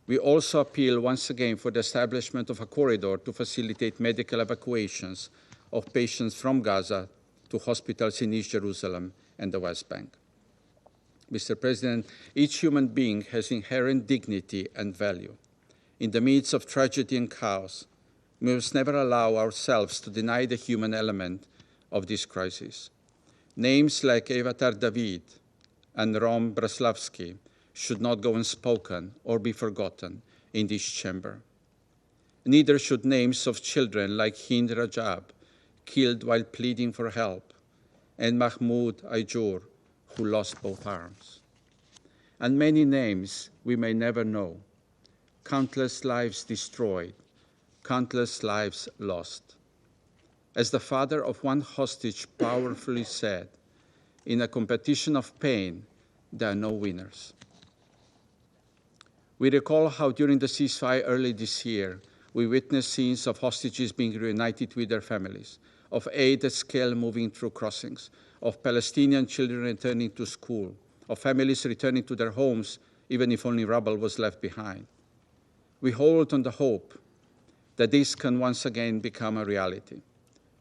Speaker 20: We also appeal once again for the establishment of a corridor to facilitate medical evacuations of patients from Gaza to hospitals in East Jerusalem and the West Bank. Mr. President, each human being has inherent dignity and value. In the midst of tragedy and chaos, we must never allow ourselves to deny the human element of this crisis. Names like Eli David and Rom Braslavsky should not go unspoken or be forgotten in this chamber. Neither should names of children like Hind Rajab, killed while pleading for help, and Mahmoud Aijur, who lost both arms. And many names we may never know. Countless lives destroyed, countless lives lost. As the father of one hostage powerfully said, in a competition of pain, there are no winners. We recall how during the ceasefire early this year, we witnessed scenes of hostages being reunited with their families, of aid at scale moving through crossings, of Palestinian children returning to school, of families returning to their homes, even if only rubble was left behind. We hold on the hope that this can once again become a reality.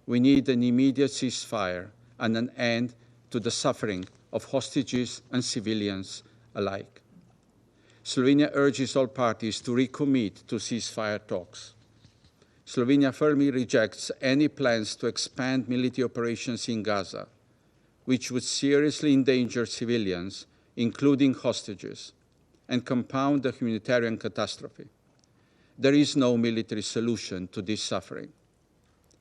Speaker 20: We need an immediate ceasefire and an end to the suffering of hostages and civilians alike. Slovenia urges all parties to recommit to ceasefire talks. Slovenia firmly rejects any plans to expand military operations in Gaza, which would seriously endanger civilians, including hostages, and compound the humanitarian catastrophe. There is no military solution to this suffering.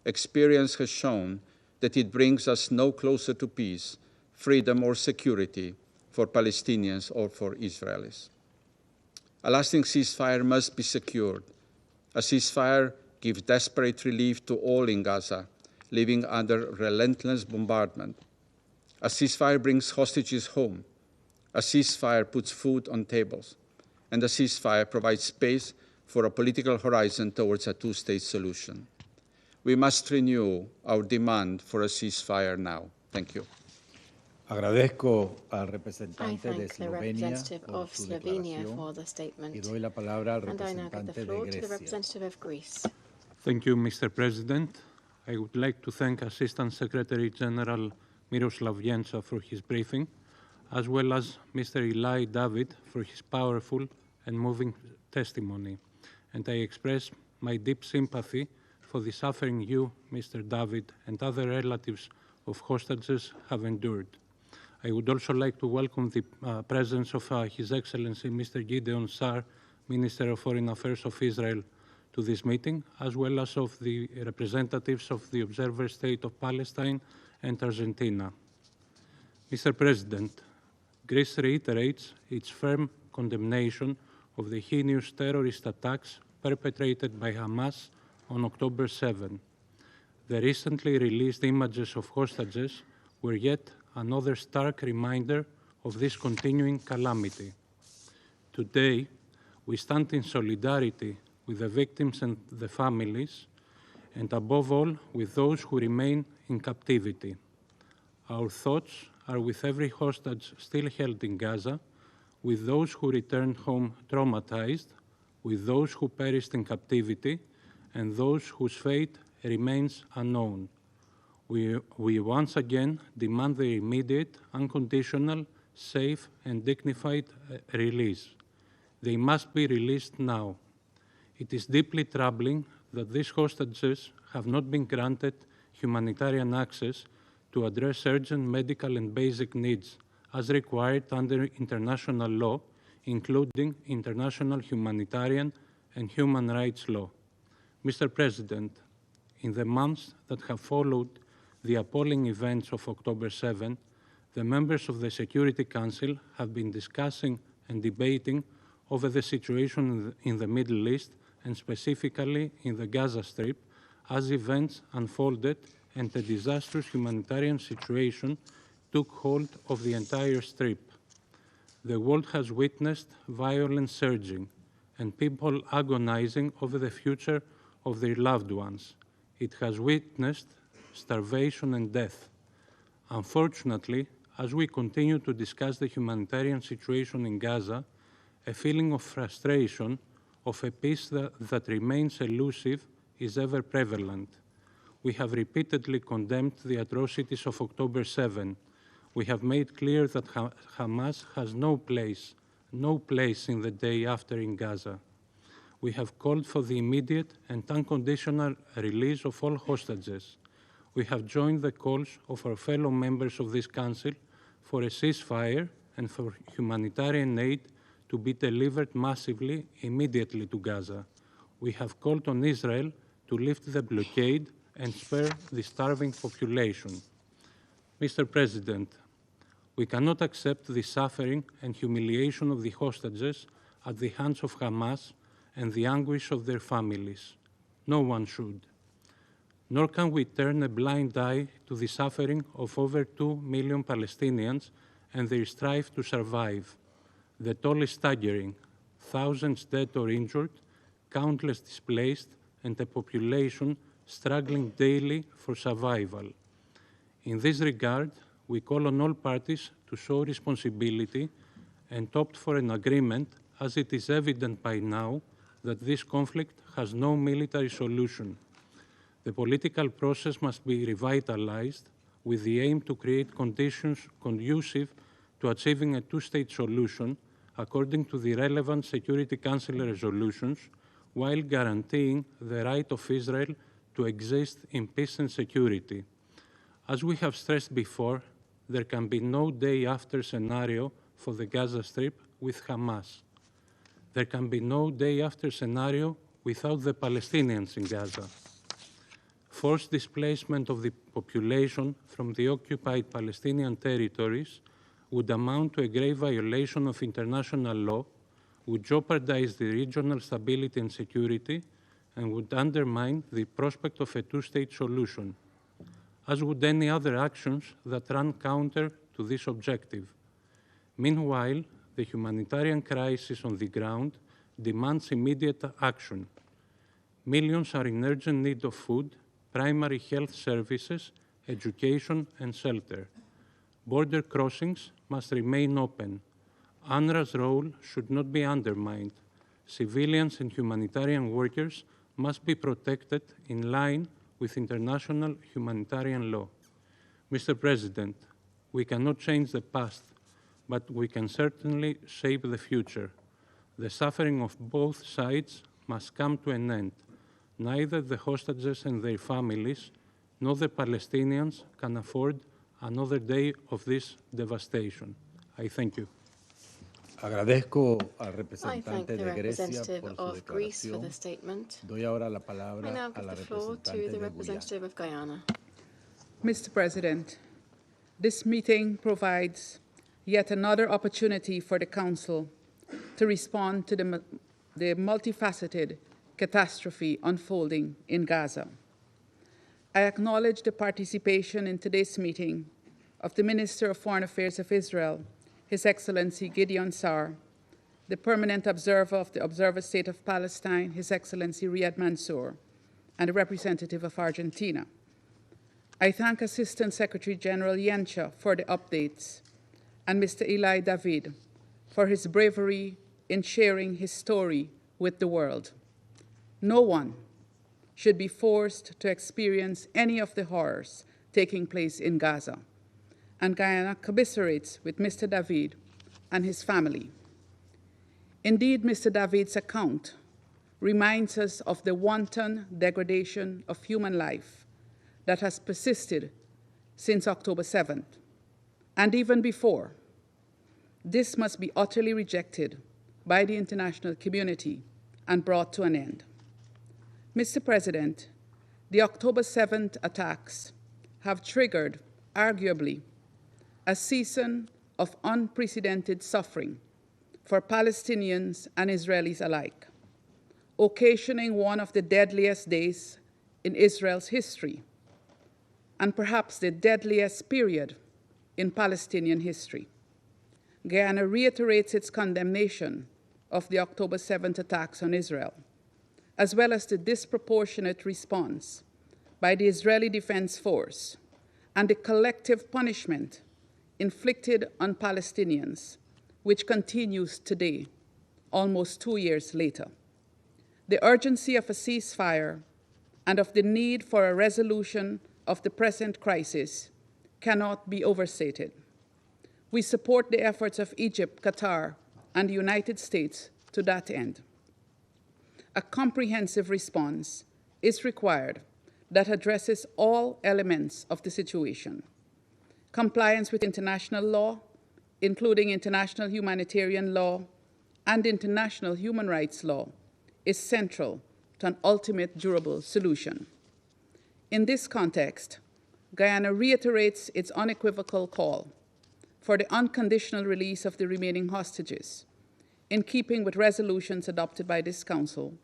Speaker 20: Experience has shown that it brings us no closer to peace, freedom, or security for Palestinians or for Israelis. A lasting ceasefire must be secured. A ceasefire gives desperate relief to all in Gaza, living under relentless bombardment. A ceasefire brings hostages home. A ceasefire puts food on tables. And a ceasefire provides space for a political horizon towards a two-state solution. We must renew our demand for a ceasefire now. Thank you.
Speaker 6: Agradezco al
Speaker 7: I
Speaker 6: representante de
Speaker 7: thank the representative of Slovenia for the statement.
Speaker 6: y doy la palabra al
Speaker 7: And I now give the
Speaker 6: representante de
Speaker 7: floor to the
Speaker 6: Grecia.
Speaker 7: representative of Greece.
Speaker 8: Thank you, Mr. President. I would like to thank Assistant Secretary General Miroslav Jenca for his briefing, as well as Mr. Eli David for his powerful
Speaker 21: and moving testimony, and I express my deep sympathy for the suffering you, Mr. David, and other relatives of hostages have endured. I would also like to welcome the presence of His Excellency Mr. Gideon Saar, Minister of Foreign Affairs of Israel, to this meeting, as well as of the representatives of the observer state of Palestine and Argentina. Mr. President, Greece reiterates its firm condemnation of the heinous terrorist attacks perpetrated by Hamas on October 7. The recently released images of hostages were yet another stark reminder of this continuing calamity. Today, we stand in solidarity with the victims and the families, and above all, with those who remain in captivity. Our thoughts are with every hostage still held in Gaza, with those who returned home traumatized, with those who perished in captivity, and those whose fate remains unknown. We once again demand their immediate, unconditional, safe, and dignified release. They must be released now. It is deeply troubling that these hostages have not been granted humanitarian access to address urgent medical and basic needs as required under international law, including international humanitarian and human rights law. Mr. President, in the months that have followed the appalling events of October 7, the members of the Security Council have been discussing and debating over the situation in the Middle East and specifically in the Gaza Strip as events unfolded and a disastrous humanitarian situation took hold of the entire Strip. The world has witnessed violence surging and people agonizing over the future of their loved ones. It has witnessed starvation and death. Unfortunately, as we continue to discuss the humanitarian situation in Gaza, a feeling of frustration, of a peace that remains elusive, is ever prevalent. We have repeatedly condemned the atrocities of October 7. We have made clear that Hamas has no place in the day after in Gaza. We have called for the immediate and unconditional release of all hostages. We have joined the calls of our fellow members of this Council for a ceasefire and for humanitarian aid to be delivered massively, immediately to Gaza. We have called on Israel to lift the blockade and spare the starving population. Mr. President, we cannot accept the suffering and humiliation of the hostages at the hands of Hamas and the anguish of their families. No one should. Nor can we turn a blind eye to the suffering of over 2 million Palestinians and their strive to survive. The toll is staggering: thousands dead or injured, countless displaced, and a population struggling daily for survival. In this regard, we call on all parties to show responsibility and opt for an agreement, as it is evident by now that this conflict has no military solution. The political process must be revitalized with the aim to create conditions conducive to achieving a two-state solution according to the relevant Security Council resolutions, while guaranteeing the right of Israel to exist in peace and security. As we have stressed before, there can be no day-after scenario for the Gaza Strip with Hamas. There can be no day-after scenario without the Palestinians in Gaza. Forced displacement of the population from the occupied Palestinian territories would amount to a grave violation of international law, would jeopardize the regional stability and security, and would undermine the prospect of a two-state solution, as would any other actions that run counter to this objective. Meanwhile, the humanitarian crisis on the ground demands immediate action. Millions are in urgent need of food, primary health services, education, and shelter. Border crossings must remain open. UNRWA's role should not be undermined. Civilians and humanitarian workers must be protected in line with international humanitarian law. Mr. President, we cannot change the past, but we can certainly shape the future. The suffering of both sides must come to an end. Neither the hostages and their families nor the Palestinians can afford another day of this devastation. I thank you.
Speaker 6: Agradezco al
Speaker 7: I thank
Speaker 6: representante
Speaker 7: the
Speaker 6: de Grecia
Speaker 7: representative
Speaker 6: por su
Speaker 7: of Greece for the
Speaker 6: declaración.
Speaker 7: statement.
Speaker 6: Doy ahora la
Speaker 7: I
Speaker 6: palabra
Speaker 7: now
Speaker 6: a
Speaker 7: give
Speaker 6: la
Speaker 7: the floor to
Speaker 6: representante
Speaker 7: the
Speaker 6: de Guyana.
Speaker 7: representative of Guyana.
Speaker 12: Mr. President, this meeting provides yet another opportunity for the Council to respond to the multifaceted catastrophe unfolding in Gaza. I acknowledge the participation in today's meeting of the Minister of Foreign Affairs of Israel, His Excellency Gideon Saar, the Permanent Observer of the Observer State of Palestine, His Excellency Riyad Mansour, and the representative of Argentina. I thank Assistant Secretary General Yencha for the updates and Mr. Eli David for his bravery in sharing his story with the world. No one should be forced to experience any of the horrors taking place in Gaza, and Guyana commiserates with Mr. David and his family. Indeed, Mr. David's account reminds us of the wanton degradation of human life that has persisted since October 7th, and even before. This must be utterly rejected by the international community and brought to an end. Mr. President, the October 7th attacks have triggered, arguably, a season of unprecedented suffering for Palestinians and Israelis alike, occasioning one of the deadliest days in Israel's history, and perhaps the deadliest period in Palestinian history. Guyana reiterates its condemnation of the October 7th attacks on Israel, as well as the disproportionate response by the Israeli Defense Force and the collective punishment inflicted on Palestinians, which continues today, almost 2 years later. The urgency of a ceasefire and of the need for a resolution of the present crisis cannot be overstated. We support the efforts of Egypt, Qatar, and the United States to that end. A comprehensive response is required that addresses all elements of the situation. Compliance with international law, including international humanitarian law and international human rights law, is central to an ultimate durable solution. In this context, Guyana reiterates its unequivocal call for the unconditional release of the remaining hostages, in keeping with resolutions adopted by this Council,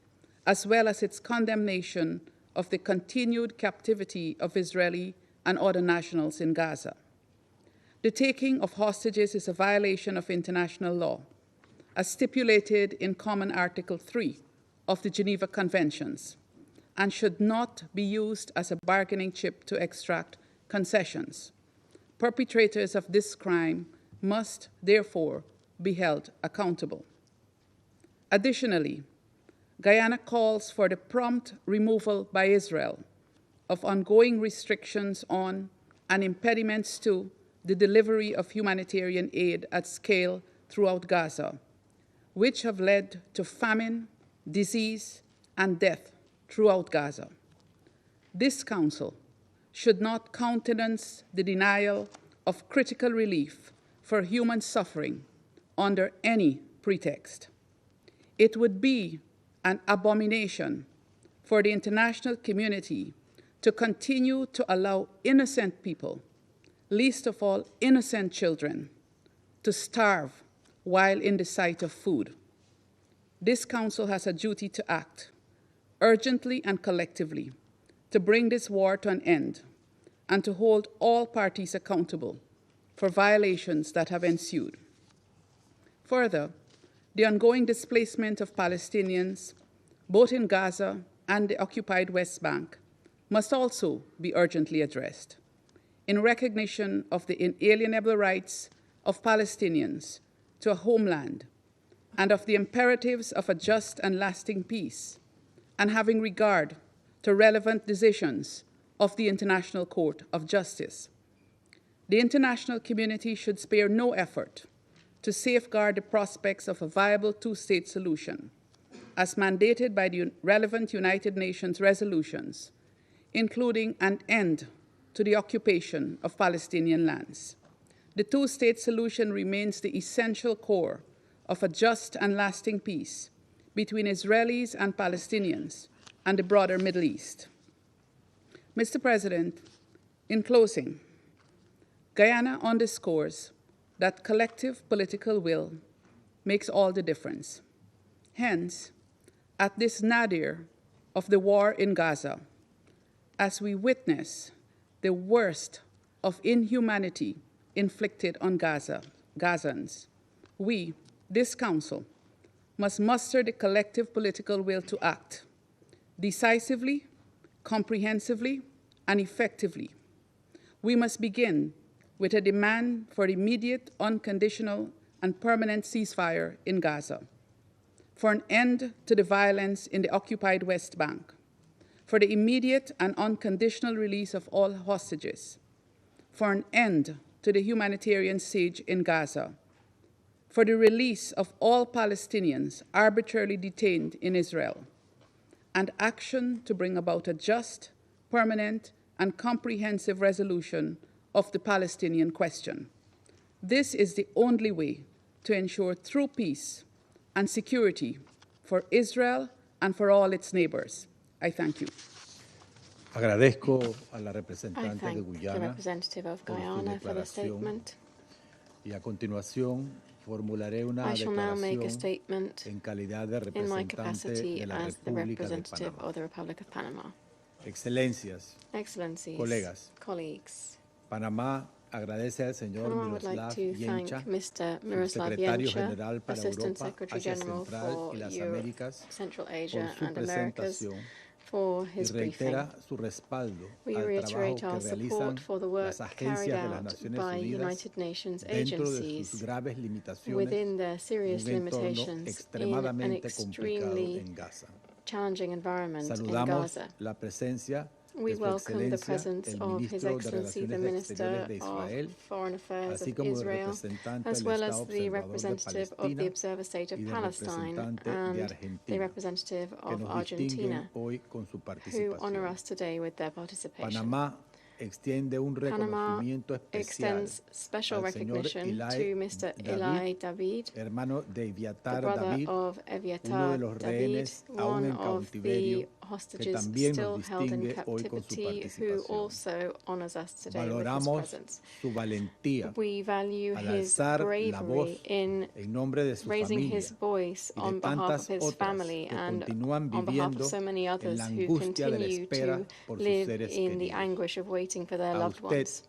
Speaker 12: as well as its condemnation of the continued captivity of Israeli and other nationals in Gaza. The taking of hostages is a violation of international law, as stipulated in Common Article 3 of the Geneva Conventions, and should not be used as a bargaining chip to extract concessions. Perpetrators of this crime must, therefore, be held accountable. Additionally, Guyana calls for the prompt removal by Israel of ongoing restrictions on and impediments to the delivery of humanitarian aid at scale throughout Gaza, which have led to famine, disease, and death throughout Gaza. This Council should not countenance the denial of critical relief for human suffering under any pretext. It would be an abomination for the international community to continue to allow innocent people, least of all innocent children, to starve while in the sight of food. This Council has a duty to act urgently and collectively to bring this war to an end and to hold all parties accountable for violations that have ensued. Further, the ongoing displacement of Palestinians, both in Gaza and the occupied West Bank, must also be urgently addressed in recognition of the inalienable rights of Palestinians to a homeland and of the imperatives of a just and lasting peace, and having regard to relevant decisions of the International Court of Justice. The international community should spare no effort to safeguard the prospects of a viable two-state solution, as mandated by the relevant United Nations resolutions, including an end to the occupation of Palestinian lands. The two-state solution remains the essential core of a just and lasting peace between Israelis and Palestinians and the broader Middle East. Mr. President, in closing, Guyana underscores that collective political will makes all the difference. Hence, at this nadir of the war in Gaza, as we witness the worst of inhumanity inflicted on Gazans, we, this Council, must muster the collective political will to act decisively, comprehensively, and effectively. We must begin with a demand for immediate, unconditional, and permanent ceasefire in Gaza, for an end to the violence in the occupied West Bank, for the immediate and unconditional release of all hostages, for an end to the humanitarian siege in Gaza, for the release of all Palestinians arbitrarily detained in Israel, and action to bring about a just, permanent, and comprehensive resolution of the Palestinian question. This is the only way to ensure true peace and security for Israel and for all its neighbors. I thank you.
Speaker 6: Agradezco a la
Speaker 7: I
Speaker 6: representante de
Speaker 7: thank the
Speaker 6: Guyana
Speaker 7: representative of
Speaker 6: por su
Speaker 7: Guyana for the
Speaker 6: declaración
Speaker 7: statement.
Speaker 6: y a continuación formularé una
Speaker 7: I shall now make a
Speaker 6: declaración
Speaker 7: statement
Speaker 6: en calidad de
Speaker 7: in my
Speaker 6: representante
Speaker 7: capacity
Speaker 6: de la
Speaker 7: as the
Speaker 6: República de
Speaker 7: representative
Speaker 6: Panamá.
Speaker 7: of the Republic of Panama.
Speaker 6: Excelencias,
Speaker 7: Excellencies,
Speaker 6: colegas,
Speaker 7: colleagues,
Speaker 6: Panamá agradece al señor
Speaker 7: Panama would like
Speaker 6: Miroslav
Speaker 7: to thank
Speaker 6: Yencha,
Speaker 7: Mr. Miroslav
Speaker 6: subsecretario
Speaker 7: Yencha,
Speaker 6: general para
Speaker 7: Assistant
Speaker 6: Europa,
Speaker 7: Secretary
Speaker 6: Asia
Speaker 7: General
Speaker 6: Central
Speaker 7: for
Speaker 6: y las
Speaker 7: Europe,
Speaker 6: Américas,
Speaker 7: Central
Speaker 6: por
Speaker 7: Asia
Speaker 6: su
Speaker 7: and Americas,
Speaker 6: presentación
Speaker 7: for
Speaker 6: y
Speaker 7: his briefing.
Speaker 6: reitera su respaldo
Speaker 7: We
Speaker 6: al trabajo
Speaker 7: reiterate
Speaker 6: que
Speaker 7: our
Speaker 6: realizan
Speaker 7: support for the work
Speaker 6: las
Speaker 7: carried
Speaker 6: agencias de las
Speaker 7: out
Speaker 6: Naciones
Speaker 7: by
Speaker 6: Unidas
Speaker 7: United Nations
Speaker 6: dentro de
Speaker 7: agencies
Speaker 6: sus graves limitaciones
Speaker 7: within their
Speaker 6: en
Speaker 7: serious
Speaker 6: un entorno
Speaker 7: limitations in an
Speaker 6: extremadamente complicado
Speaker 7: extremely
Speaker 6: en Gaza.
Speaker 7: challenging environment in
Speaker 6: Saludamos
Speaker 7: Gaza.
Speaker 6: la presencia
Speaker 7: We
Speaker 6: de su
Speaker 7: welcome the
Speaker 6: excelencia,
Speaker 7: presence
Speaker 6: el
Speaker 7: of His
Speaker 6: ministro de
Speaker 7: Excellency, the
Speaker 6: Relaciones Exteriores
Speaker 7: Minister
Speaker 6: de
Speaker 7: of
Speaker 6: Israel,
Speaker 7: Foreign Affairs
Speaker 6: así
Speaker 7: of
Speaker 6: como el
Speaker 7: Israel,
Speaker 6: representante
Speaker 7: as
Speaker 6: del
Speaker 7: well
Speaker 6: Estado
Speaker 7: as the
Speaker 6: observador de
Speaker 7: representative of the
Speaker 6: Palestina
Speaker 7: Observer State of
Speaker 6: y del
Speaker 7: Palestine
Speaker 6: representante de
Speaker 7: and the
Speaker 6: Argentina,
Speaker 7: representative
Speaker 6: que
Speaker 7: of
Speaker 6: nos
Speaker 7: Argentina,
Speaker 6: distinguen hoy con su
Speaker 7: who honor
Speaker 6: participación.
Speaker 7: us today with their participation.
Speaker 6: Panamá extiende un
Speaker 7: Panama
Speaker 6: reconocimiento especial
Speaker 7: extends special
Speaker 6: al señor
Speaker 7: recognition to
Speaker 6: Eli
Speaker 7: Mr.
Speaker 6: David,
Speaker 7: Eli David,
Speaker 6: hermano de
Speaker 7: the
Speaker 6: Eviatar
Speaker 7: brother
Speaker 6: David,
Speaker 7: of
Speaker 6: uno de
Speaker 7: Eviatar
Speaker 6: los
Speaker 7: David,
Speaker 6: rehenes aún
Speaker 7: one
Speaker 6: en
Speaker 7: of
Speaker 6: cautiverio,
Speaker 7: the
Speaker 6: que
Speaker 7: hostages
Speaker 6: también
Speaker 7: still
Speaker 6: nos
Speaker 7: held in
Speaker 6: distingue hoy con su
Speaker 7: captivity, who
Speaker 6: participación.
Speaker 7: also honors us today with his
Speaker 6: Valoramos
Speaker 7: presence.
Speaker 6: su valentía
Speaker 7: We value
Speaker 6: al
Speaker 7: his
Speaker 6: alzar la voz
Speaker 7: bravery in
Speaker 6: en nombre de su
Speaker 7: raising
Speaker 6: familia
Speaker 7: his voice
Speaker 6: y de
Speaker 7: on behalf of
Speaker 6: tantas
Speaker 7: his
Speaker 6: otras
Speaker 7: family
Speaker 6: que
Speaker 7: and
Speaker 6: continúan
Speaker 7: on behalf
Speaker 6: viviendo
Speaker 7: of so many
Speaker 6: en
Speaker 7: others
Speaker 6: la
Speaker 7: who
Speaker 6: angustia de la
Speaker 7: continue
Speaker 6: espera
Speaker 7: to
Speaker 6: por sus
Speaker 7: live
Speaker 6: seres
Speaker 7: in the
Speaker 6: queridos.
Speaker 7: anguish of waiting for their
Speaker 6: A
Speaker 7: loved
Speaker 6: usted
Speaker 7: ones.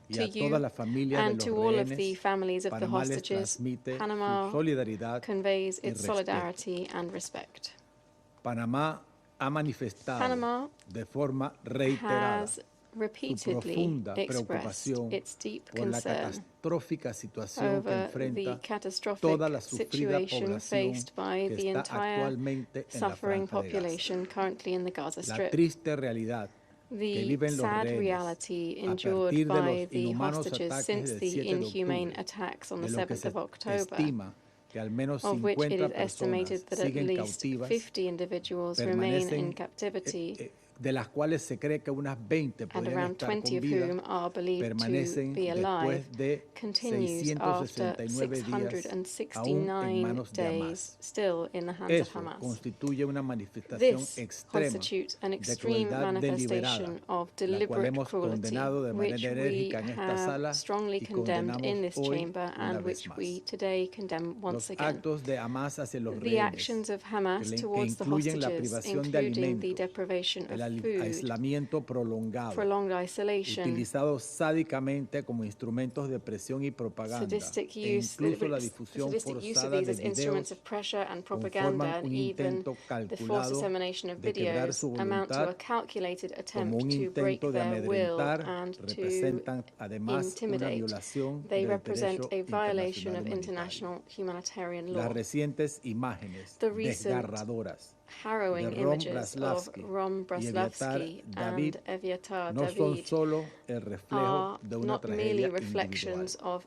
Speaker 6: y
Speaker 7: To
Speaker 6: a
Speaker 7: you
Speaker 6: toda la familia de
Speaker 7: and
Speaker 6: los
Speaker 7: to all of the
Speaker 6: rehenes,
Speaker 7: families of the
Speaker 6: Panamá les
Speaker 7: hostages,
Speaker 6: transmite
Speaker 7: Panama
Speaker 6: su solidaridad
Speaker 7: conveys
Speaker 6: y
Speaker 7: its
Speaker 6: respeto.
Speaker 7: solidarity and respect.
Speaker 6: Panamá ha manifestado
Speaker 7: Panama
Speaker 6: de forma reiterada
Speaker 7: has
Speaker 6: su
Speaker 7: repeatedly
Speaker 6: profunda
Speaker 7: expressed
Speaker 6: preocupación
Speaker 7: its deep
Speaker 6: por la
Speaker 7: concern
Speaker 6: catastrófica situación que
Speaker 7: over the
Speaker 6: enfrenta
Speaker 7: catastrophic
Speaker 6: toda la sufrida
Speaker 7: situation
Speaker 6: población
Speaker 7: faced by
Speaker 6: que
Speaker 7: the
Speaker 6: está
Speaker 7: entire
Speaker 6: actualmente en la
Speaker 7: suffering
Speaker 6: franja de Gaza.
Speaker 7: population currently in the Gaza
Speaker 6: La
Speaker 7: Strip.
Speaker 6: triste realidad que
Speaker 7: The
Speaker 6: viven los
Speaker 7: sad
Speaker 6: rehenes
Speaker 7: reality
Speaker 6: a
Speaker 7: endured
Speaker 6: partir de
Speaker 7: by
Speaker 6: los
Speaker 7: the
Speaker 6: inhumanos
Speaker 7: hostages
Speaker 6: ataques
Speaker 7: since
Speaker 6: del
Speaker 7: the
Speaker 6: 7 de
Speaker 7: inhumane
Speaker 6: octubre,
Speaker 7: attacks on the
Speaker 6: de lo que
Speaker 7: 7th
Speaker 6: se
Speaker 7: of October,
Speaker 6: estima que al menos
Speaker 7: of which it
Speaker 6: 50
Speaker 7: is
Speaker 6: personas
Speaker 7: estimated that at
Speaker 6: siguen
Speaker 7: least
Speaker 6: cautivas,
Speaker 7: 50 individuals remain in
Speaker 6: permanecen,
Speaker 7: captivity,
Speaker 6: de las cuales se cree que unas 20
Speaker 7: and
Speaker 6: podrían
Speaker 7: around
Speaker 6: estar
Speaker 7: 20
Speaker 6: con
Speaker 7: of
Speaker 6: vida,
Speaker 7: whom are believed to
Speaker 6: permanecen
Speaker 7: be alive,
Speaker 6: después de
Speaker 7: continues after
Speaker 6: 669 días aún en
Speaker 7: 669
Speaker 6: manos de Hamas.
Speaker 7: days still in the hands of
Speaker 6: Eso
Speaker 7: Hamas.
Speaker 6: constituye una manifestación
Speaker 7: This
Speaker 6: extrema
Speaker 7: constitutes an
Speaker 6: de
Speaker 7: extreme
Speaker 6: crueldad
Speaker 7: manifestation
Speaker 6: deliberada,
Speaker 7: of
Speaker 6: la cual
Speaker 7: deliberate
Speaker 6: hemos
Speaker 7: cruelty,
Speaker 6: condenado de
Speaker 7: which
Speaker 6: manera
Speaker 7: we
Speaker 6: enérgica en esta sala
Speaker 7: have strongly
Speaker 6: y
Speaker 7: condemned in
Speaker 6: condenamos
Speaker 7: this
Speaker 6: hoy
Speaker 7: chamber
Speaker 6: una
Speaker 7: and
Speaker 6: vez
Speaker 7: which
Speaker 6: más.
Speaker 7: we today condemn once
Speaker 6: Los
Speaker 7: again.
Speaker 6: actos de Hamas hacia los
Speaker 7: The
Speaker 6: rehenes,
Speaker 7: actions of Hamas
Speaker 6: que
Speaker 7: towards the
Speaker 6: incluyen la
Speaker 7: hostages,
Speaker 6: privación de
Speaker 7: including the
Speaker 6: alimentos,
Speaker 7: deprivation
Speaker 6: el
Speaker 7: of food,
Speaker 6: aislamiento prolongado,
Speaker 7: prolonged isolation,
Speaker 6: utilizados sádicamente como instrumentos de presión y propaganda,
Speaker 7: sadistic
Speaker 6: e
Speaker 7: use,
Speaker 6: incluso la difusión
Speaker 7: sadistic use of
Speaker 6: forzada
Speaker 7: these
Speaker 6: de
Speaker 7: as instruments
Speaker 6: videos
Speaker 7: of pressure and propaganda,
Speaker 6: conforman
Speaker 7: and
Speaker 6: un
Speaker 7: even
Speaker 6: intento
Speaker 7: the forced
Speaker 6: calculado
Speaker 7: dissemination of
Speaker 6: de quebrar
Speaker 7: videos
Speaker 6: su
Speaker 7: amount to a
Speaker 6: voluntad,
Speaker 7: calculated
Speaker 6: como
Speaker 7: attempt
Speaker 6: un
Speaker 7: to break
Speaker 6: intento de
Speaker 7: their will
Speaker 6: amedrentar,
Speaker 7: and to
Speaker 6: representan además una
Speaker 7: intimidate.
Speaker 6: violación
Speaker 7: They
Speaker 6: del
Speaker 7: represent
Speaker 6: derecho
Speaker 7: a violation
Speaker 6: internacional
Speaker 7: of
Speaker 6: humanitario.
Speaker 7: international humanitarian
Speaker 6: Las
Speaker 7: law.
Speaker 6: recientes imágenes
Speaker 7: The recent
Speaker 6: desgarradoras
Speaker 7: harrowing
Speaker 6: de Rom
Speaker 7: images of
Speaker 6: Braslavsky
Speaker 7: Rom
Speaker 6: y Eviatar
Speaker 7: Braslavsky
Speaker 6: David
Speaker 7: and Eviatar
Speaker 6: no son
Speaker 7: David
Speaker 6: solo el reflejo
Speaker 7: are
Speaker 6: de una
Speaker 7: not merely
Speaker 6: tragedia
Speaker 7: reflections
Speaker 6: individual.
Speaker 7: of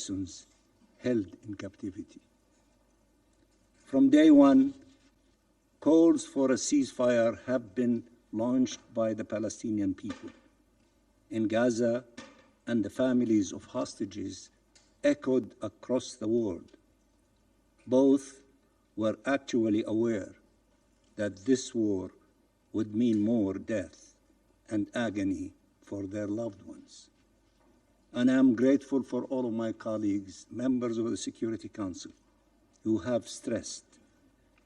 Speaker 2: persons held in captivity. From day one, calls for a ceasefire have been launched by the Palestinian people in Gaza, and the families of hostages echoed across the world. Both were actually aware that this war would mean more death and agony for their loved ones. And I'm grateful for all of my colleagues, members of the Security Council, who have stressed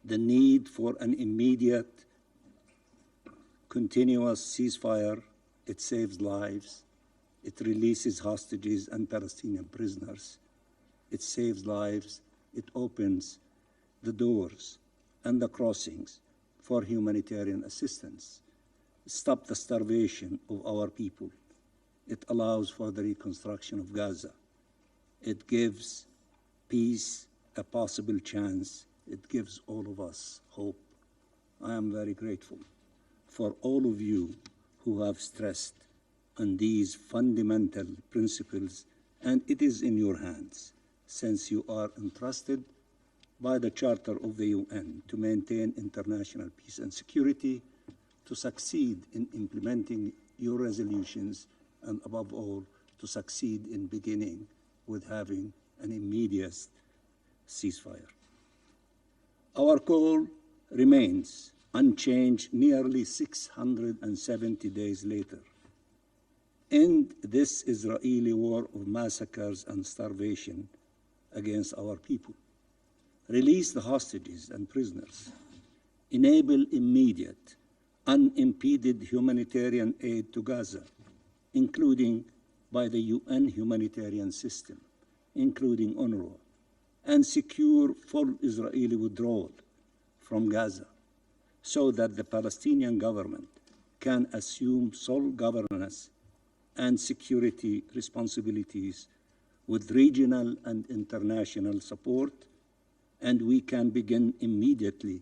Speaker 2: the need for an immediate, continuous ceasefire. It saves lives. It releases hostages and Palestinian prisoners. It saves lives. It opens the doors and the crossings for humanitarian assistance. Stop the starvation of our people. It allows for the reconstruction of Gaza. It gives peace a possible chance. It gives all of us hope. I am very grateful for all of you who have stressed on these fundamental principles, and it is in your hands, since you are entrusted by the Charter of the UN to maintain international peace and security, to succeed in implementing your resolutions, and above all, to succeed in beginning with having an immediate ceasefire. Our call remains unchanged nearly 670 days later. End this Israeli war of massacres and starvation against our people. Release the hostages and prisoners. Enable immediate, unimpeded humanitarian aid to Gaza, including by the UN humanitarian system, including UNRWA, and secure full Israeli withdrawal from Gaza so that the Palestinian government can assume sole governance and security responsibilities with regional and international support, and we can begin immediately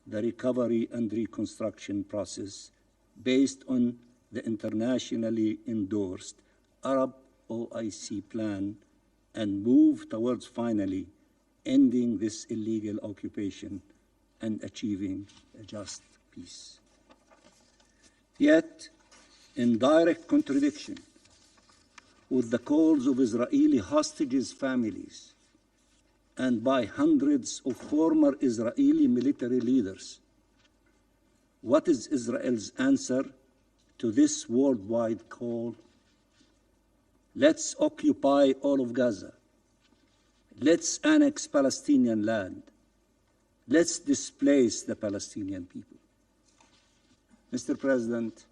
Speaker 2: the recovery and reconstruction process based on the internationally endorsed Arab OIC plan and move towards finally ending this illegal occupation and achieving a just peace. Yet, in direct contradiction with the calls of Israeli hostages' families and by hundreds of former Israeli military leaders, what is Israel's answer to this worldwide call? Let's occupy all of Gaza. Let's annex Palestinian land. Let's displace the Palestinian people. Mr. President,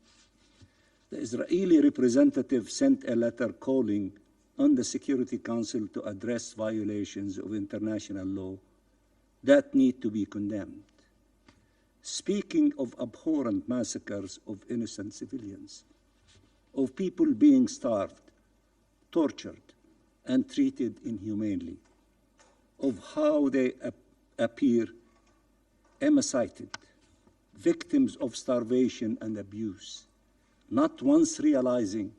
Speaker 2: the Israeli representative sent a letter calling on the Security Council to address violations of international law that need to be condemned. Speaking of abhorrent massacres of innocent civilians, of people being starved, tortured, and treated inhumanely, of how they appear emaciated, victims of starvation and abuse, not once realizing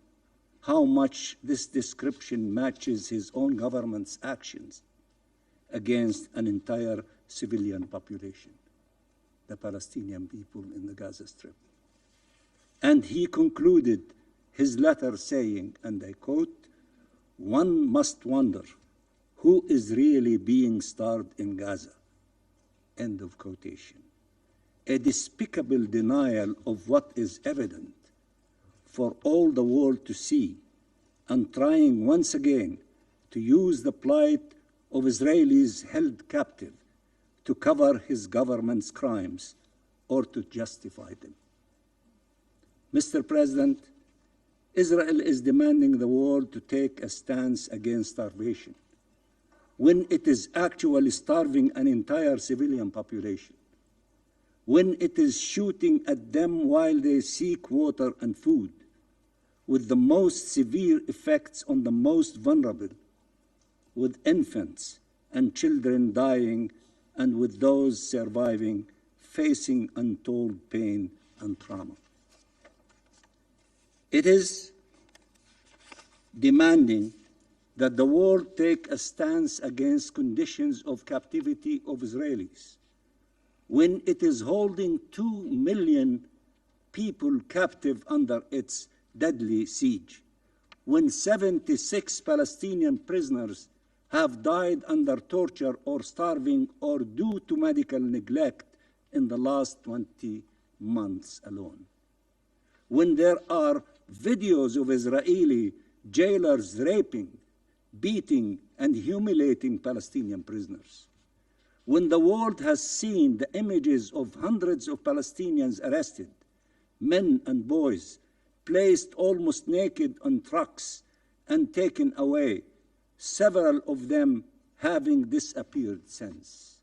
Speaker 2: how much this description matches his own government's actions against an entire civilian population, the Palestinian people in the Gaza Strip. And he concluded his letter saying, and I quote, "One must wonder who is really being starved in Gaza," end of quotation. A despicable denial of what is evident for all the world to see, and trying once again to use the plight of Israelis held captive to cover his government's crimes or to justify them. Mr. President, Israel is demanding the world to take a stance against starvation when it is actually starving an entire civilian population, when it is shooting at them while they seek water and food, with the most severe effects on the most vulnerable, with infants and children dying, and with those surviving facing untold pain and trauma. It is demanding that the world take a stance against conditions of captivity of Israelis when it is holding 2 million people captive under its deadly siege, when 76 Palestinian prisoners have died under torture or starving or due to medical neglect in the last 20 months alone, when there are videos of Israeli jailers raping, beating, and humiliating Palestinian prisoners, when the world has seen the images of hundreds of Palestinians arrested, men and boys, placed almost naked on trucks and taken away, several of them having disappeared since,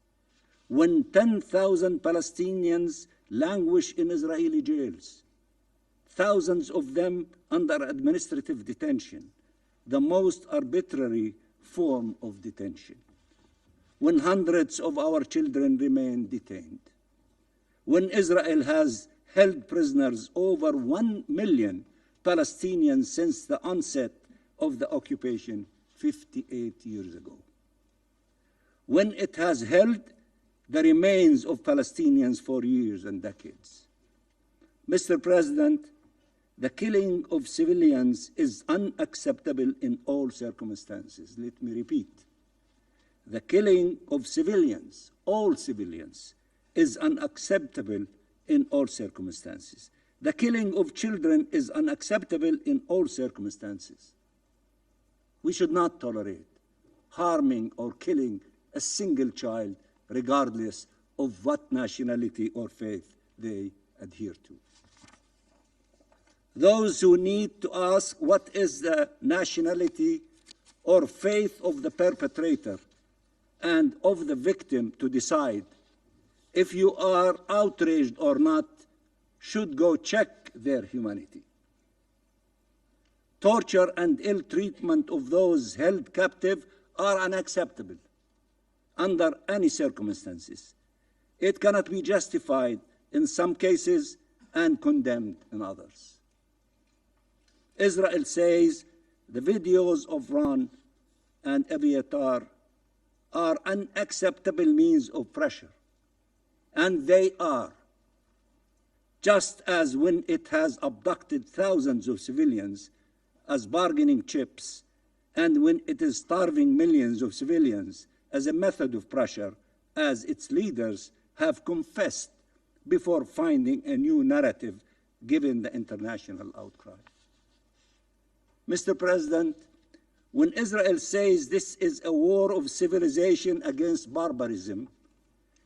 Speaker 2: when 10,000 Palestinians languish in Israeli jails, thousands of them under administrative detention, the most arbitrary form of detention, when hundreds of our children remain detained, when Israel has held prisoners over 1 million Palestinians since the onset of the occupation 58 years ago, when it has held the remains of Palestinians for years and decades. Mr. President, the killing of civilians is unacceptable in all circumstances. Let me repeat. The killing of civilians, all civilians, is unacceptable in all circumstances. The killing of children is unacceptable in all circumstances. We should not tolerate harming or killing a single child, regardless of what nationality or faith they adhere to. Those who need to ask what is the nationality or faith of the perpetrator and of the victim to decide if you are outraged or not should go check their humanity. Torture and ill treatment of those held captive are unacceptable under any circumstances. It cannot be justified in some cases and condemned in others. Israel says the videos of Ron and Abiyatar are unacceptable means of pressure, and they are, just as when it has abducted thousands of civilians as bargaining chips, and when it is starving millions of civilians as a method of pressure, as its leaders have confessed before finding a new narrative given the international outcry. Mr. President, when Israel says this is a war of civilization against barbarism,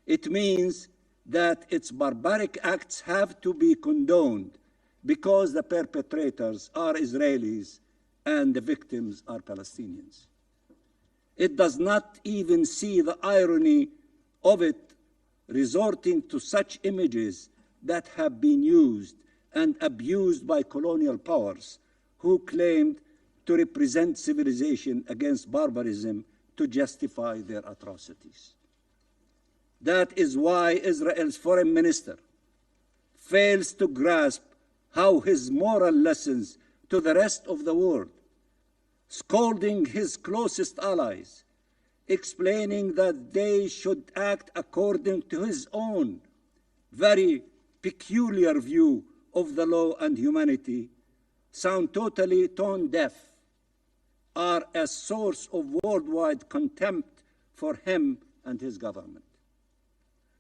Speaker 2: it means that its barbaric acts have to be condoned because the perpetrators are Israelis and the victims are Palestinians. It does not even see the irony of it, resorting to such images that have been used and abused by colonial powers who claimed to represent civilization against barbarism to justify their atrocities. That is why Israel's foreign minister fails to grasp how his moral lessons to the rest of the world, scolding his closest allies, explaining that they should act according to his own very peculiar view of the law and humanity, sound totally tone deaf, are a source of worldwide contempt for him and his government.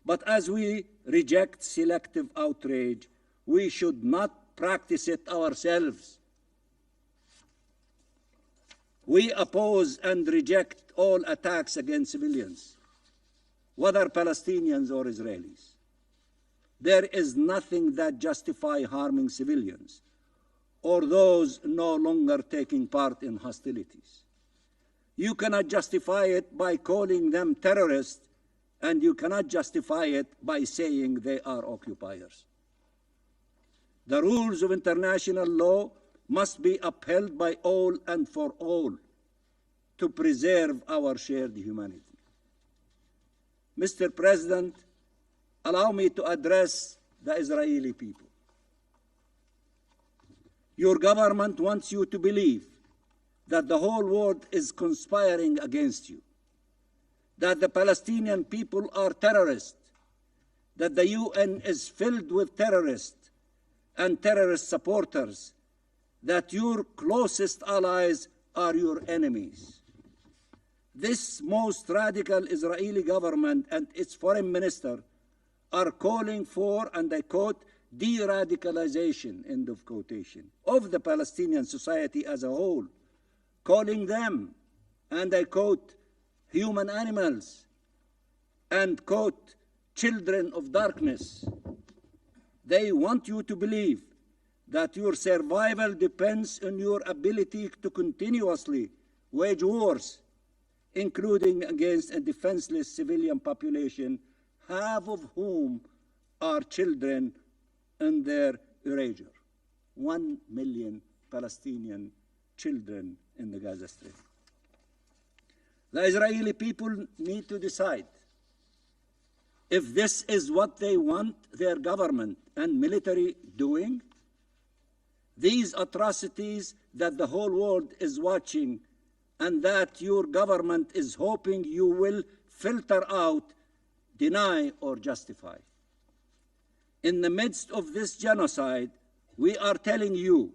Speaker 2: But as we reject selective outrage, we should not practice it ourselves. We oppose and reject all attacks against civilians, whether Palestinians or Israelis. There is nothing that justifies harming civilians or those no longer taking part in hostilities. You cannot justify it by calling them terrorists, and you cannot justify it by saying they are occupiers. The rules of international law must be upheld by all and for all to preserve our shared humanity. Mr. President, allow me to address the Israeli people. Your government wants you to believe that the whole world is conspiring against you, that the Palestinian people are terrorists, that the UN is filled with terrorists and terrorist supporters, that your closest allies are your enemies. This most radical Israeli government and its foreign minister are calling for, and I quote, de-radicalization, end of quotation, of the Palestinian society as a whole, calling them, and I quote, human animals, and quote, children of darkness. They want you to believe that your survival depends on your ability to continuously wage wars, including against a defenseless civilian population, half of whom are children in their erasure. 1 million Palestinian children in the Gaza Strip. The Israeli people need to decide if this is what they want their government and military doing. These atrocities that the whole world is watching and that your government is hoping you will filter out, deny, or justify. In the midst of this genocide, we are telling you,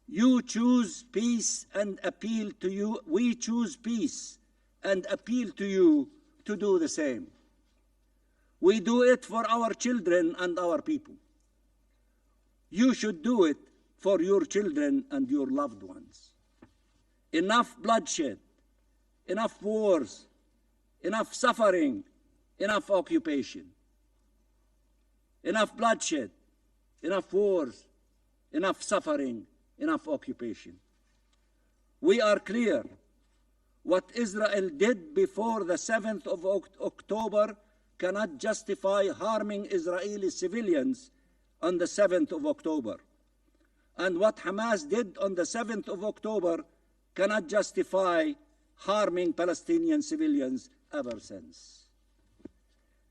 Speaker 2: you choose peace and appeal to you. We choose peace and appeal to you to do the same. We do it for our children and our people. You should do it for your children and your loved ones. Enough bloodshed, enough wars, enough suffering, enough occupation. Enough bloodshed, enough wars, enough suffering, enough occupation. We are clear. What Israel did before the 7th of October cannot justify harming Israeli civilians on the 7th of October. And what Hamas did on the 7th of October cannot justify harming Palestinian civilians ever since.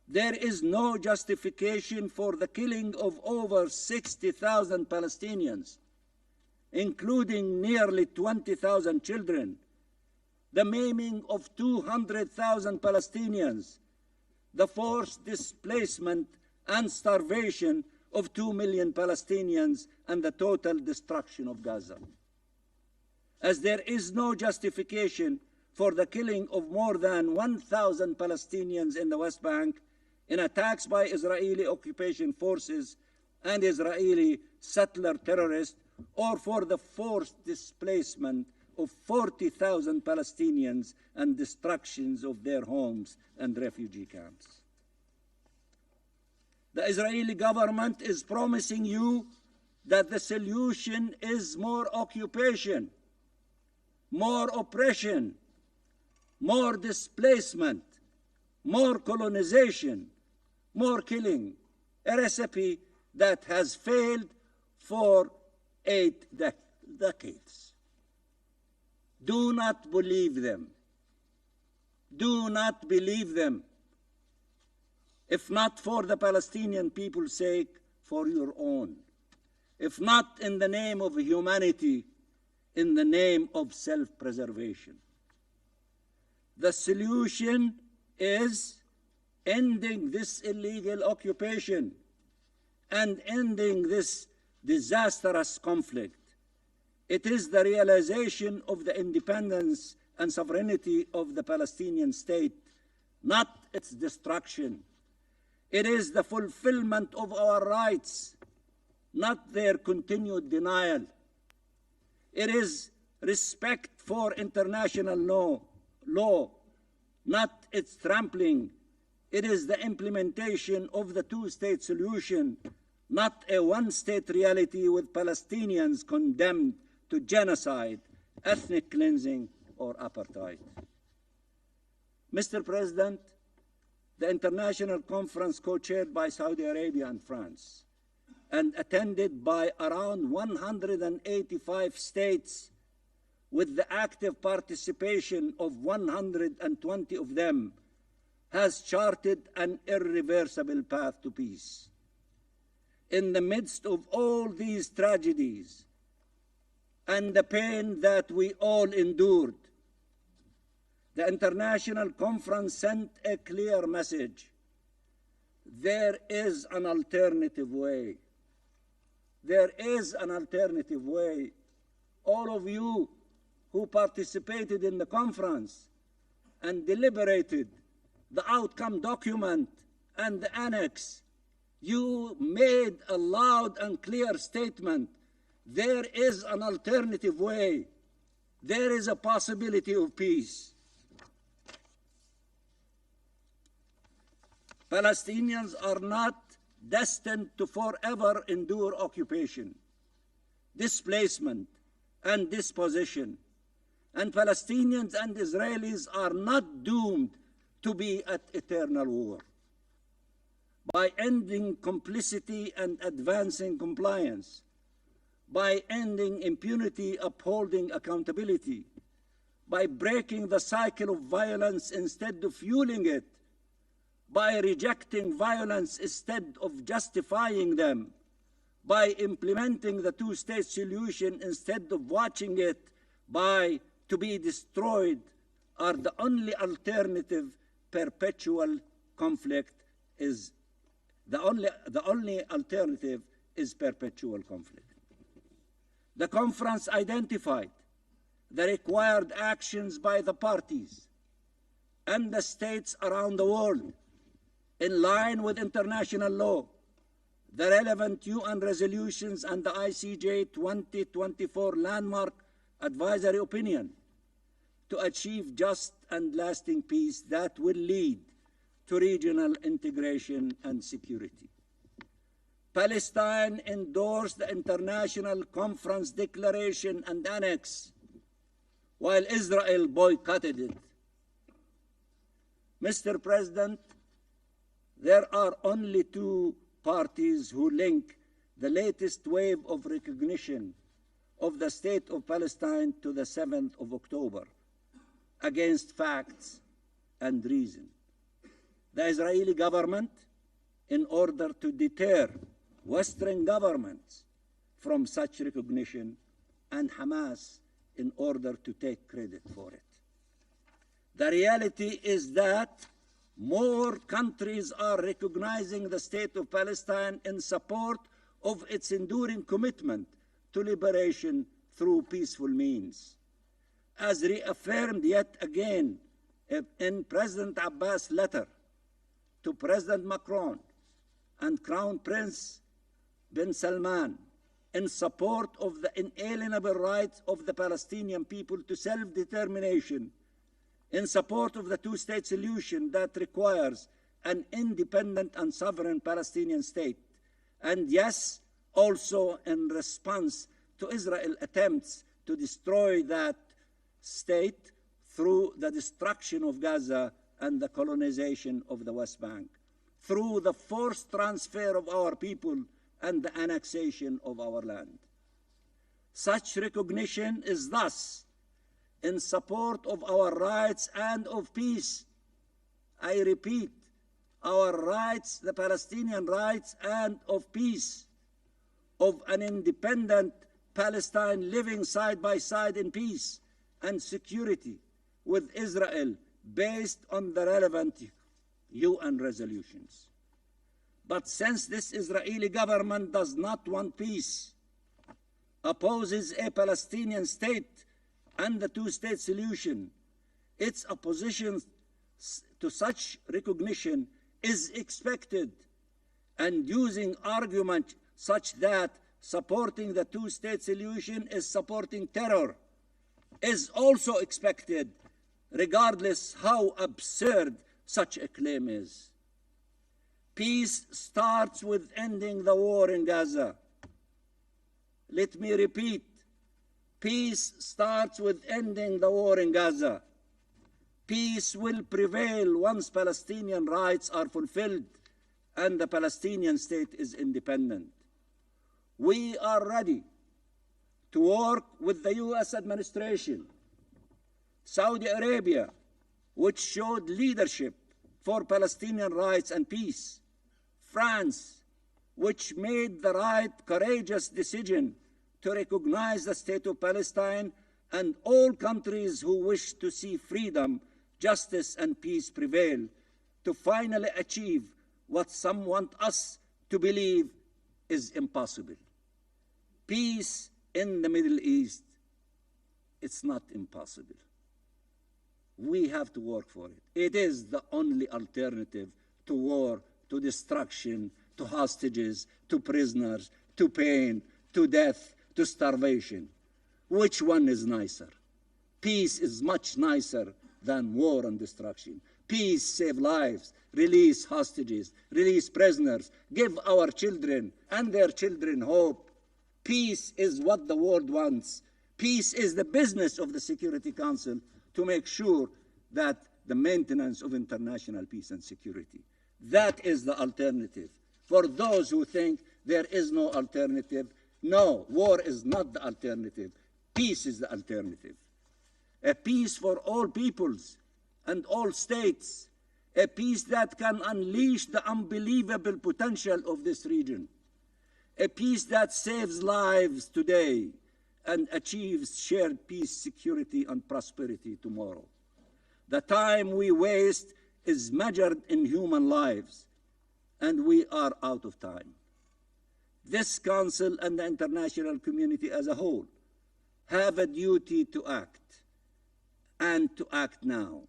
Speaker 2: There is no justification for the killing of over 60,000 Palestinians, including nearly 20,000 children, the maiming of 200,000 Palestinians, the forced displacement and starvation of 2 million Palestinians, and the total destruction of Gaza. As there is no justification for the killing of more than 1,000 Palestinians in the West Bank in attacks by Israeli occupation forces and Israeli settler terrorists, or for the forced displacement of 40,000 Palestinians and destructions of their homes and refugee camps. The Israeli government is promising you that the solution is more occupation, more oppression, more displacement, more colonization, more killing, a recipe that has failed for 8 decades. Do not believe them. Do not believe them. If not for the Palestinian people's sake, for your own. If not in the name of humanity, in the name of self-preservation. The solution is ending this illegal occupation and ending this disastrous conflict. It is the realization of the independence and sovereignty of the Palestinian state, not its destruction. It is the fulfillment of our rights, not their continued denial. It is respect for international law, not its trampling. It is the implementation of the two-state solution, not a one-state reality with Palestinians condemned to genocide, ethnic cleansing, or apartheid. Mr. President, the international conference co-chaired by Saudi Arabia and France and attended by around 185 states with the active participation of 120 of them, has charted an irreversible path to peace. In the midst of all these tragedies and the pain that we all endured. The international conference sent a clear message. There is an alternative way. There is an alternative way. All of you who participated in the conference and deliberated the outcome document and the annex, you made a loud and clear statement. There is an alternative way. There is a possibility of peace. Palestinians are not destined to forever endure occupation, displacement, and dispossession. And Palestinians and Israelis are not doomed to be at eternal war. By ending complicity and advancing compliance, by ending impunity, upholding accountability, by breaking the cycle of violence instead of fueling it, by rejecting violence instead of justifying them, by implementing the two-state solution instead of watching it to be destroyed, are the only alternative. Perpetual conflict is the only alternative is perpetual conflict. The conference identified the required actions by the parties and the states around the world in line with international law, the relevant UN resolutions and the ICJ 2024 landmark advisory opinion to achieve just and lasting peace that will lead to regional integration and security. Palestine endorsed the International Conference Declaration and Annex, while Israel boycotted it. Mr. President, there are only two parties who link the latest wave of recognition of the State of Palestine to the 7th of October against facts and reason. The Israeli government, in order to deter Western governments from such recognition, and Hamas, in order to take credit for it. The reality is that more countries are recognizing the State of Palestine in support of its enduring commitment to liberation through peaceful means. As reaffirmed yet again in President Abbas' letter to President Macron and Crown Prince bin Salman in support of the inalienable rights of the Palestinian people to self-determination, in support of the two-state solution that requires an independent and sovereign Palestinian state, and yes, also in response to Israel's attempts to destroy that state through the destruction of Gaza and the colonization of the West Bank, through the forced transfer of our people and the annexation of our land. Such recognition is thus in support of our rights and of peace. I repeat, our rights, the Palestinian rights, and of peace, of an independent Palestine living side by side in peace and security with Israel based on the relevant UN resolutions. But since this Israeli government does not want peace, opposes a Palestinian state and the two-state solution, its opposition to such recognition is expected, and using argument such that supporting the two-state solution is supporting terror is also expected, regardless how absurd such a claim is. Peace starts with ending the war in Gaza. Let me repeat, peace starts with ending the war in Gaza. Peace will prevail once Palestinian rights are fulfilled and the Palestinian state is independent. We are ready to work with the U.S. administration, Saudi Arabia, which showed leadership for Palestinian rights and peace, France, which made the right, courageous decision to recognize the state of Palestine and all countries who wish to see freedom, justice, and peace prevail, to finally achieve what some want us to believe is impossible. Peace in the Middle East, it's not impossible. We have to work for it. It is the only alternative to war, to destruction, to hostages, to prisoners, to pain, to death, to starvation. Which one is nicer? Peace is much nicer than war and destruction. Peace saves lives, release hostages, release prisoners, give our children and their children hope. Peace is what the world wants. Peace is the business of the Security Council to make sure that the maintenance of international peace and security. That is the alternative. For those who think there is no alternative, no, war is not the alternative. Peace is the alternative. A peace for all peoples and all states. A peace that can unleash the unbelievable potential of this region. A peace that saves lives today and achieves shared peace, security, and prosperity tomorrow. The time we waste is measured in human lives, and we are out of time. This Council and the international community as a whole have a duty to act, and to act now.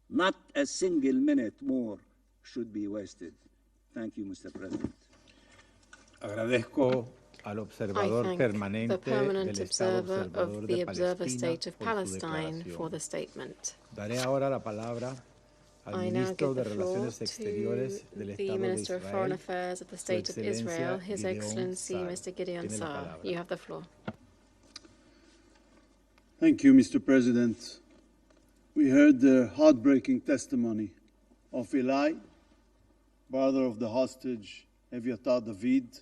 Speaker 2: Not a single minute more should be wasted. Thank you, Mr. President.
Speaker 6: Agradezco al
Speaker 7: I
Speaker 6: observador
Speaker 7: thank
Speaker 6: permanente
Speaker 7: the permanent
Speaker 6: del Estado
Speaker 7: observer
Speaker 6: observador
Speaker 7: of
Speaker 6: de
Speaker 7: the Observer
Speaker 6: Palestina
Speaker 7: State of
Speaker 6: por su
Speaker 7: Palestine for
Speaker 6: declaración.
Speaker 7: the statement.
Speaker 6: Daré ahora la palabra al
Speaker 7: I now
Speaker 6: ministro
Speaker 7: give
Speaker 6: de
Speaker 7: the floor
Speaker 6: Relaciones Exteriores
Speaker 7: to
Speaker 6: del
Speaker 7: the
Speaker 6: Estado de
Speaker 7: Minister of Foreign
Speaker 6: Israel,
Speaker 7: Affairs of the
Speaker 6: Su
Speaker 7: State of Israel,
Speaker 6: Excelencia
Speaker 7: His
Speaker 6: Gideon
Speaker 7: Excellency
Speaker 6: Saar.
Speaker 7: Mr. Gideon
Speaker 6: Tiene la
Speaker 7: Saar.
Speaker 6: palabra.
Speaker 7: You have the floor.
Speaker 1: Thank you, Mr. President. We heard the heartbreaking testimony of Eli, brother of the hostage Eviatar David,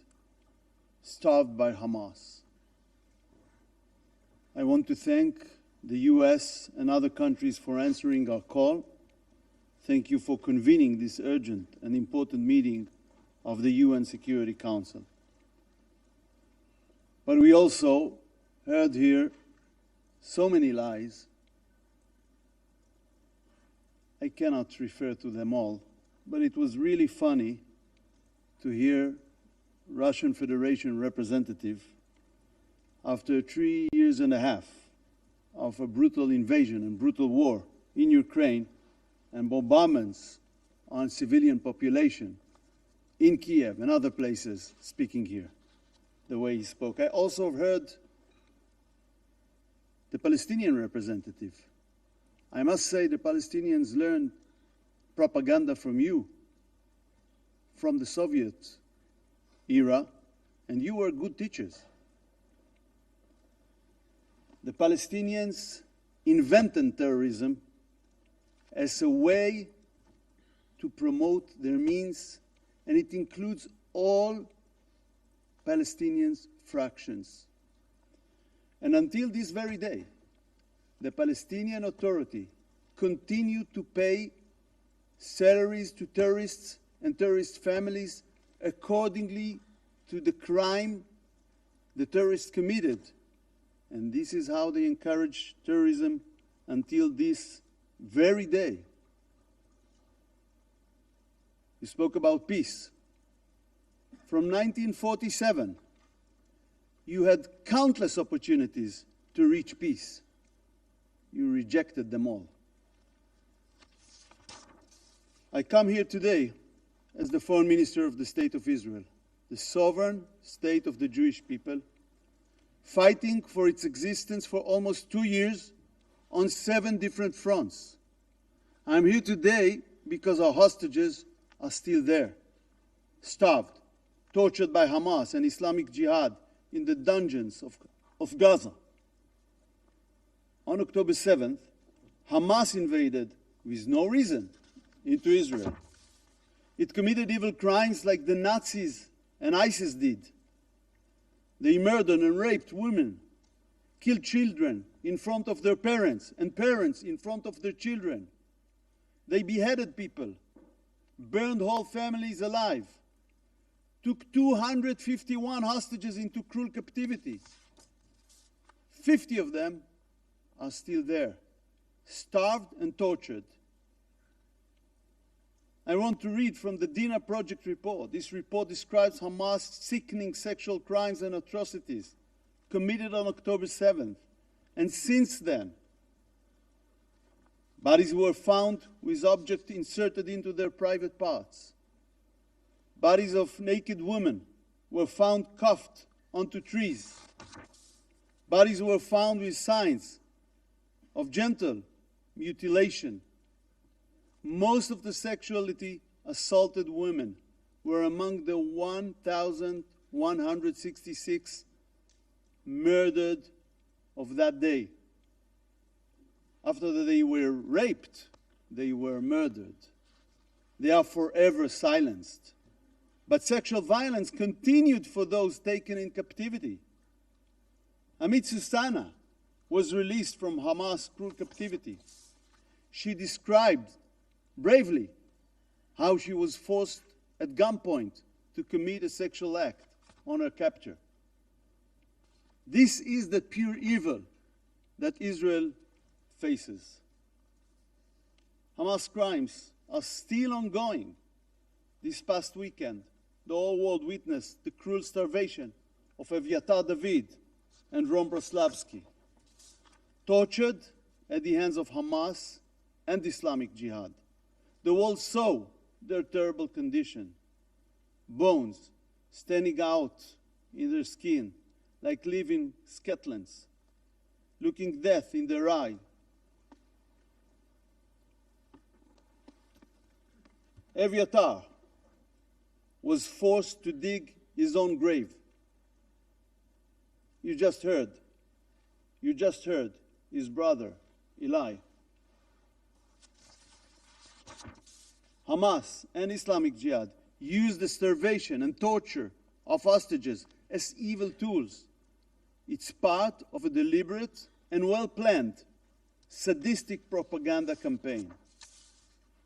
Speaker 1: starved by Hamas. I want to thank the US and other countries for answering our call. Thank you for convening this urgent and important meeting of the UN Security Council. But we also heard here so many lies. I cannot refer to them all, but it was really funny to hear Russian Federation representative after 3 years and a half of a brutal invasion and brutal war in Ukraine and bombardments on civilian population in Kiev and other places speaking here, the way he spoke. I also heard the Palestinian representative. I must say the Palestinians learned propaganda from you, from the Soviet era, and you were good teachers. The Palestinians invented terrorism as a way to promote their means, and it includes all Palestinian fractions. And until this very day, the Palestinian Authority continued to pay salaries to terrorists and terrorist families accordingly to the crime the terrorists committed. And this is how they encourage terrorism until this very day. You spoke about peace. From 1947, you had countless opportunities to reach peace. You rejected them all. I come here today as the Foreign Minister of the State of Israel, the sovereign state of the Jewish people, fighting for its existence for almost 2 years on 7 different fronts. I'm here today because our hostages are still there, starved, tortured by Hamas and Islamic Jihad in the dungeons of Gaza. On October 7th, Hamas invaded, with no reason, into Israel. It committed evil crimes like the Nazis and ISIS did. They murdered and raped women, killed children in front of their parents, and parents in front of their children. They beheaded people, burned whole families alive, took 251 hostages into cruel captivity, 50 of them are still there, starved and tortured. I want to read from the Dina Project report. This report describes Hamas' sickening sexual crimes and atrocities committed on October 7th. And since then, bodies were found with objects inserted into their private parts. Bodies of naked women were found cuffed onto trees. Bodies were found with signs of genital mutilation. Most of the sexually assaulted women were among the 1,166 murdered of that day. After they were raped, they were murdered. They are forever silenced. But sexual violence continued for those taken in captivity. Amit Susana was released from Hamas' cruel captivity. She described bravely how she was forced at gunpoint to commit a sexual act on her capture. This is the pure evil that Israel faces. Hamas crimes are still ongoing. This past weekend, the whole world witnessed the cruel starvation of Eviatar David and Rom Braslavsky, tortured at the hands of Hamas and Islamic Jihad. The world saw their terrible condition, bones standing out in their skin like living skeletons, looking death in their eye. Eviatar was forced to dig his own grave. You just heard his brother, Eli. Hamas and Islamic Jihad used the starvation and torture of hostages as evil tools. It's part of a deliberate and well-planned sadistic propaganda campaign.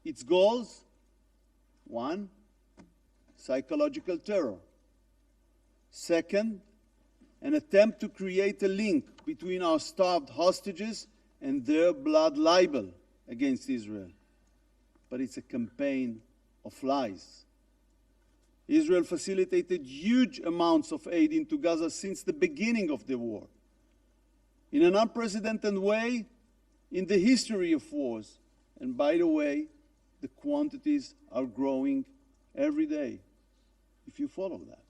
Speaker 1: Its goals: 1, psychological terror. 2, an attempt to create a link between our starved hostages and their blood libel against Israel. But it's a campaign of lies. Israel facilitated huge amounts of aid into Gaza since the beginning of the war. In an unprecedented way in the history of wars. And by the way, the quantities are growing every day, if you follow that.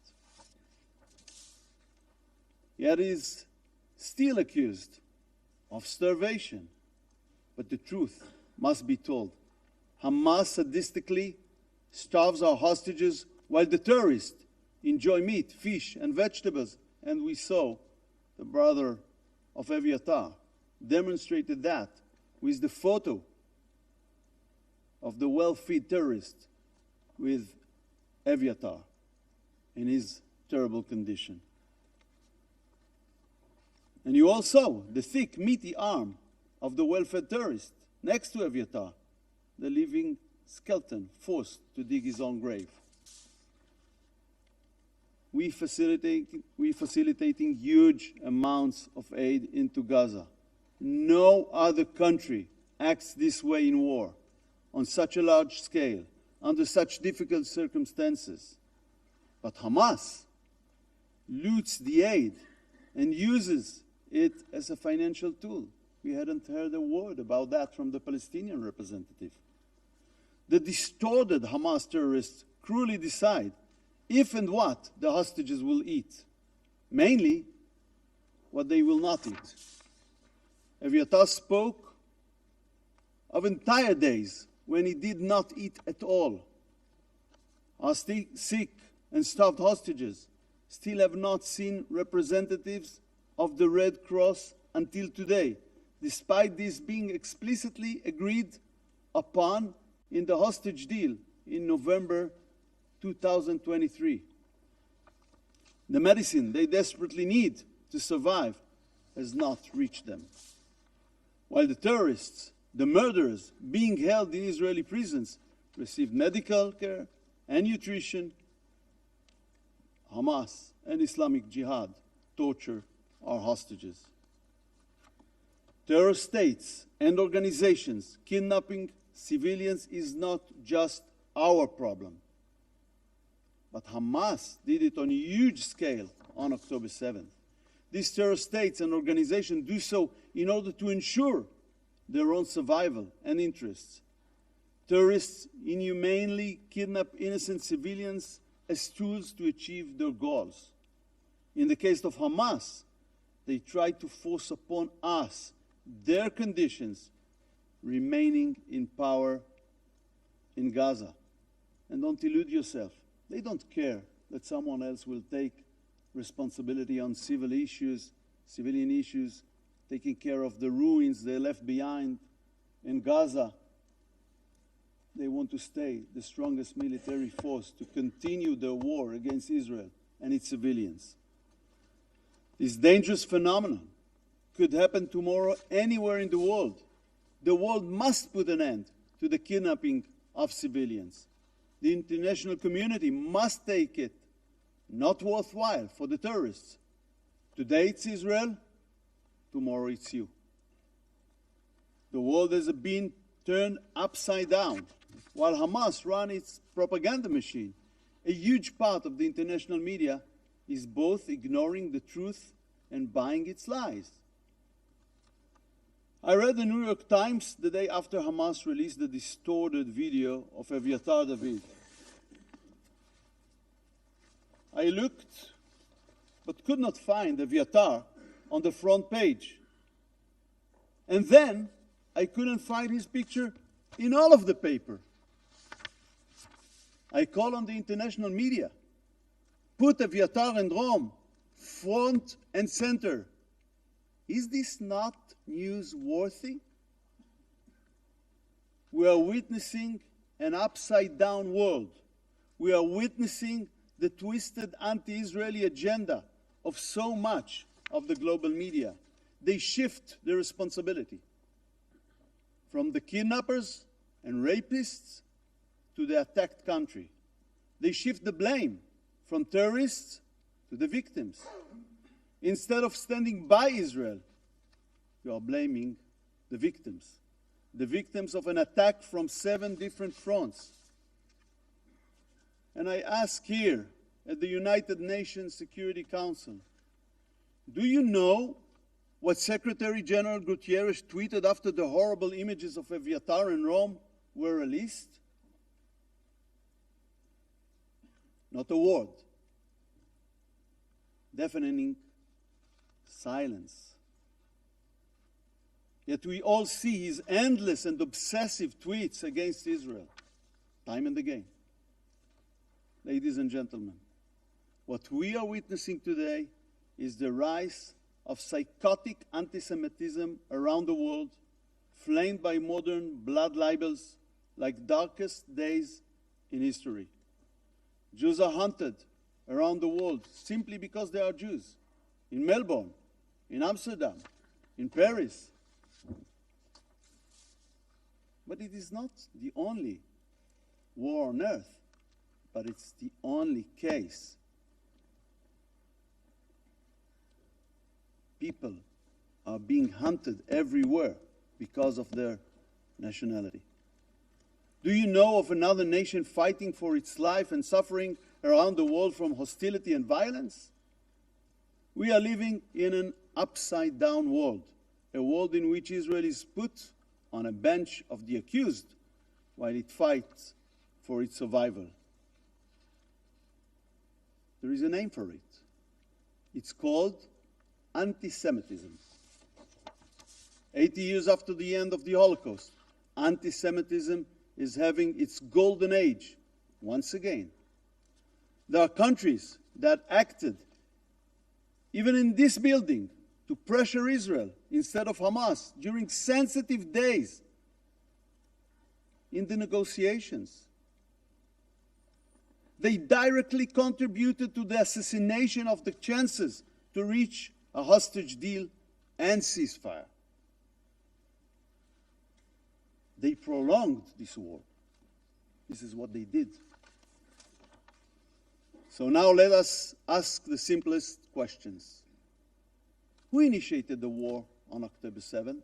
Speaker 1: Yet is still accused of starvation. But the truth must be told. Hamas sadistically starves our hostages while the terrorists enjoy meat, fish, and vegetables. And we saw the brother of Eviatar demonstrated that with the photo of the well-fed terrorist with Eviatar in his terrible condition. And you all saw the thick, meaty arm of the well-fed terrorist next to Eviatar, the living skeleton forced to dig his own grave. We facilitating huge amounts of aid into Gaza. No other country acts this way in war, on such a large scale, under such difficult circumstances. But Hamas loots the aid and uses it as a financial tool. We hadn't heard a word about that from the Palestinian representative. The distorted Hamas terrorists cruelly decide if and what the hostages will eat, mainly what they will not eat. Eviatar spoke of entire days when he did not eat at all. Our sick and starved hostages still have not seen representatives of the Red Cross until today, despite this being explicitly agreed upon in the hostage deal in November 2023. The medicine they desperately need to survive has not reached them. While the terrorists, the murderers being held in Israeli prisons, receive medical care and nutrition, Hamas and Islamic Jihad torture our hostages. terror states and organizations kidnapping civilians is not just our problem. But Hamas did it on a huge scale on October 7th. These terror states and organizations do so in order to ensure their own survival and interests. Terrorists inhumanely kidnap innocent civilians as tools to achieve their goals. In the case of Hamas, they try to force upon us their conditions remaining in power in Gaza. And don't illude yourself. They don't care that someone else will take responsibility on civilian issues, taking care of the ruins they left behind in Gaza. They want to stay the strongest military force to continue their war against Israel and its civilians. This dangerous phenomenon could happen tomorrow anywhere in the world. The world must put an end to the kidnapping of civilians. The international community must take it not worthwhile for the terrorists. Today it's Israel, tomorrow it's you. The world has been turned upside down. While Hamas runs its propaganda machine, a huge part of the international media is both ignoring the truth and buying its lies. I read the New York Times the day after Hamas released the distorted video of Eviatar David. I looked, but could not find Eviatar on the front page. And then I couldn't find his picture in all of the paper. I call on the international media. Put Eviatar and Rome front and center. Is this not newsworthy? We are witnessing an upside-down world. We are witnessing the twisted anti-Israeli agenda of so much of the global media. They shift the responsibility from the kidnappers and rapists to the attacked country. They shift the blame from terrorists to the victims. Instead of standing by Israel, you are blaming the victims of an attack from 7 different fronts. And I ask here at the United Nations Security Council, do you know what Secretary General Guterres tweeted after the horrible images of Eviatar and Rome were released? Not a word. Deafening silence. Yet we all see his endless and obsessive tweets against Israel, time and again. Ladies and gentlemen, what we are witnessing today is the rise of psychotic anti-Semitism around the world, flamed by modern blood libels like darkest days in history. Jews are hunted around the world simply because they are Jews. In Melbourne, in Amsterdam, in Paris. But it is not the only war on earth, but it's the only case. People are being hunted everywhere because of their nationality. Do you know of another nation fighting for its life and suffering around the world from hostility and violence? We are living in an upside-down world, a world in which Israel is put on a bench of the accused while it fights for its survival. There is a name for it. It's called anti-Semitism. 80 years after the end of the Holocaust, anti-Semitism is having its golden age once again. There are countries that acted, even in this building, to pressure Israel instead of Hamas during sensitive days in the negotiations. They directly contributed to the assassination of the chances to reach a hostage deal and ceasefire. They prolonged this war. This is what they did. So now let us ask the simplest questions. Who initiated the war on October 7th?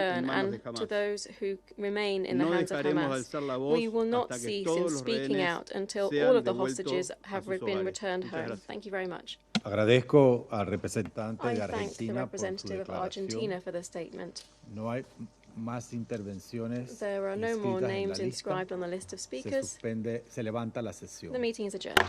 Speaker 7: return and to those who remain in the hands of Hamas. We will not cease in speaking out until all of the hostages have been returned home. Thank you very much.
Speaker 5: Agradezco al representante
Speaker 7: I
Speaker 5: de
Speaker 7: thank the
Speaker 5: Argentina por su
Speaker 7: representative of Argentina
Speaker 5: declaración.
Speaker 7: for the statement.
Speaker 5: No hay
Speaker 6: más intervenciones
Speaker 7: There are no more
Speaker 6: inscritas en la
Speaker 7: names
Speaker 6: lista.
Speaker 7: inscribed on the list of
Speaker 6: Se
Speaker 7: speakers.
Speaker 6: levanta la sesión.
Speaker 7: The meeting is adjourned.